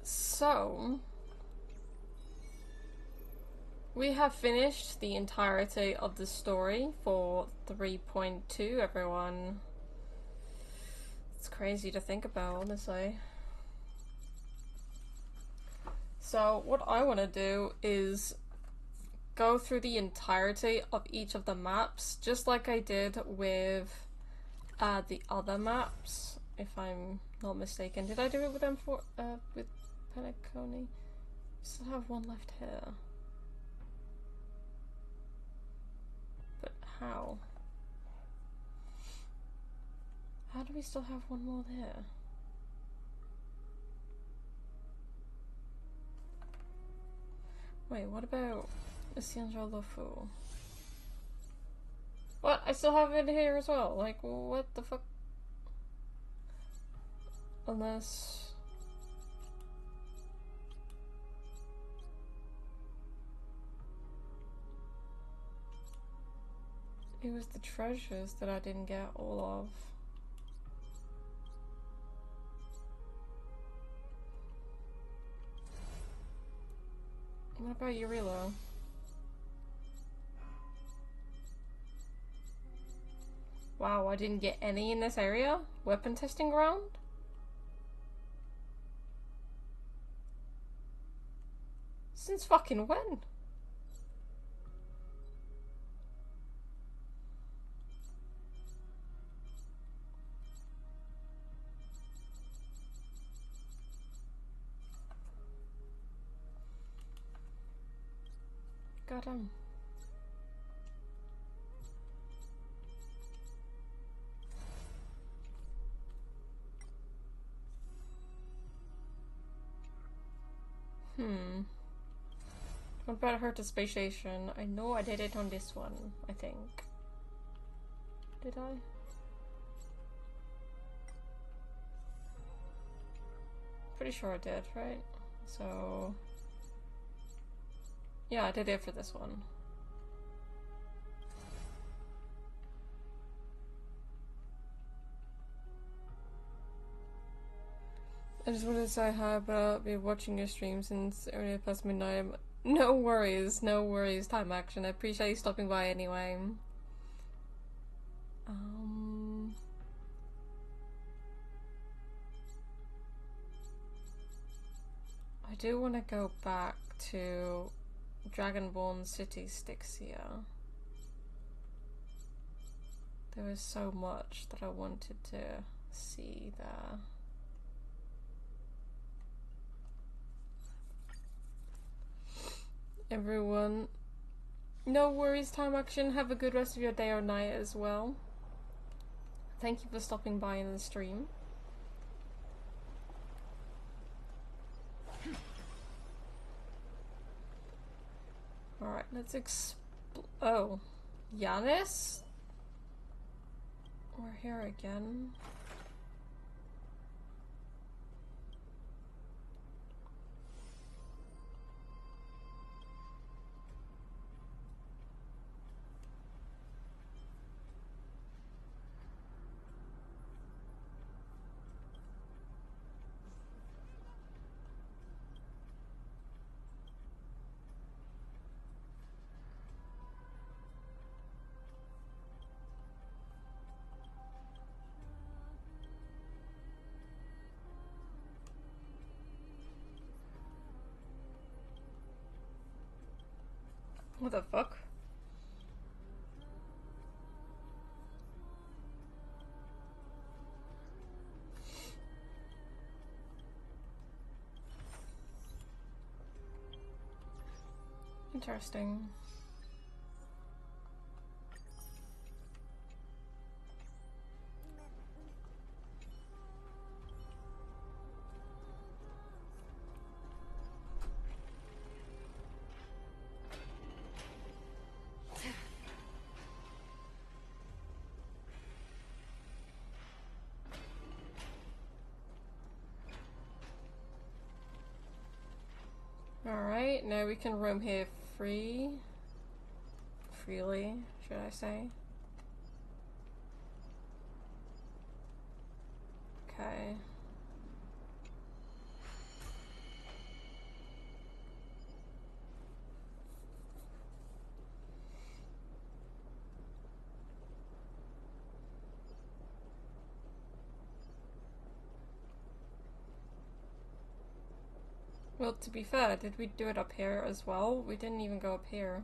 So, we have finished the entirety of the story for 3.2, everyone. It's crazy to think about, honestly. So, what I want to do is go through the entirety of each of the maps, just like I did with the other maps. if I'm not mistaken. Did I do it with M4, with Penacony? Still have one left here. But how? How do we still have one more there? Wait, what about Essential Lofu? What? I still have it here as well. Like, what the fuck? Unless... it was the treasures that I didn't get all of. What about Eurilo? Wow, I didn't get any in this area? Weapon testing ground? Since fucking when? Goddamn. What about her to space station? I know I did it on this one, I think. Did I? Pretty sure I did, right? So... yeah, I did it for this one. I just wanted to say hi, but I'll be watching your stream since earlier past midnight. No worries, no worries, time action. I appreciate you stopping by anyway. I do want to go back to Dragonborn City Styxia. There was so much that I wanted to see there. Everyone, no worries, time action. Have a good rest of your day or night as well. Thank you for stopping by in the stream. Alright, let's oh, Yanis? We're here again. What the fuck? Interesting. Alright, now we can roam here freely, should I say. Okay. Well, to be fair, did we do it up here as well? We didn't even go up here.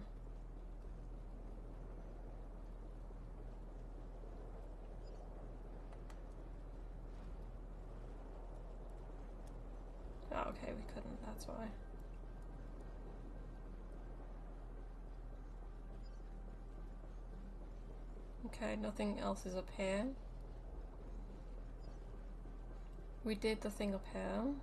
we couldn't, that's why. Okay, nothing else is up here. We did the thing up here.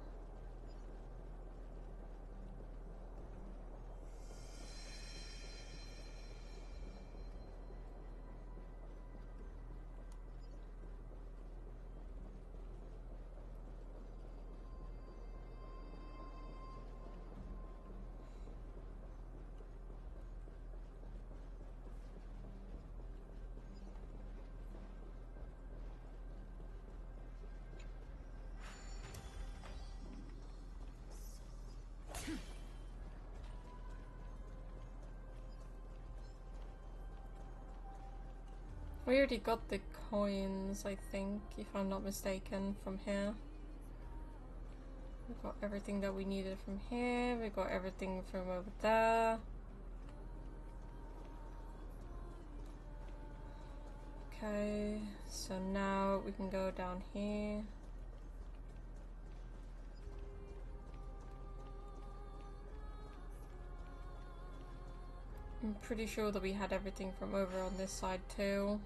We already got the coins, I think, if I'm not mistaken, from here. We got everything that we needed from here, we got everything from over there. Okay, so now we can go down here. I'm pretty sure that we had everything from over on this side too.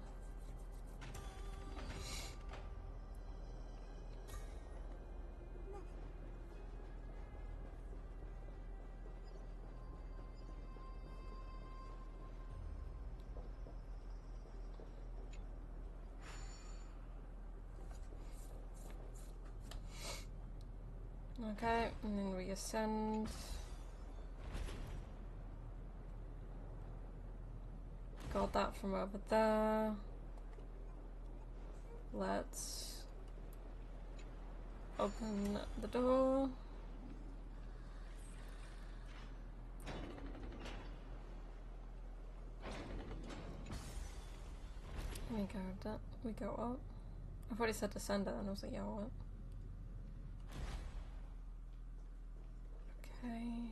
Okay, and then we ascend. Got that from over there. Let's open the door. We go up. I thought it said descender and I was like, yeah, what? Okay.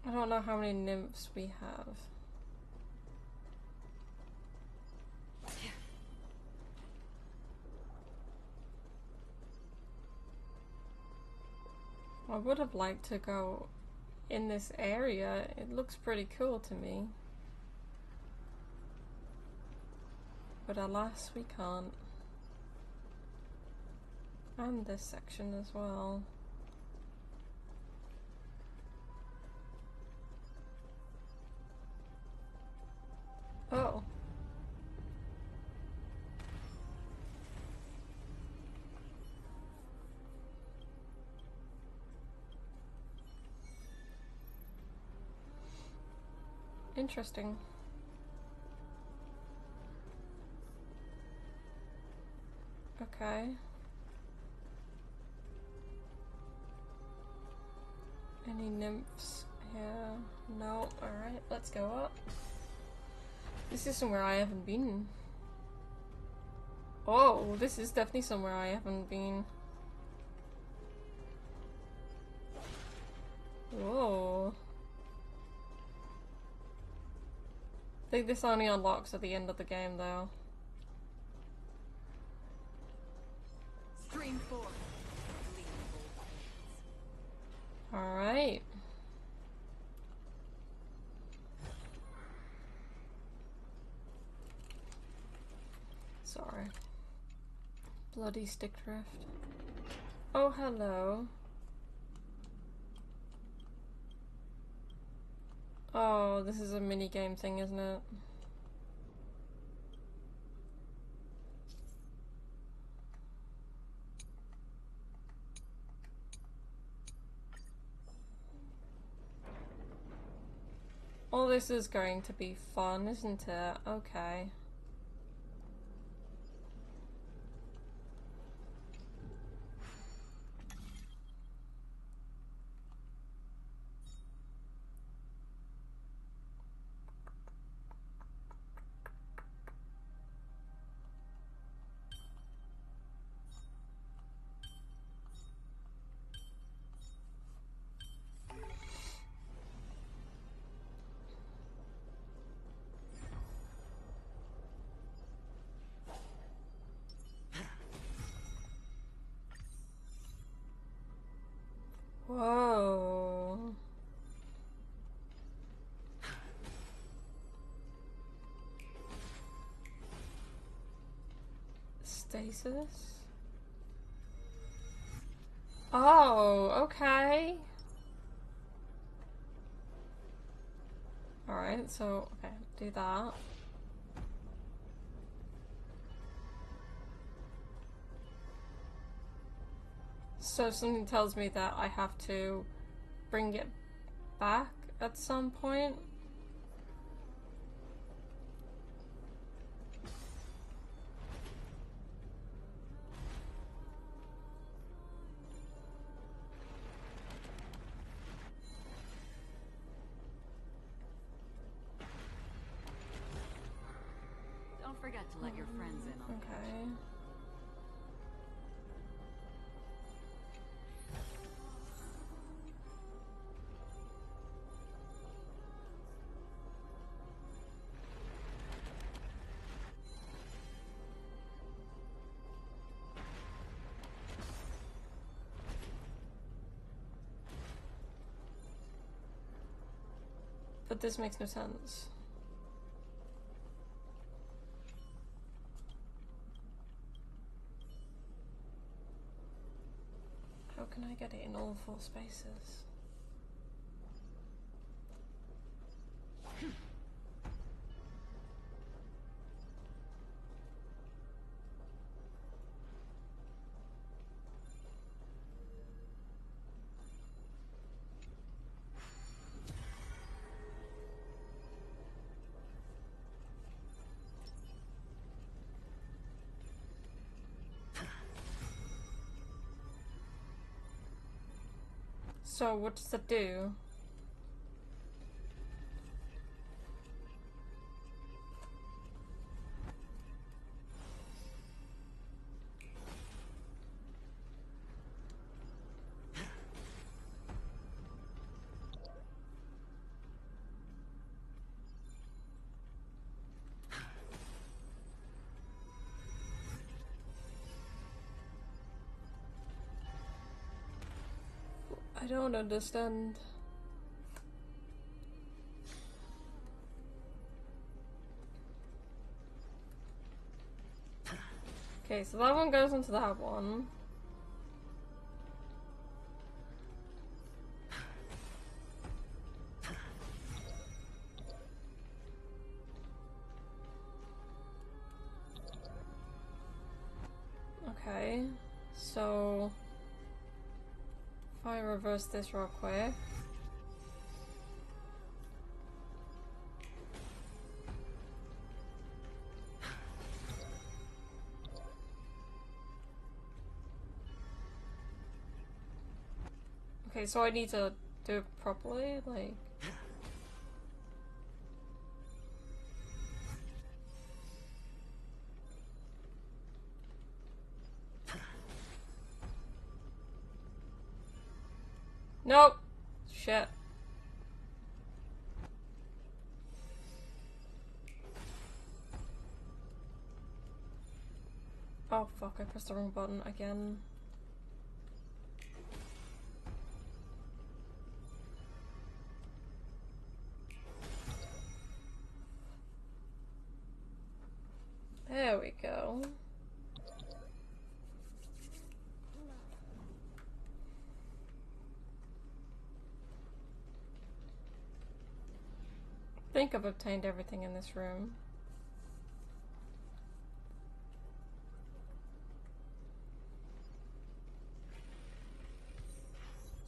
I don't know how many nymphs we have. I would have liked to go in this area. It looks pretty cool to me. But alas, we can't. And this section as well. Oh. Interesting. Okay. Any nymphs here? No. Alright, let's go up. This is somewhere I haven't been. Oh, this is definitely somewhere I haven't been. Whoa. I think this only unlocks at the end of the game though. Stream 4. Alright. Sorry. Bloody stick drift. Oh, hello. Oh, this is a mini game thing, isn't it? All this is going to be fun, isn't it? Okay. Whoa. Stasis? Oh, okay. Alright, so, okay, do that. So something tells me that I have to bring it back at some point. Don't forget to let your friends in on Okay. But this makes no sense. How can I get it in all 4 spaces? So what does that do? I don't understand. Okay, so that one goes into that one. Okay, so if I reverse this real quick. Okay, so I need to do it properly, like... Nope! Shit. Oh fuck, I pressed the wrong button again. There we go. I think I've obtained everything in this room.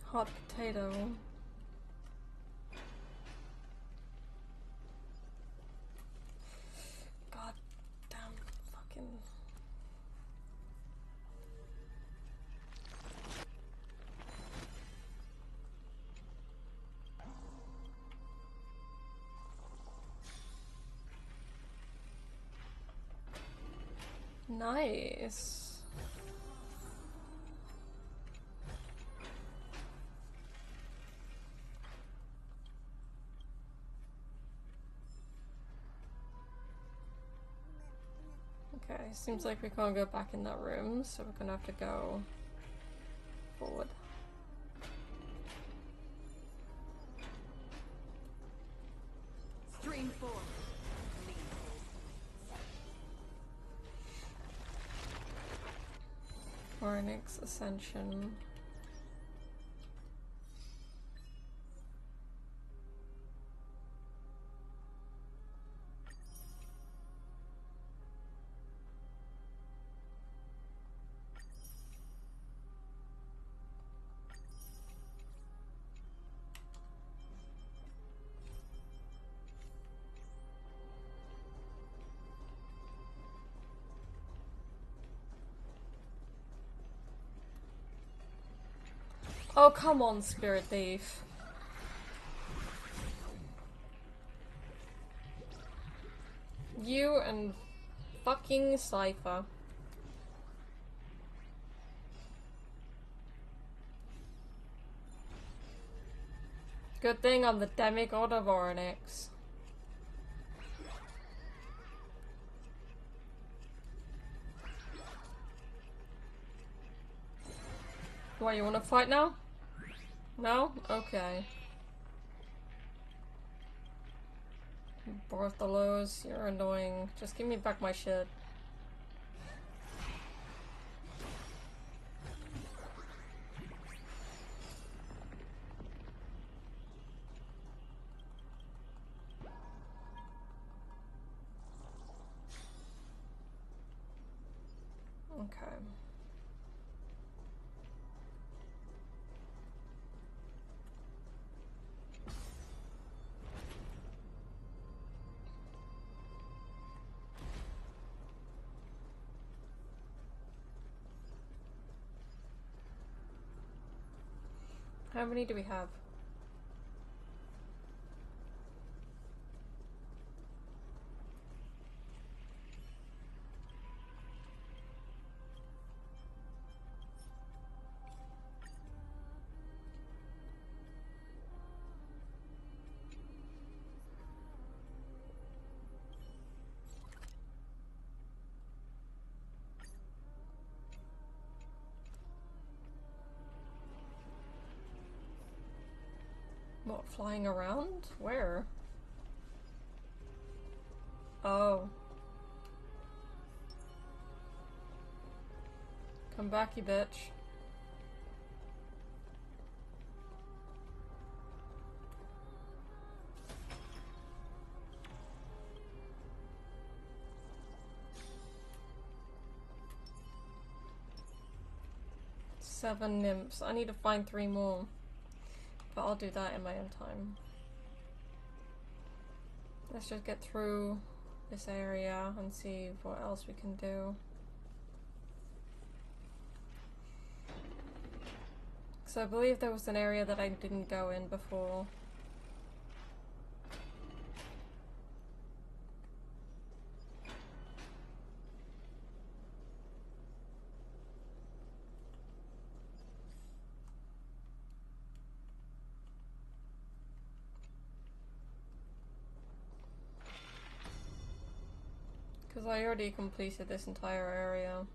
Hot potato. God damn fucking... Nice. Okay, seems like we can't go back in that room, so we're gonna have to go forward. Ornyx Ascension. Oh, come on, Spirit Thief. You and fucking Cypher. Good thing I'm the demigod of Ornyx. Why, you wanna fight now? No? Okay. Bartholos, you're annoying. Just give me back my shit. Okay. How many do we have? What, flying around? Where? Oh. Come back, you bitch. Seven nymphs. I need to find 3 more. But I'll do that in my own time. Let's just get through this area and see what else we can do. So I believe there was an area that I didn't go in before. Because I already completed this entire area.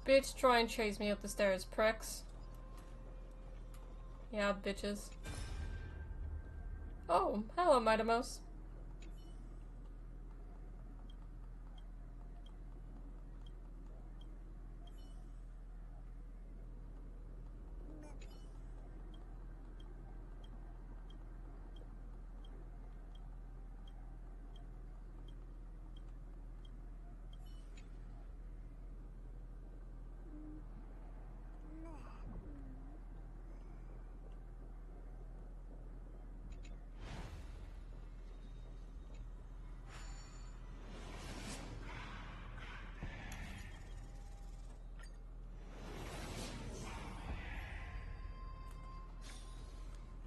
Bitch, try and chase me up the stairs, pricks. Yeah, bitches. Oh, hello, Midamos.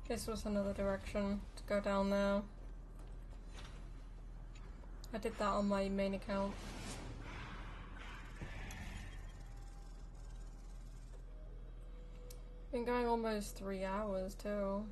This was another direction to go down there. I did that on my main account. Been going almost 3 hours too.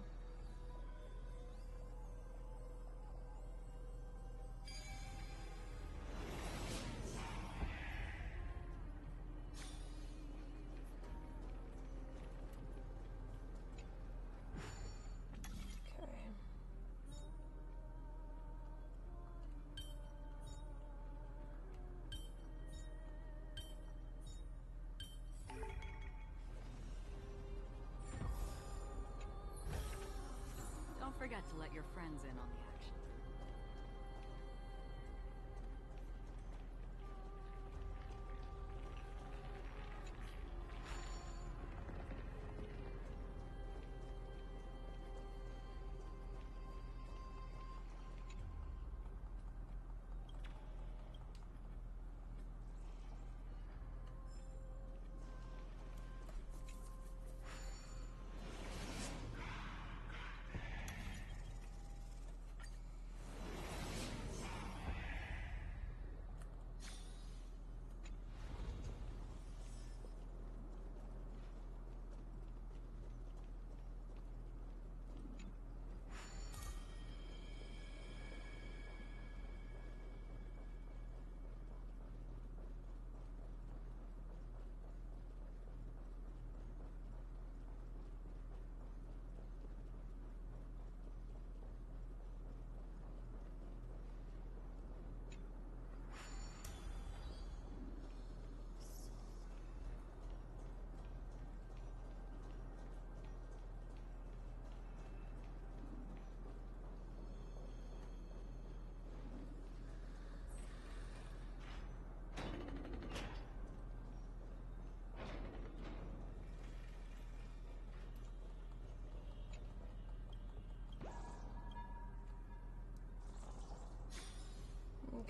Don't forget to let your friends in on the action.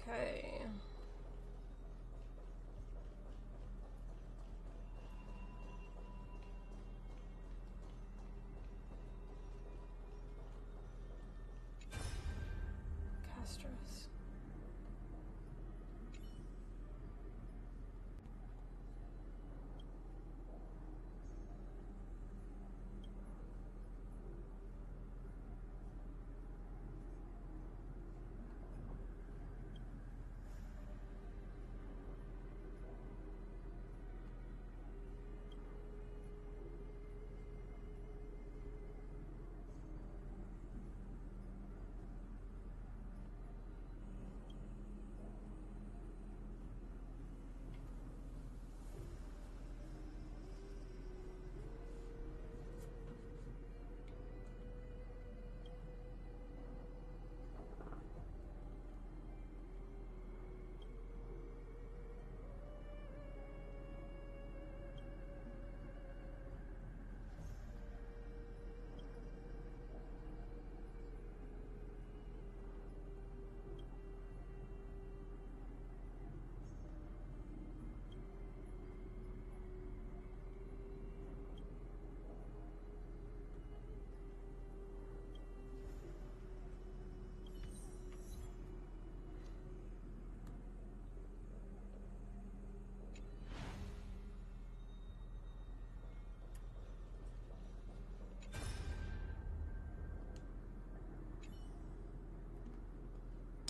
Okay. Castorice.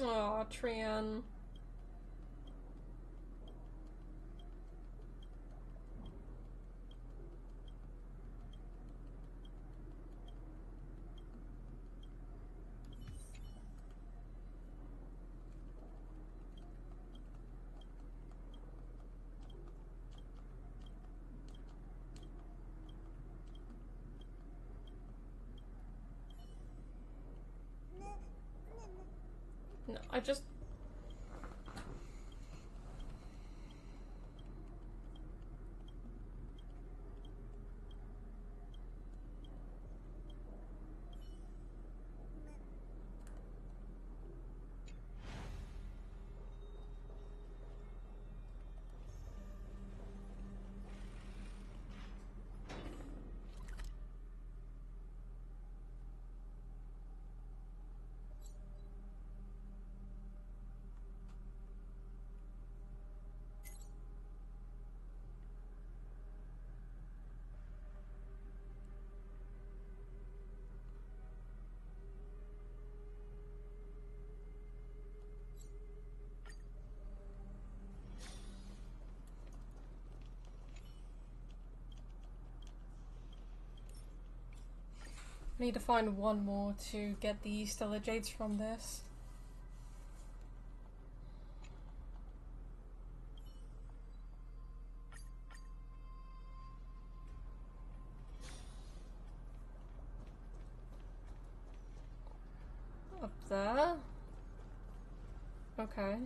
Aw, Tran. I just... I need to find one more to get the stellar jades from this. Up there? Okay.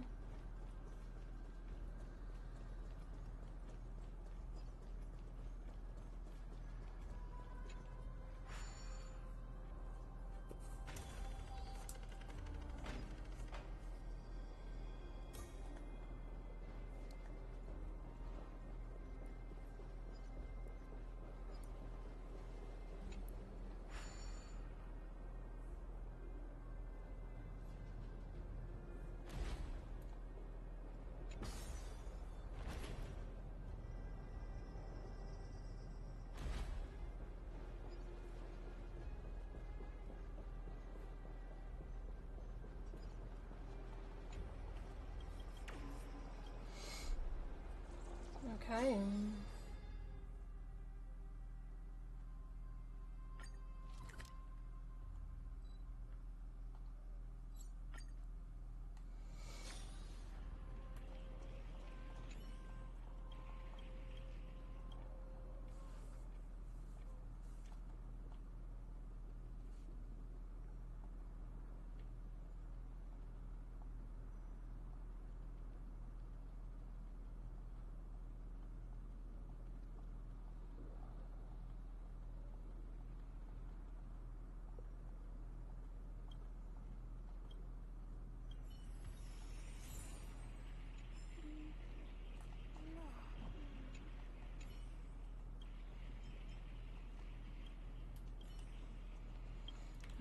Okay.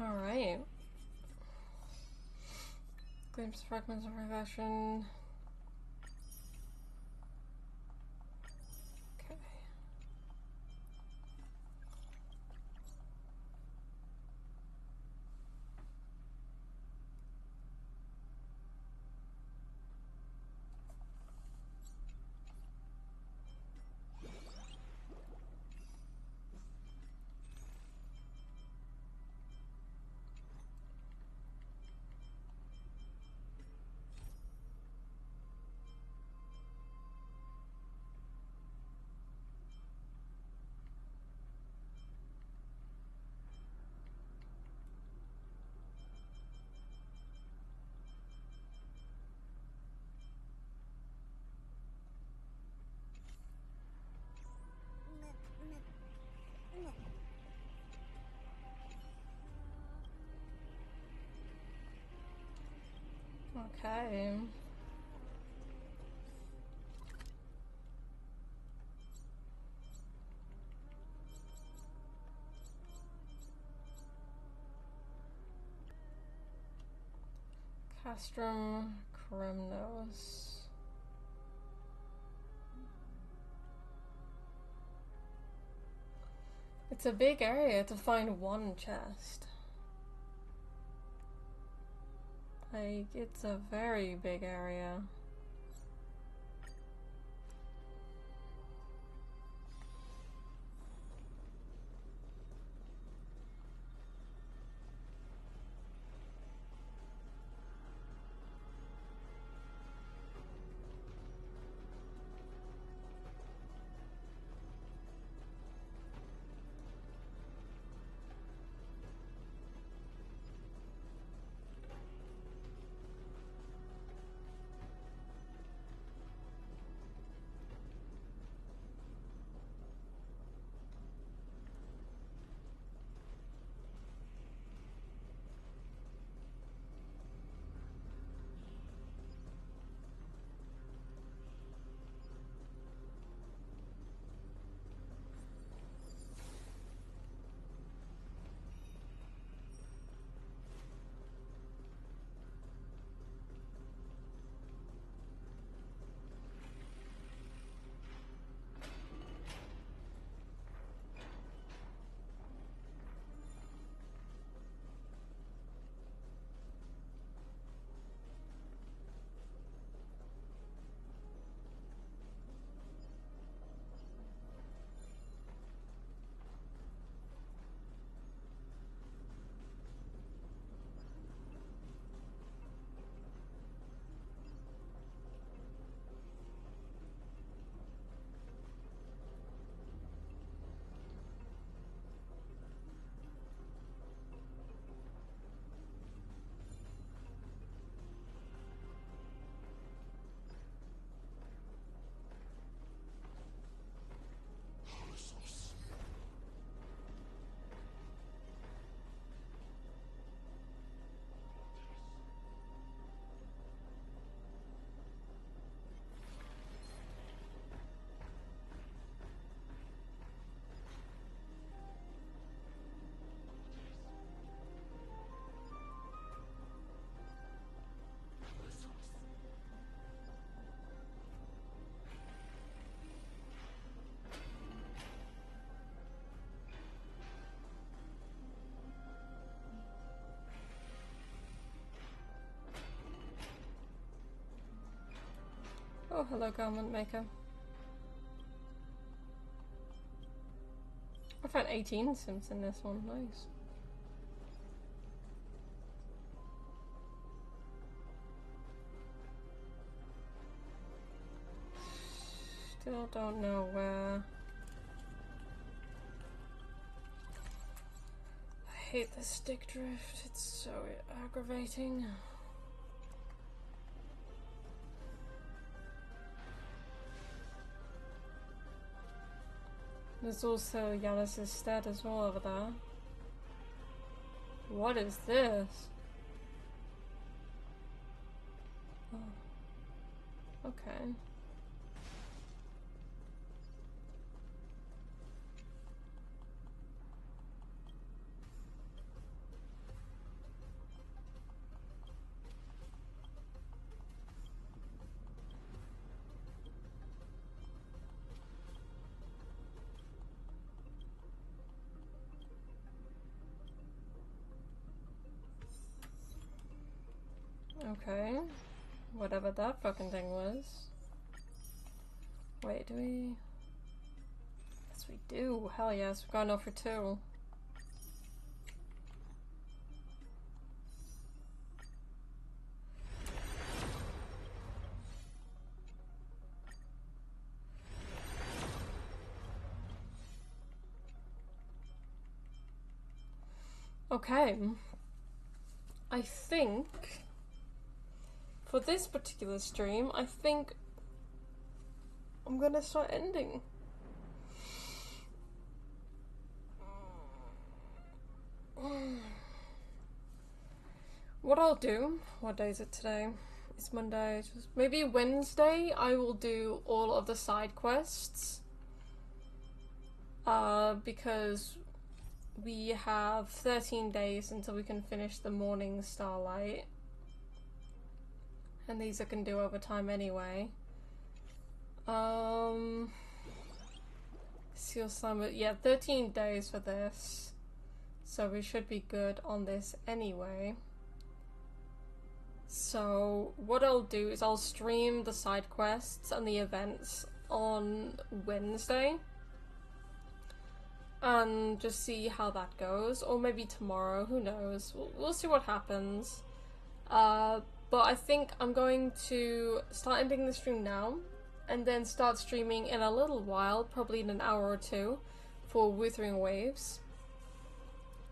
Alright. Glimpse fragments of regression. Okay. Okay. Castrum Kremnos. It's a big area to find one chest. Like, it's a very big area. Oh, hello, garment maker. I found 18 sims in this one. Nice. Still don't know where. I hate the stick drift. It's so aggravating. There's also Yanis's stead as well over there. What is this? Oh. Okay. Okay, whatever that fucking thing was. Wait, do we? Yes, we do. Hell yes, we're going off for 2. Okay, I think for this particular stream, I think I'm gonna start ending. What I'll do, what day is it today? It's Monday, maybe Wednesday I will do all of the side quests. Because we have 13 days until we can finish the Morning Starlight. And these I can do over time anyway. Seal Summit, yeah, 13 days for this. So we should be good on this anyway. So what I'll do is I'll stream the side quests and the events on Wednesday. And just see how that goes. Or maybe tomorrow, who knows. We'll see what happens. But I think I'm going to start ending the stream now. And then start streaming in a little while, probably in an hour or 2, for Wuthering Waves.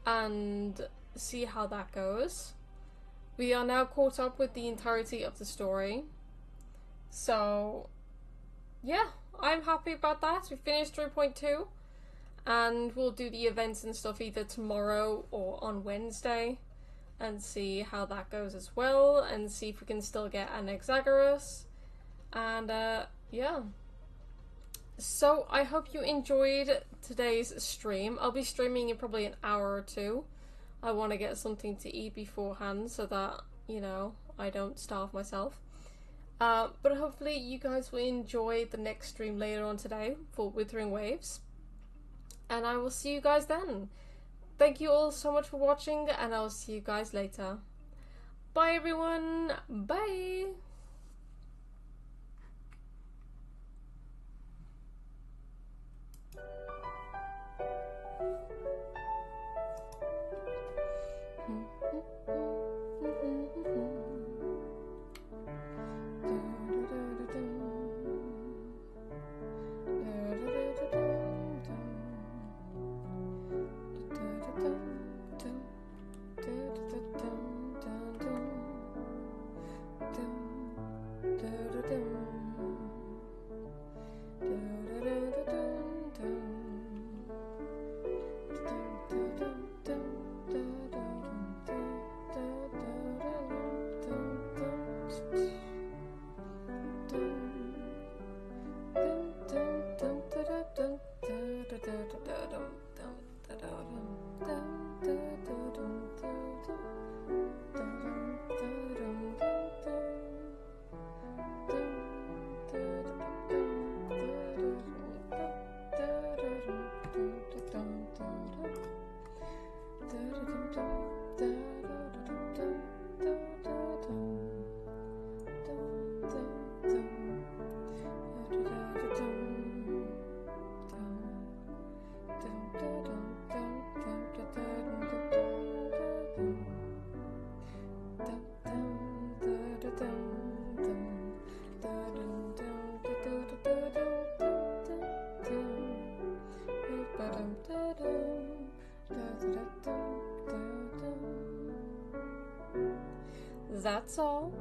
And see how that goes. We are now caught up with the entirety of the story. So, yeah, I'm happy about that. We finished 3.2. And we'll do the events and stuff either tomorrow or on Wednesday. And see how that goes as well. And see if we can still get an Exagoras. And, yeah. So, I hope you enjoyed today's stream. I'll be streaming in probably an hour or 2. I want to get something to eat beforehand so that, you know, I don't starve myself. But hopefully you guys will enjoy the next stream later on today for Withering Waves. And I will see you guys then. Thank you all so much for watching, and I'll see you guys later. Bye everyone. Bye. That's all.